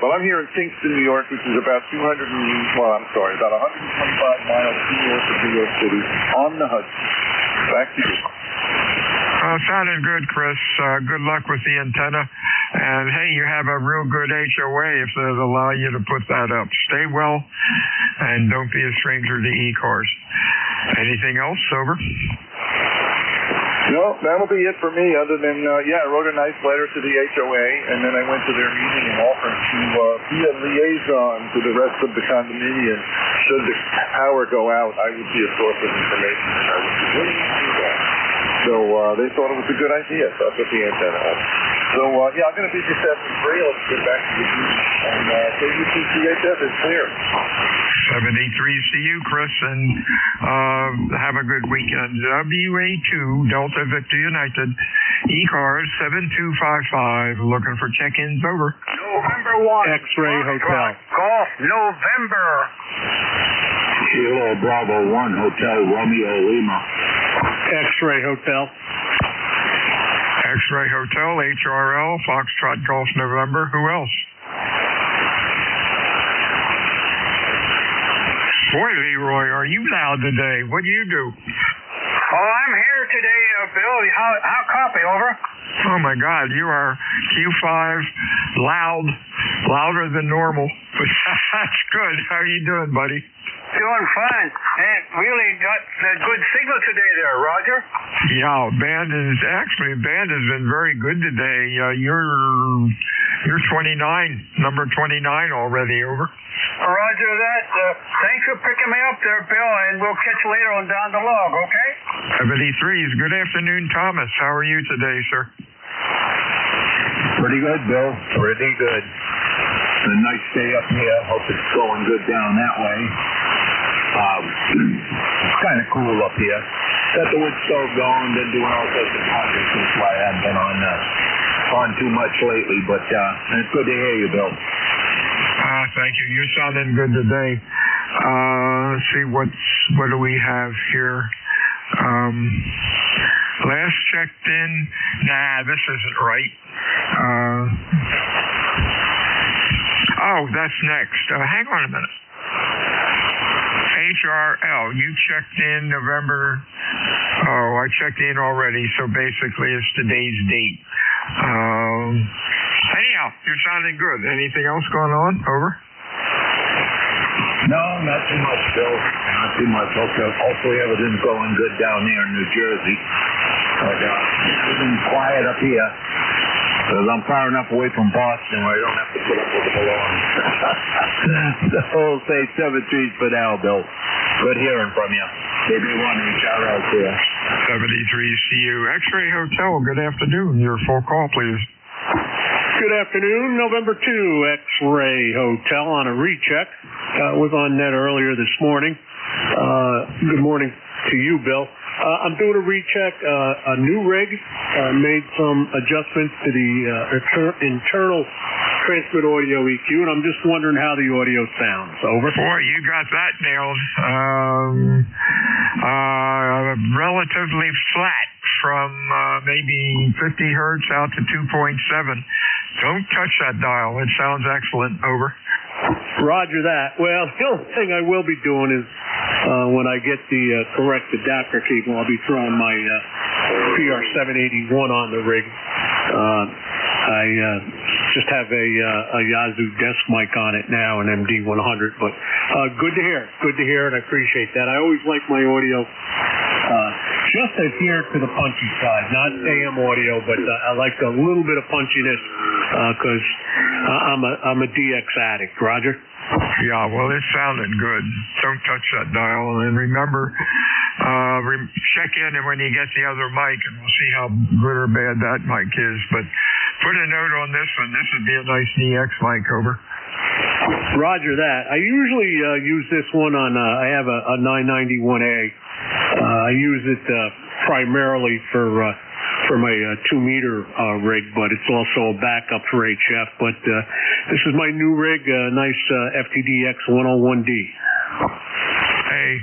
E: but I'm here in Kingston, New York, which is about about 125 miles north of New York City on the Hudson. Back to you.
J: Sounded good, Chris. Good luck with the antenna. And, hey, you have a real good HOA if they'll allow you to put that up. Stay well, and don't be a stranger to ECARS. Anything else? Over?
E: No, that'll be it for me, other than, I wrote a nice letter to the HOA, and then I went to their meeting and offered to be a liaison to the rest of the condominium. Should the power go out, I would be a source of information, and I would be willing to do that. So they thought it was a good idea, so I put the antenna up. So, I'm going to be for 73. Let's get back to the meeting. And KUTCHF is clear.
J: 73 to you, Chris, and have a good weekend. WA2, Delta Victor United, ECARS 7255, looking for check-ins. Over.
C: November 1.
L: X-Ray Hotel.
C: Golf, November.
F: Kilo Bravo 1, Hotel Romeo Lima.
L: X-Ray Hotel.
J: X-Ray Hotel, HRL, Foxtrot Golf November. Who else? Boy, Leroy, are you loud today? What do you do?
C: Oh, I'm here today, Bill. How copy? Over.
J: Oh, my God. You are Q5, louder than normal. But that's good. How are you doing, buddy?
B: Doing fine. And really got a good signal today there, Roger.
J: Yeah, band has been very good today. You're 29, number 29 already, over.
B: Roger that. Thanks for picking me up there, Bill, and we'll catch you later on down the log, okay?
J: 73s. Good afternoon, Thomas. How are you today, sir?
O: Pretty good, Bill. Pretty good. A nice day up here. Hope it's going good down that way. It's kind of cool up here. Got the wood stove going, been doing all sorts of projects. That's why I haven't been on too much lately, but it's good to hear you, Bill.
J: Thank you. You're sounding good today. Let's see, what do we have here? Last checked in. Nah, this isn't right. Oh, that's next. Hang on a minute. HRL, you checked in November. Oh, I checked in already, so basically it's today's date. Anyhow, you're sounding good. Anything else going on? Over?
O: No, not too much, Bill. Not too much. Hopefully everything's going good down there in New Jersey. But everything's quiet up here. Because I'm far enough away from Boston where I don't have to put up with them alone. So we'll say 7-3 for now, Bill. Good hearing from you. KB1 HRL here.
J: 73 CU X-Ray Hotel. Good afternoon. Your full call, please.
K: Good afternoon. November 2 X-Ray Hotel on a recheck. Was on net earlier this morning. Good morning to you, Bill. I'm doing a recheck, a new rig, made some adjustments to the internal transmit audio EQ, and I'm just wondering how the audio sounds. Over.
J: Boy, you got that nailed. Relatively flat from maybe 50 hertz out to 2.7. Don't touch that dial. It sounds excellent. Over.
K: Roger that. Well, the only thing I will be doing is when I get the correct adapter cable, I'll be throwing my PR781 on the rig. I just have a Yazoo desk mic on it now, an MD100. But good to hear. Good to hear, and I appreciate that. I always like my audio just adhere to the punchy side, not AM audio, but I like a little bit of punchiness because I'm a DX addict. Roger?
J: Yeah, well, it sounded good. Don't touch that dial. And remember, check in when you get the other mic, and we'll see how good or bad that mic is. But put a note on this one. This would be a nice DX mic. Over.
K: Roger that. I usually use this one on, I have a 991A. I use it primarily for my 2-meter rig, but it's also a backup for HF. But this is my new rig, nice FTDX 101D.
J: Hey,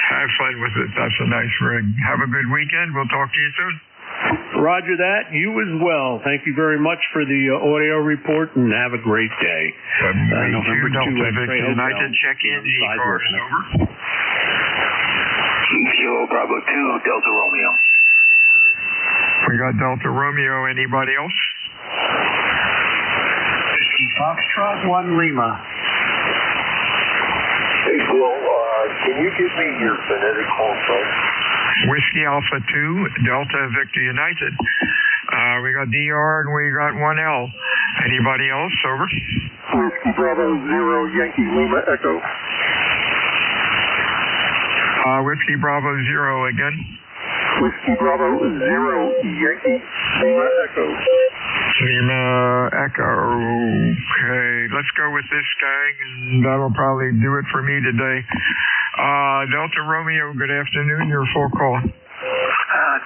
J: have fun with it. That's a nice rig. Have a good weekend. We'll talk to you soon.
K: Roger that. You as well. Thank you very much for the audio report, and have a great day. November 2 X-Ray Hotel.
J: United check-in, ECARS. Over.
F: Kilo Bravo 2, Delta Romeo.
J: We got Delta Romeo. Anybody else?
U: Whiskey Foxtrot 1 Lima.
F: Hey, Bill, can you give me your phonetic call sign?
J: Whiskey Alpha 2, Delta Victor United. We got DR and we got 1L. Anybody else? Over.
F: Whiskey Bravo 0, Yankee Lima Echo.
J: Whiskey Bravo 0 again.
F: Whiskey Bravo 0, Yankee Lima Echo.
J: Lima Echo. Okay, let's go with this, gang, and that'll probably do it for me today. Delta Romeo, good afternoon. Your full call.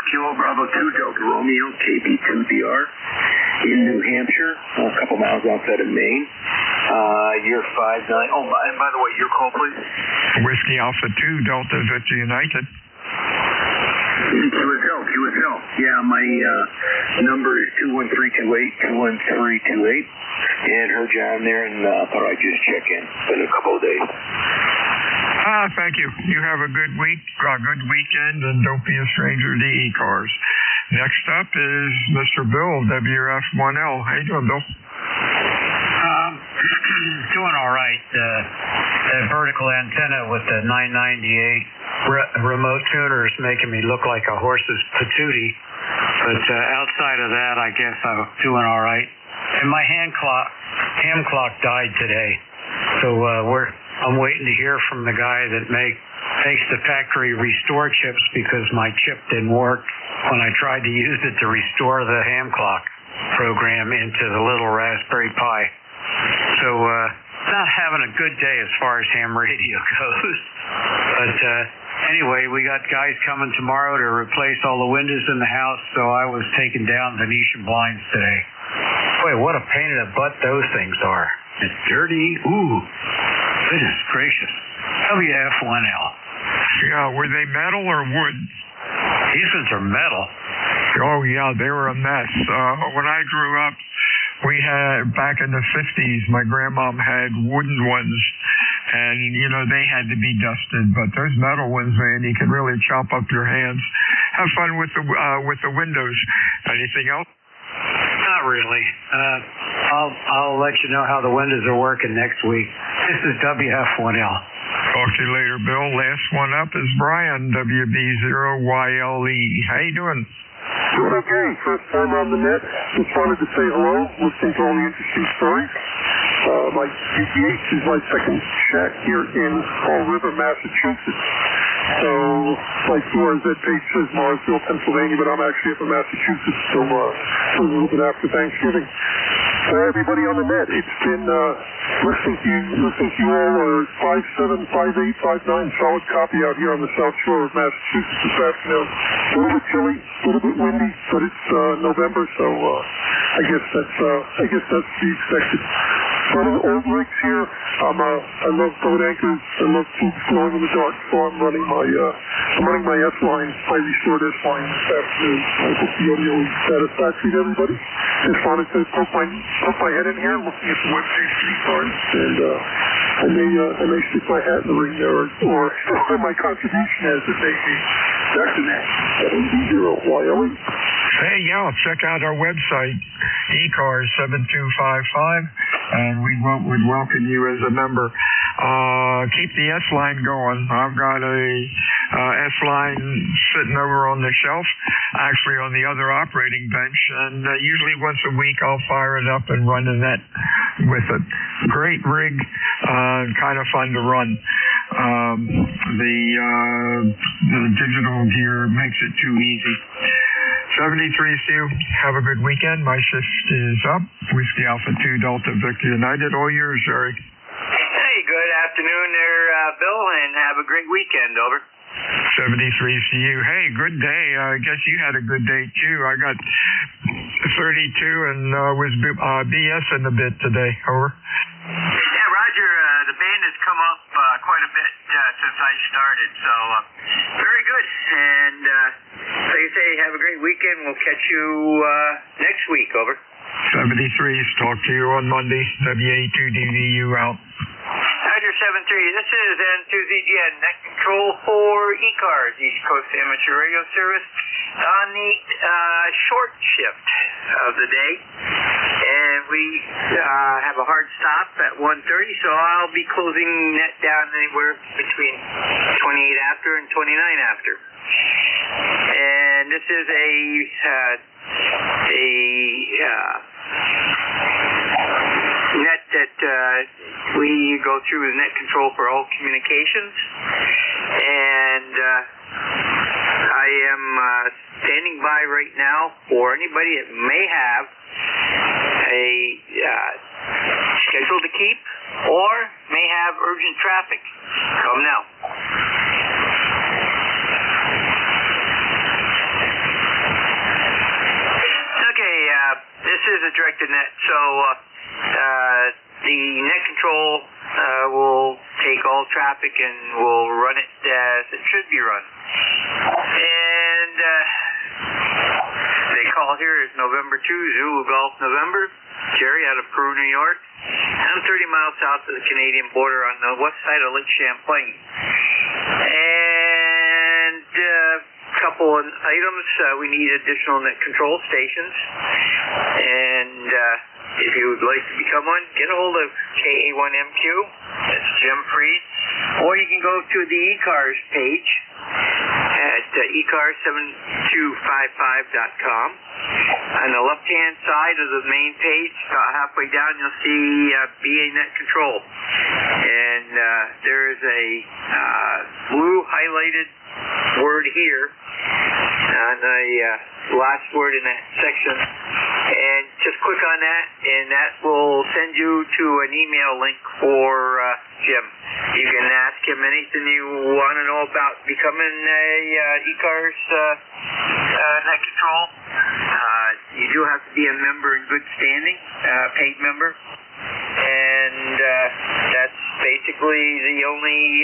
F: Kilo Bravo 2, Delta Romeo, KB2DR in New Hampshire, a couple miles outside of Maine. Year 59. Oh, and by the way, your call, please.
J: Whiskey Alpha 2, Delta Victor United.
F: QSL. Yeah, my number is 21328, and heard you on there, and thought I'd just check in. Been a couple of days.
J: Thank you. You have a good week, a good weekend, and don't be a stranger to ECARS. Next up is Mr. Bill, WF1L. How you doing, Bill?
T: Doing all right.
D: that vertical antenna with the 998 remote tuner is making me look like a horse's patootie. But outside of that, I guess I'm doing all right. And my ham clock died today, so I'm waiting to hear from the guy that makes the factory restore chips because my chip didn't work when I tried to use it to restore the ham clock program into the little Raspberry Pi. So not having a good day as far as ham radio goes. But anyway, we got guys coming tomorrow to replace all the windows in the house, so I was taking down Venetian blinds today. Boy, what a pain in the butt those things are. It's dirty. Ooh, goodness gracious. WF1L.
J: Yeah, were they metal or wood?
D: These ones are metal.
J: Oh, yeah, they were a mess. When I grew up, we had, back in the 50s, my grandmom had wooden ones, and, they had to be dusted. But those metal ones, man, you can really chop up your hands. Have fun with the windows. Anything else?
D: Not really. I'll let you know how the windows are working next week. This is WF1L.
J: Talk to you later, Bill. Last one up is Brian, WB0YLE. How you doing?
N: Doing okay. First time on the net. Just wanted to say hello. Listening to all the interesting stories. My GTH is my second shack here in Fall River, Massachusetts. So, like yours, that page says Marsville, Pennsylvania, but I'm actually up in Massachusetts, so a little bit after Thanksgiving. Everybody on the net, it's been listening to you all, 575859, solid copy out here on the South Shore of Massachusetts this afternoon. A little bit chilly, a little bit windy, but it's November, so I guess that's to be expected. Running old rigs here. I love boat anchors. I love tubes glowing in the dark, so I'm running my S-line, my restored S-line this afternoon. I hope the audio is satisfactory to everybody. Just wanted to poke my head in here, looking at the webpage for ECARS, and I may stick my hat in the ring there, or my contribution as it may be. Back to that. WB0YLE.
J: Hey, yeah, check out our website, ECARS 7255, and we would welcome you as a member. Keep the S-line going. I've got a S-line sitting over on the shelf, actually on the other operating bench, and usually once a week I'll fire it up and run a net with it. Great rig, kind of fun to run. The digital gear makes it too easy. 73CU, have a good weekend. My shift is up. Whiskey Alpha 2 Delta Victor United. All yours, Jerry.
M: Hey, good afternoon there, Bill, and have a great weekend. Over.
J: 73CU. Hey, good day. I guess you had a good day, too. I got 32 and was BSing a bit today. Over.
M: Yeah, Roger, the band has come up quite a bit since I started, so very good. And like I say, have a great weekend. We'll catch you next week. Over.
J: 73's talk to you on Monday. WA2DVU out.
M: Roger, 73. This is N2ZGN, net control for ECARS, East Coast Amateur Radio Service, on the short shift of the day. And we have a hard stop at 1:30, so I'll be closing net down anywhere between 28 after and 29 after. And this is a net that we go through as net control for all communications. And I am standing by right now for anybody that may have a schedule to keep or may have urgent traffic. Come now. Okay, this is a directed net, so the net control will take all traffic and will run it as it should be run. And the call here is November 2, Zulu Golf November, Jerry out of Peru, New York. I'm 30 miles south of the Canadian border on the west side of Lake Champlain. And couple of items. We need additional net control stations. And if you would like to become one, get a hold of KA1MQ It's Jim Freed. Or you can go to the ECARS page at ECARS7255.com. On the left-hand side of the main page, about halfway down, you'll see BA Net Control. And there is a blue highlighted word here on the last word in that section. And just click on that, and that will send you to an email link for Jim. You can ask him anything you want to know about becoming a ECARS Net Control. You do have to be a member in good standing, paid member. And that's basically the only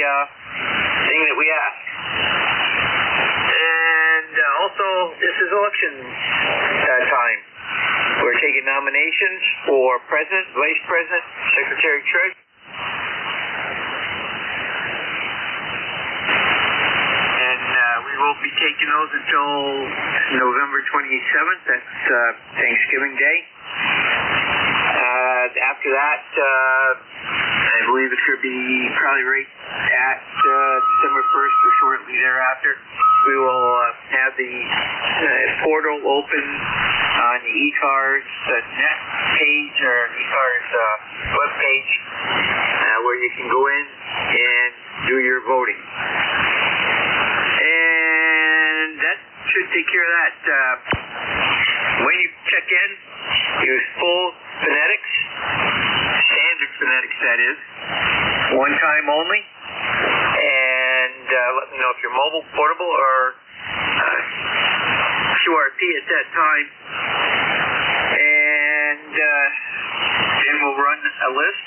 M: thing that we ask. And also, this is election time. We're taking nominations for President, Vice President, Secretary Treasurer. And we will be taking those until November 27th. That's Thanksgiving Day. After that, I believe it's going to be probably right at December 1st or shortly thereafter. We will have the portal open on the ECARS.net page or ECARS web page where you can go in and do your voting. And that should take care of that. When you check in, use full phonetics, standard phonetics that is, one time only, and let me know if you're mobile, portable, or QRP at that time. And then we'll run a list.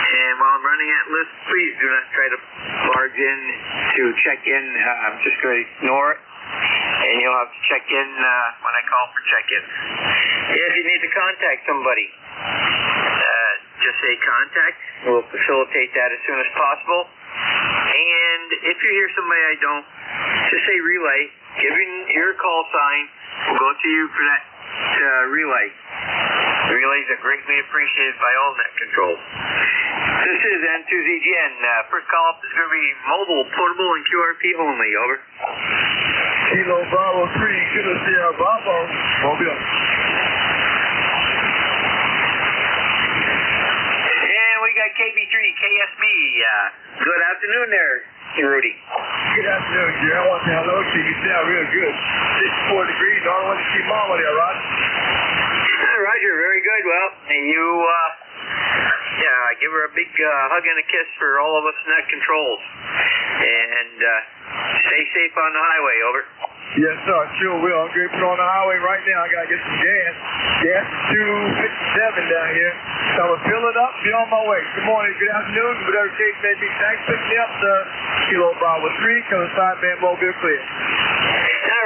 M: And while I'm running that list, please do not try to barge in to check in. I'm just going to ignore it. And you'll have to check in when I call for check-in. If you need to contact somebody, just say contact. We'll facilitate that as soon as possible. And if you hear somebody I don't, just say relay. Give your call sign. We'll go to you for that relay. Relays are greatly appreciated by all net control. This is N2ZGN. First call up is going to be mobile, portable, and QRP only. Over.
C: Kilo Bravo 3, Kilo Sierra Bravo, mobile.
M: And we got KB3, KSB. Good afternoon there, Rudy.
C: Good afternoon, Jerry. I want to say hello to you. You sound real good. 64 degrees. I want to see Mama there, Roger.
M: Roger, very good. Well, you, give her a big hug and a kiss for all of us net controls. And stay safe on the highway, over.
C: Yes, sir. Sure will. I'm going to put on the highway right now. I got to get some gas. Gas is $2.57 down here. So I'm going to fill it up and be on my way. Good morning, good afternoon. Whatever case may be. Thanks for picking me up, sir. Kilo Bravo 3, coming sideband mobile clear.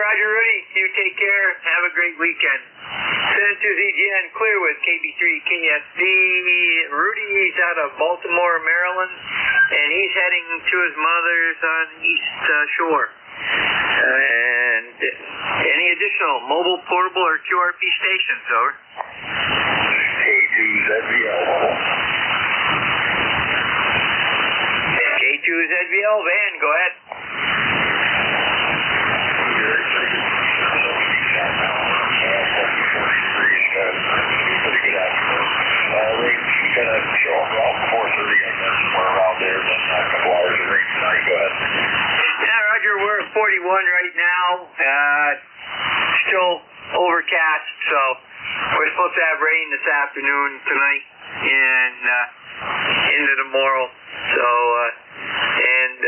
M: Roger, Rudy. You take care. Have a great weekend. Send to ZGN clear with KB3 KSB. Rudy's out of Baltimore, Maryland, and he's heading to his mother's on East Shore. And any additional mobile, portable, or QRP stations, over? K2ZVL, Van, go ahead. Roger, we're at 41 right now. Still overcast, so we're supposed to have rain this afternoon, tonight, and into tomorrow. So, and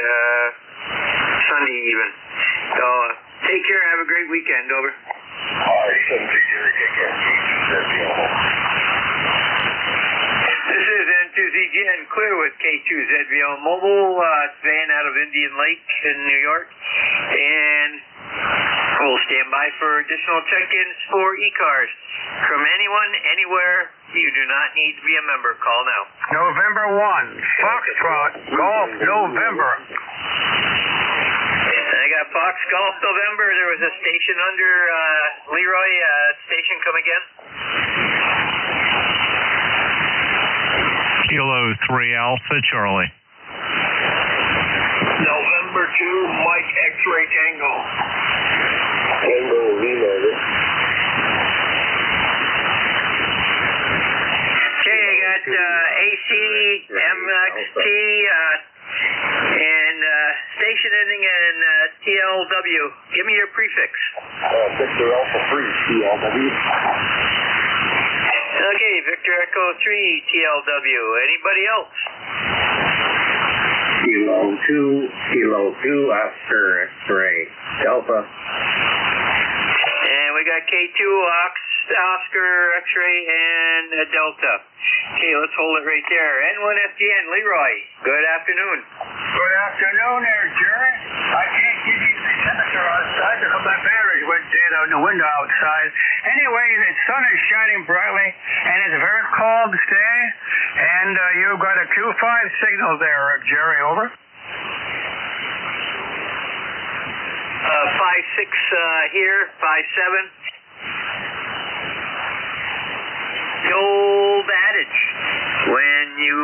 M: Sunday even. So, take care and have a great weekend, over. This is N2ZGN clear with K2ZVL Mobile. Van out of Indian Lake in New York. And we'll stand by for additional check-ins for ECARS. From anyone, anywhere, you do not need to be a member. Call now.
G: November 1, Foxtrot, Golf, November.
M: I got Fox Golf November. There was a station under Leroy. Station, come again.
P: Kilo 3 Alpha Charlie.
F: November 2, Mike X-Ray Tango. Tango Lima.
M: Okay, I got AC, MXT, and station ending in TLW. Give me your prefix.
F: Victor Alpha 3, TLW.
M: Okay, Victor Echo 3, TLW. Anybody else?
H: Kilo 2, Oscar X-Ray, Delta.
M: And we got K2, Oscar X-Ray, and Delta. Okay, let's hold it right there. N1FDN, Leroy. Good afternoon.
B: Good afternoon there, Jerry. I can't give you the temperature outside because my battery went dead out the window outside. Anyway, the sun is shining brightly, and it's very cold today. And you've got a Q5 signal there, Jerry, over.
M: 5-6 here, 5-7. The old adage, when you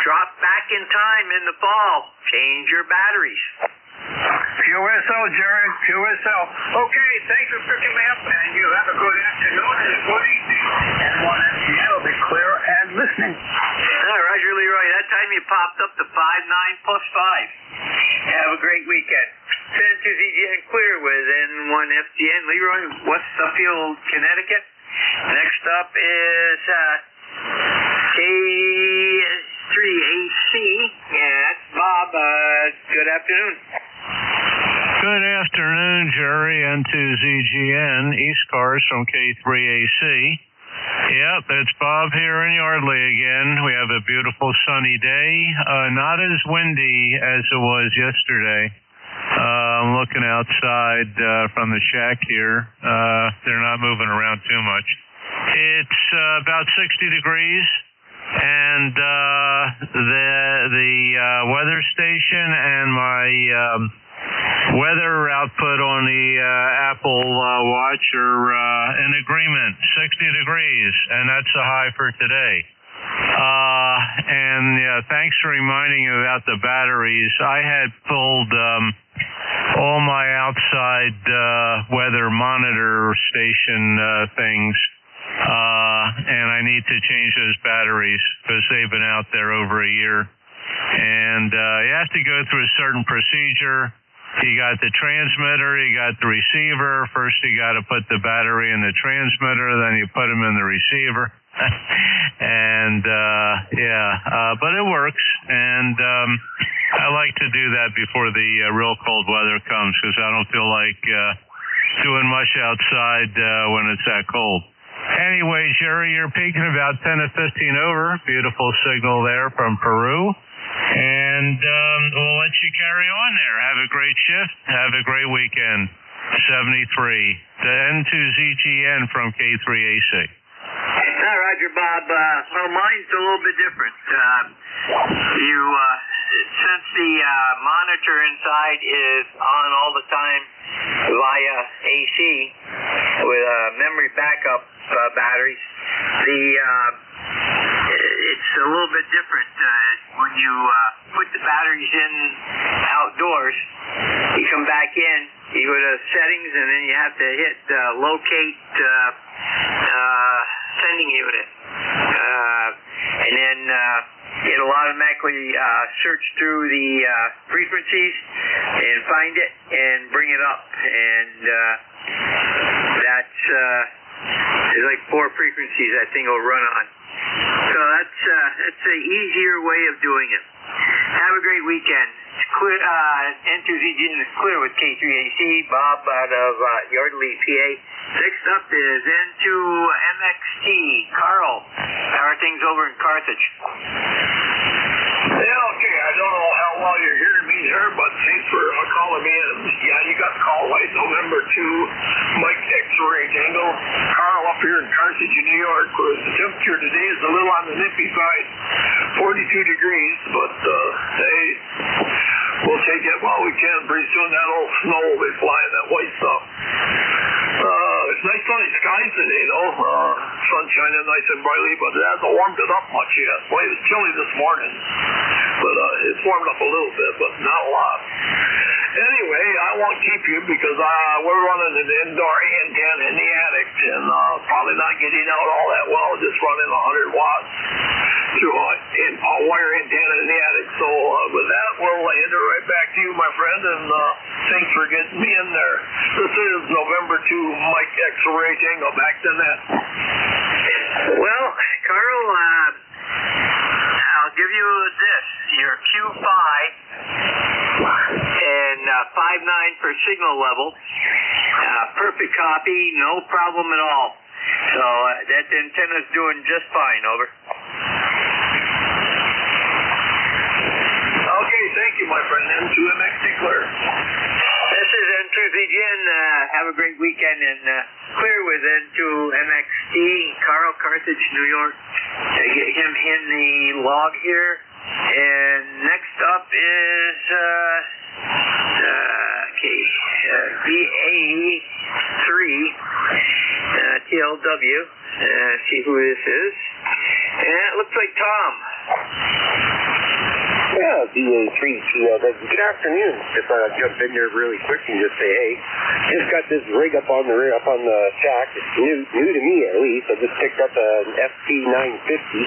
M: drop back in time in the fall, change your batteries.
B: QSL, Jerry, QSL. Okay, thanks for picking me up, and you have a good afternoon and a good evening. And one FDN will be clear and listening.
M: Roger, Leroy, that time you popped up to 5-9 plus 5. Have a great weekend. Send to ZGN Clear with N1FDN, Leroy, West Suffield, Connecticut. Next up is K3AC, and that's Bob. Good afternoon.
P: Good afternoon, Jerry, N2ZGN, ECARS from K3AC. Yep, it's Bob here in Yardley again. We have a beautiful sunny day. Not as windy as it was yesterday. I'm looking outside from the shack here. They're not moving around too much. It's about 60 degrees, and the weather station and my weather output on the Apple Watch are in agreement. 60 degrees, and that's the high for today. And thanks for reminding me about the batteries. I had pulled all my outside weather monitor station things, and I need to change those batteries because they've been out there over a year. And you have to go through a certain procedure. You got the transmitter, you got the receiver. First you got to put the battery in the transmitter, then you put them in the receiver. And but it works, and I like to do that before the real cold weather comes because I don't feel like doing much outside when it's that cold. Anyway, Jerry, you're peaking about 10 to 15 over. Beautiful signal there from Peru. And we'll let you carry on there. Have a great shift. Have a great weekend. 73. The N2ZGN from K3AC.
M: Roger, Bob. Well, mine's a little bit different. Since the monitor inside is on all the time via AC with memory backup batteries, it's a little bit different when you put the batteries in outdoors. You come back in, you go to settings, and then you have to hit locate sending unit, and then it'll automatically search through the frequencies and find it and bring it up, and that's there's like 4 frequencies that thing will run on. So that's an easier way of doing it. Have a great weekend. It's clear. N2ZGN is clear with K3AC. Bob out of Yardley, PA. Next up is N2MXT. Carl. How are things over in Carthage?
F: Yeah, okay. I don't know how well you're hearing me here, but thanks for calling me in. Yeah, you got the call right. November 2, Mike X-Ray Tango. Carl up here in Carthage, New York, where the temperature today is a little on the nippy side, 42 degrees, but hey, we'll take it while we can. Pretty soon that old snow will be flying, that white stuff. It's nice sunny skies today, though. sun shining nice and brightly, but it hasn't warmed it up much yet. Well, it was chilly this morning, but it's warmed up a little bit, but not a lot. Anyway, I won't keep you because we're running an indoor antenna in the attic and probably not getting out all that well, just running 100 watts to a wire antenna in the attic. So with that, we'll hand it right back to you, my friend, and thanks for getting me in there. This is November 2 Mike X-Ray Tango, back to net.
M: Well, Carl, I'll give you this. Your Q5 and 5.9 for signal level. Perfect copy, no problem at all. So that antenna's doing just fine, over.
F: Okay, thank you, my friend. N2MXD clear.
M: This is N2ZGN. Have a great weekend and clear with N2MXD. Carl, Carthage, New York. Get him in the log here. And next up is VA3 TLW. See who this is. And it looks like Tom.
H: Yeah, VA3 TLW. Good afternoon. Just thought I'd jump in here really quick and just say, hey, just got this rig up on the shack. It's new to me at least. I just picked up an FP950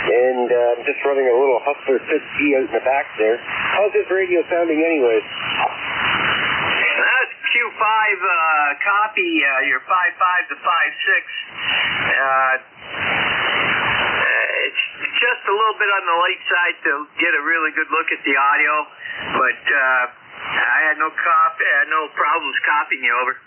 H: and I'm just running a little Hustler 6G out in the back there. How's this radio sounding anyways?
M: That's Q5 copy, your 5.5 to 5.6. It's just a little bit on the light side to get a really good look at the audio, but I had no problems copying you, over.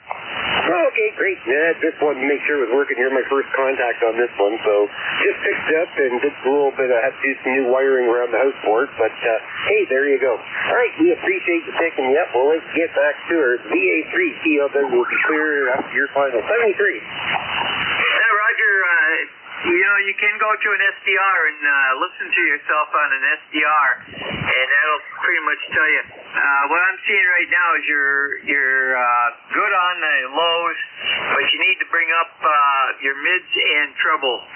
H: Okay, great. Yeah, just wanted to make sure it was working. You're my first contact on this one, so just picked up and did a little bit of, had to do some new wiring around the house for it, but hey, there you go. All right, we appreciate you picking me up. Well, let's get back to her. VA3 TLW will be clear after your final 73.
M: Yeah, Roger, you can go to an SDR and listen to yourself on an SDR, and that'll pretty much tell you. What I'm seeing right now is you're good on the lows, but you need to bring up your mids and treble,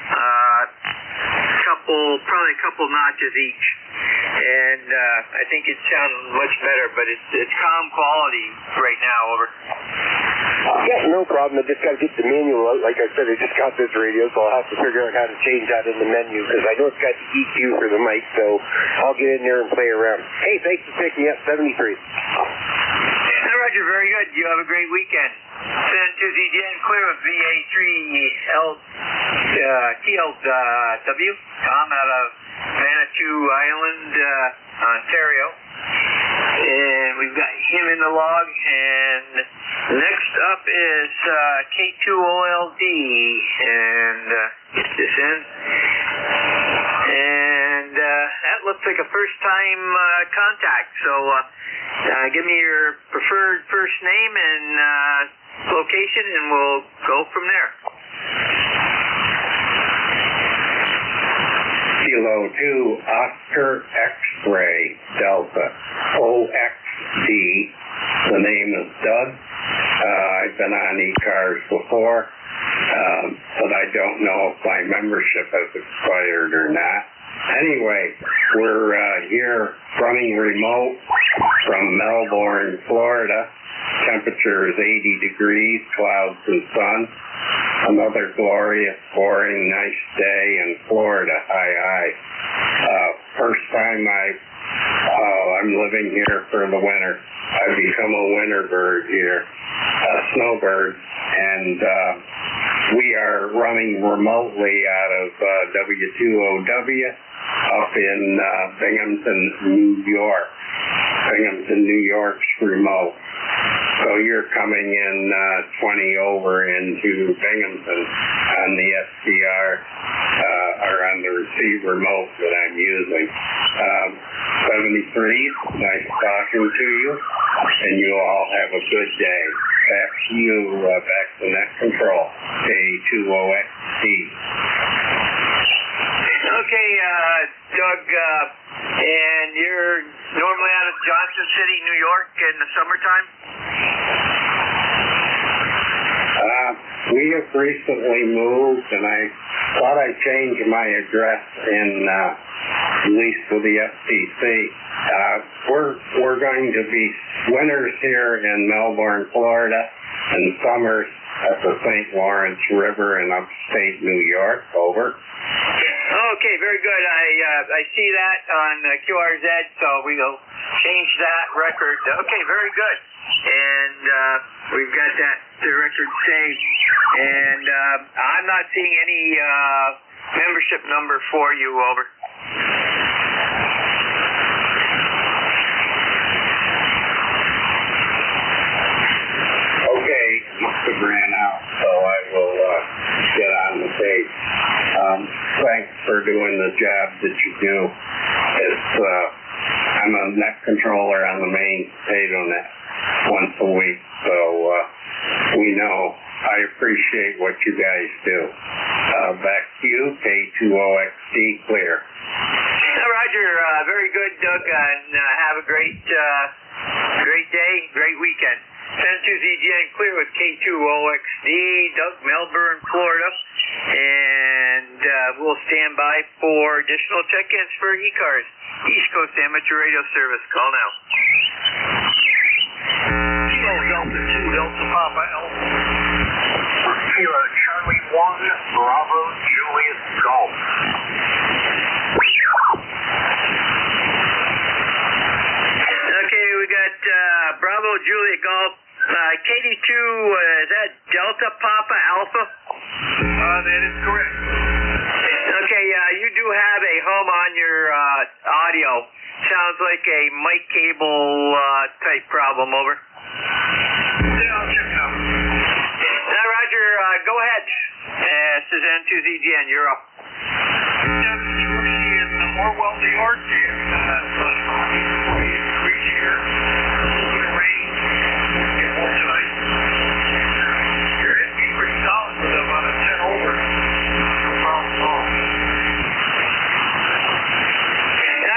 M: probably a couple notches each. And I think it sounds much better, but it's calm quality right now, over.
H: Yeah, no problem. I just got to get the manual out. Like I said, I just got this radio, so I'll have to figure out how to change that in the menu, because I know it's got the EQ for the mic, so I'll get in there and play around. Hey, thanks for picking me up, 73.
M: Hey, Roger, very good. You have a great weekend. Send to ZGN clear of VA3 TLW. Tom out of Manitou Island, Ontario. And we've got him in the log. And next up is K2OLD. And get this in. And that looks like a first-time contact. So give me your preferred first name and location, and we'll go from there.
H: Kilo 2 Oscar X-Ray Delta OXD. The name is Doug. I've been on ECARS before, but I don't know if my membership has expired or not. Anyway, we're here running remote from Melbourne, Florida. Temperature is 80 degrees, clouds and sun. Another glorious, boring, nice day in Florida. High. First time I'm living here for the winter. I've become a winter bird here, a snowbird, and we are running remotely out of W2OW up in Binghamton, New York. Binghamton, New York's remote. So you're coming in 20 over into Binghamton on the SDR or on the receive remote that I'm using. 73, nice talking to you, and you all have a good day. Back to you, back to net control, K2OXD.
M: Okay, Doug, and you're normally out of Johnson City, New York in the summertime?
H: We have recently moved, and I thought I'd change my address in lease with the FTC. We're going to be winters here in Melbourne, Florida, and summers at the St. Lawrence River in upstate New York. Over.
M: Okay, very good. I see that on QRZ, so we'll change that record. Okay, very good. And we've got that the record saved. And I'm not seeing any membership number for you. Over.
H: Okay, must have ran out, so I will get on the page. Thanks for doing the job that you do. I'm a net controller on the main PATONet once a week, so we know. I appreciate what you guys do. Back to you, K2OXD, clear.
M: Roger, very good, Doug, and have a great day, great weekend. 10-2ZGN clear with K2OXD, Doug, Melbourne, Florida, and we'll stand by for additional check-ins for ECARS, East Coast Amateur Radio Service. Call now.
F: Kilo Delta 2, Delta Papa Alpha. Kilo Charlie 1, Bravo Juliet Golf.
M: Okay, we got Bravo Juliet Golf. KD2, is that Delta Papa Alpha?
F: That is correct.
M: Okay, you do have a hum on your audio. Sounds like a mic cable type problem. Over.
F: Yeah, I'll check it out.
M: Roger, go ahead. This is N2ZGN. You're up.
F: More wealthy horse here.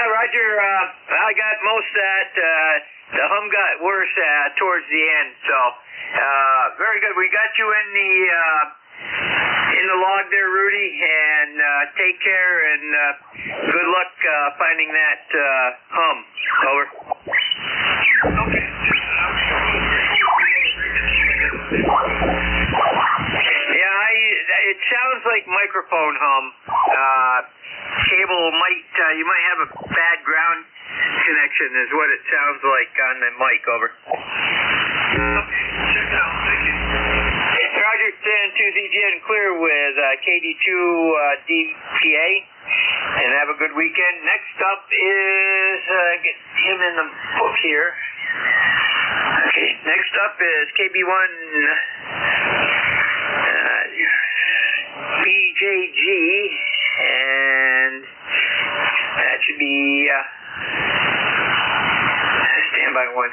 M: Roger, I got most of that. The hum got worse towards the end, so very good. We got you in the log there, Rudy, and take care and good luck finding that hum. Over.
F: Okay.
M: Yeah, it sounds like microphone hum. Cable might, you might have a bad ground connection is what it sounds like on the mic. Over.
F: Okay, check it out. Thank you.
M: Roger, 10-2ZGN clear with KD2 DPA, and have a good weekend. Next up is, get him in the book here. Okay, next up is KB1 BJG, and that should be standby one.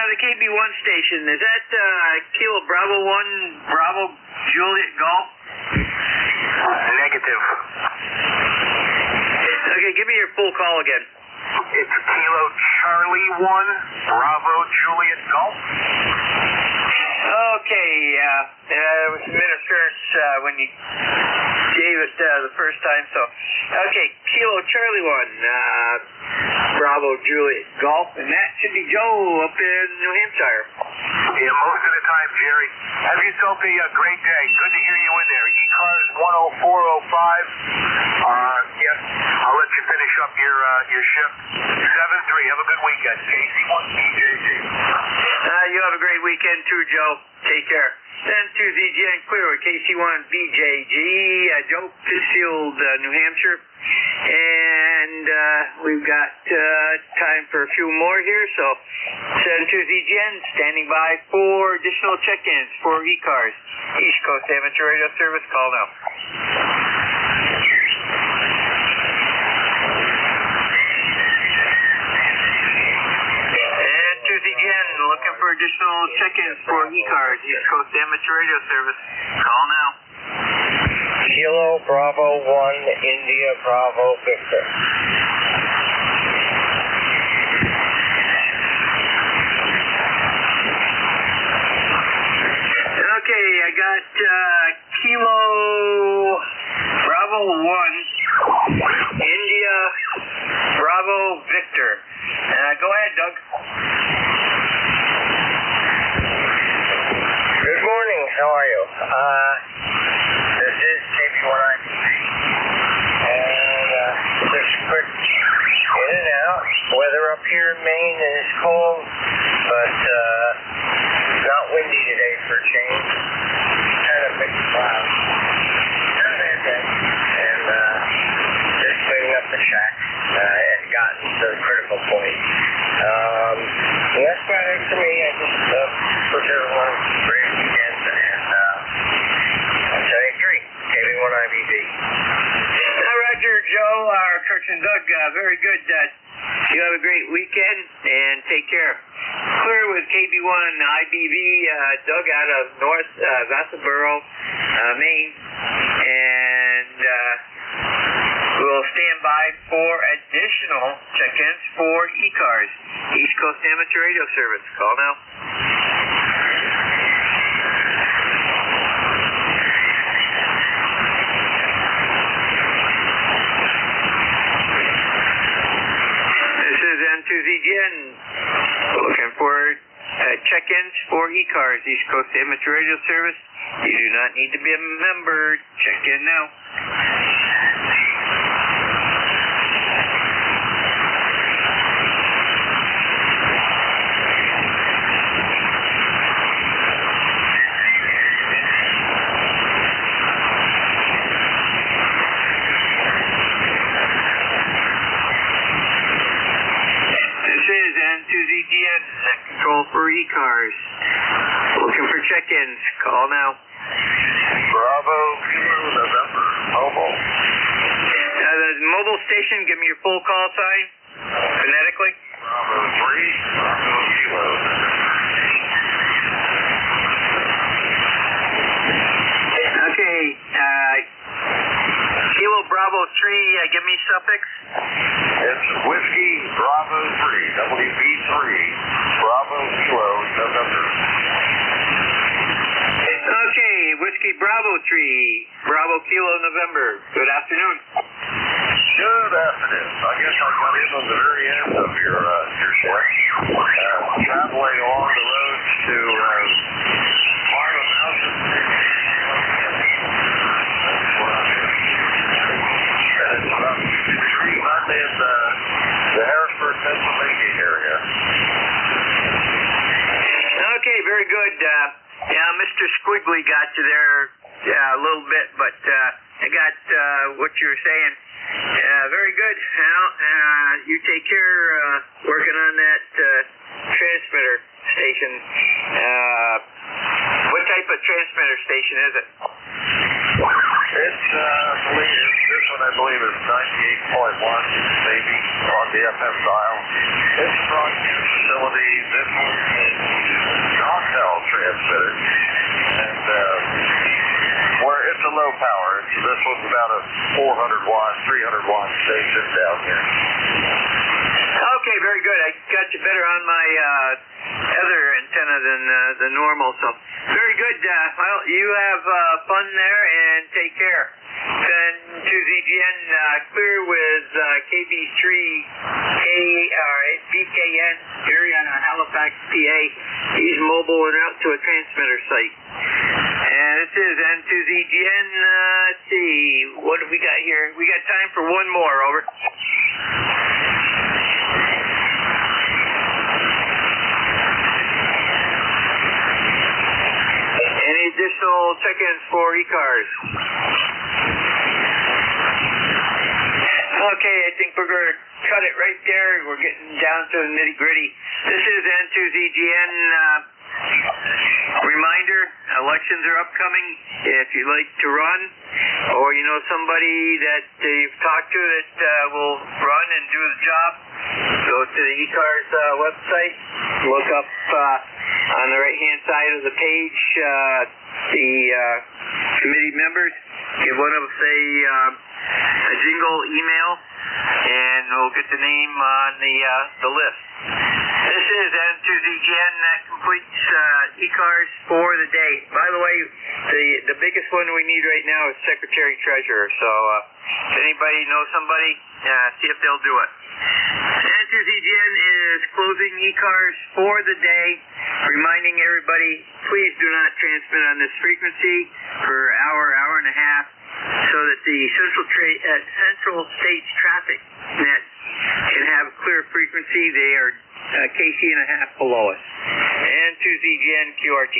M: The KB1 station, is that Kilo Bravo 1, Bravo Juliet Golf?
F: Negative.
M: Okay, give me your full call again.
F: It's Kilo Charlie 1, Bravo Juliet Golf.
M: Okay, there was some interference when you gave it the first time, so. Okay, Kilo Charlie 1, Bravo Juliet Golf, and that should be Joe up in New Hampshire.
F: Yeah, most of the time, Jerry. Have yourself a great day. Good to hear you in there. ECARS 10405. Yes, I'll let you finish up your shift. 7-3. Have a good weekend. KC1BJG.
M: You have a great weekend too, Joe. Take care. Then to ZGN clear with KC1BJG, Joe, Pittsfield, New Hampshire. And we've got time for a few more here, so send to ZGN, standing by for additional check-ins for ECARS, East Coast Amateur Radio Service. Call now. And to ZGN, looking for additional check-ins for ECARS, East Coast Amateur Radio Service. Call now.
Q: Kilo Bravo 1, India Bravo Victor.
M: got Kilo Bravo 1, India Bravo Victor. Go ahead, Doug.
Q: Good morning. How are you? This is KB1IBC. And just a quick in and out. Weather up here in Maine is cold, but not windy today for a change. Kind of mixed clouds. Not bad day. And just cleaning up the shack. And gotten to the critical point. And that's about it for me. I just wish everyone a great weekend. And I'm 73, KB1IBC.
M: Roger, Joe, Kirk and Doug, very good. You have a great weekend and take care. Clear with KB1IBV, Doug out of North Vassalboro, Maine, and we'll stand by for additional check-ins for ECARS, East Coast Amateur Radio Service. Call now. N2ZGN, looking for check-ins for ECARS, East Coast Amateur Radio Service. You do not need to be a member. Check in now. Control for ECARS. Looking for check-ins. Call now.
F: Bravo, Kilo, November, mobile.
M: The mobile station, give me your full call sign, phonetically.
F: Bravo 3, Bravo, Kilo.
M: Okay, Kilo Bravo 3, give me suffix.
F: It's Whiskey Bravo 3, WB3, Bravo Kilo, November.
M: Okay, Whiskey Bravo 3, Bravo Kilo, November. Good afternoon.
F: Good afternoon. I guess I got in on the very end of your shift. Traveling along the roads to Marva Mountain. And I'm in the Harrisburg, Pennsylvania area.
M: Okay, very good. Yeah, Mr. Squiggly got you there a little bit, but I got what you were saying. Very good. Now, you take care working on that transmitter station. What type of transmitter station is it?
F: It's, this one I believe is 98.1, maybe, on the FM dial. It's a broadcast facility. This one is Knoxville transmitter. And, where it's a low power. So this one's about a 400 watt, 300 watt station down here.
M: Okay, very good. I got you better on my other antenna than normal. So very good. Well, you have fun there and take care. Then to ZGN, clear with KB3 BKN here on Halifax, PA. He's mobile and out to a transmitter site. And this is N2ZGN. Let's see, what do we got here? We got time for one more, over. Any additional check-ins for ECARS? Okay, I think we're going to cut it right there. We're getting down to the nitty-gritty. This is N2ZGN. Reminder, elections are upcoming. If you'd like to run, or you know somebody that you've talked to that will run and do the job, go to the ECARS website, look up on the right-hand side of the page the committee members, give one of us a jingle email, and we'll get the name on the list. This is N2ZGN. That completes ECARS for the day. By the way, the biggest one we need right now is Secretary Treasurer. So if anybody knows somebody, see if they'll do it. N2ZGN is closing ECARS for the day, reminding everybody, please do not transmit on this frequency for an hour and a half, so that the Central States Traffic Net can have clear frequency. They are KC and a half below us. And to ZGN QRT.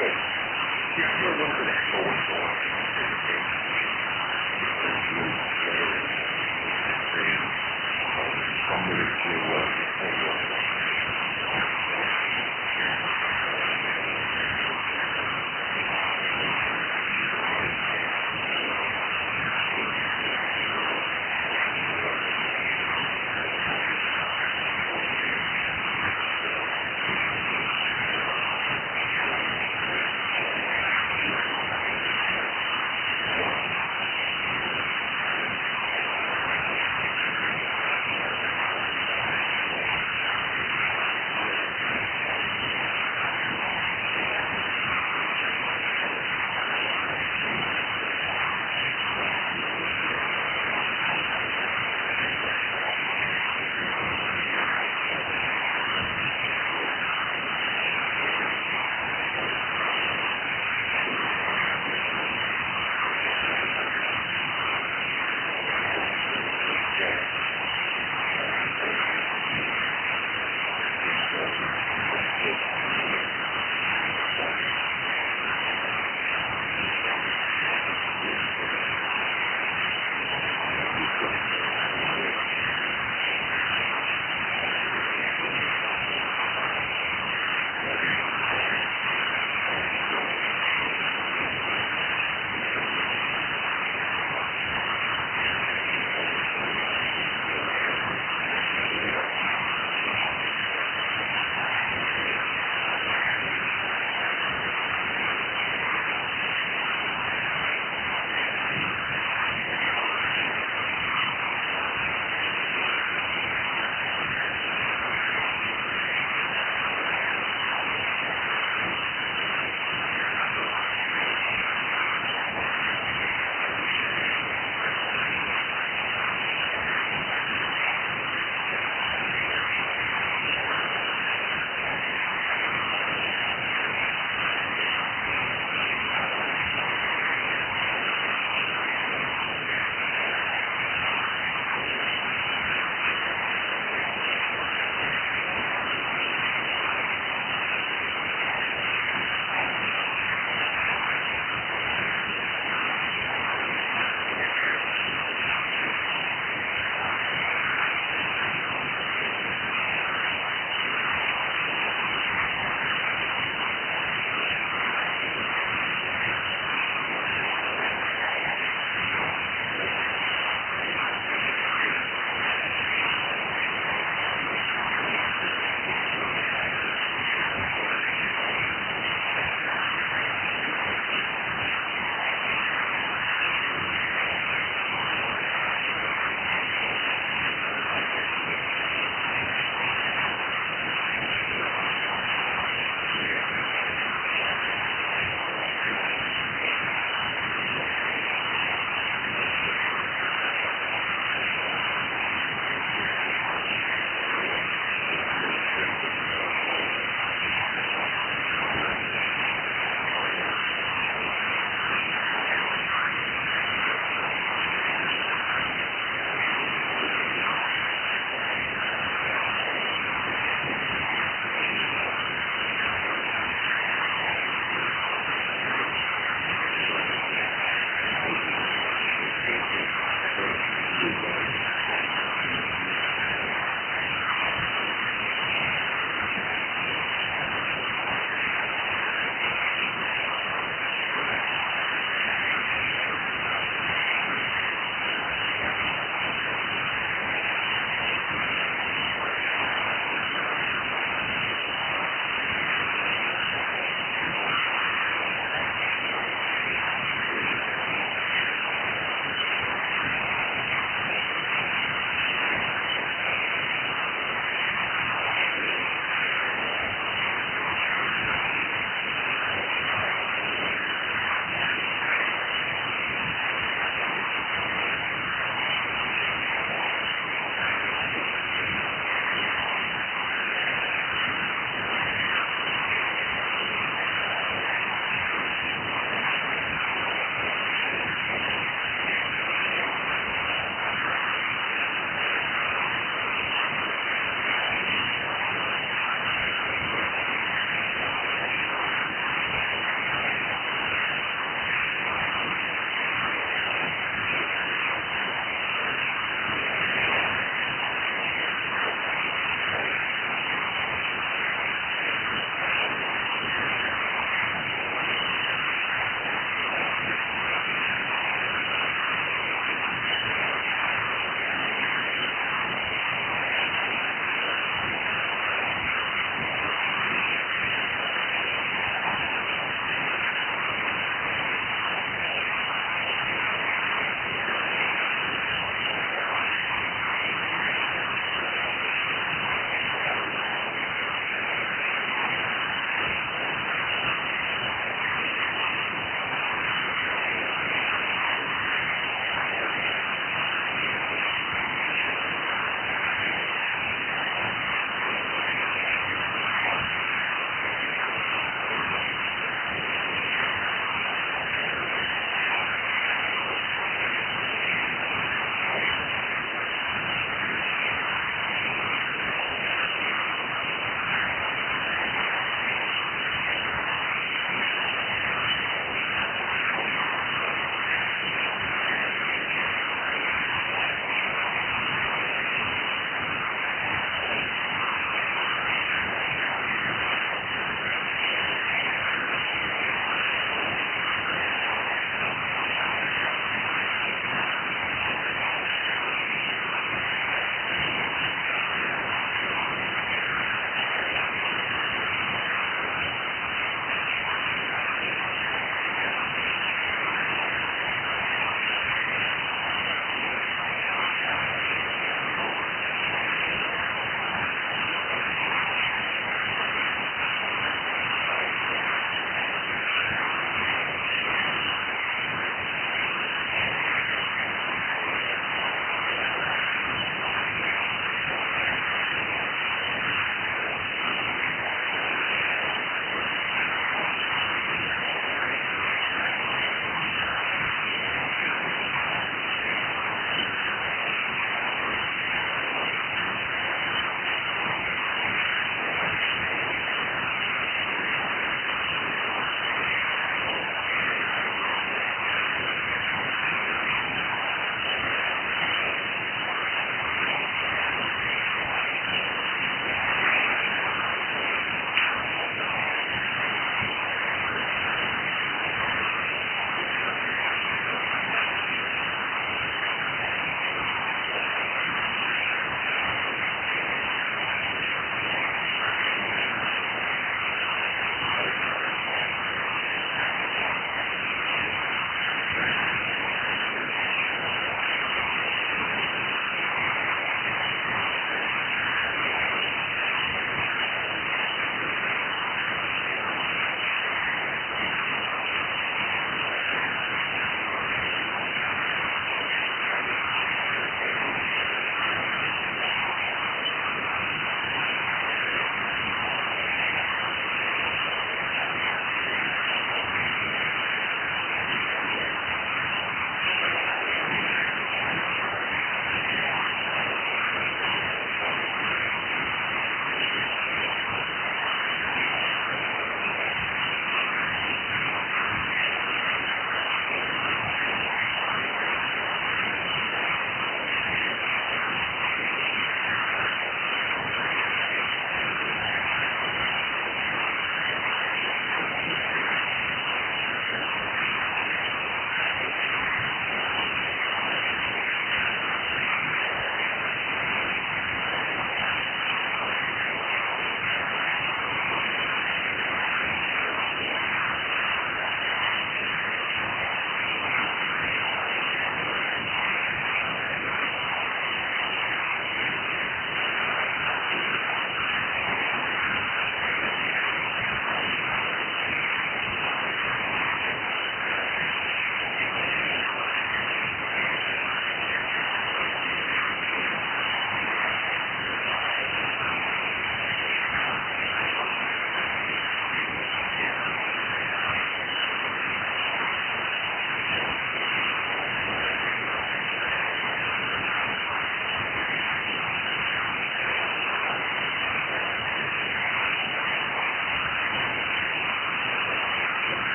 F: Okay. Yeah, you're a little bit echoing. I'm going to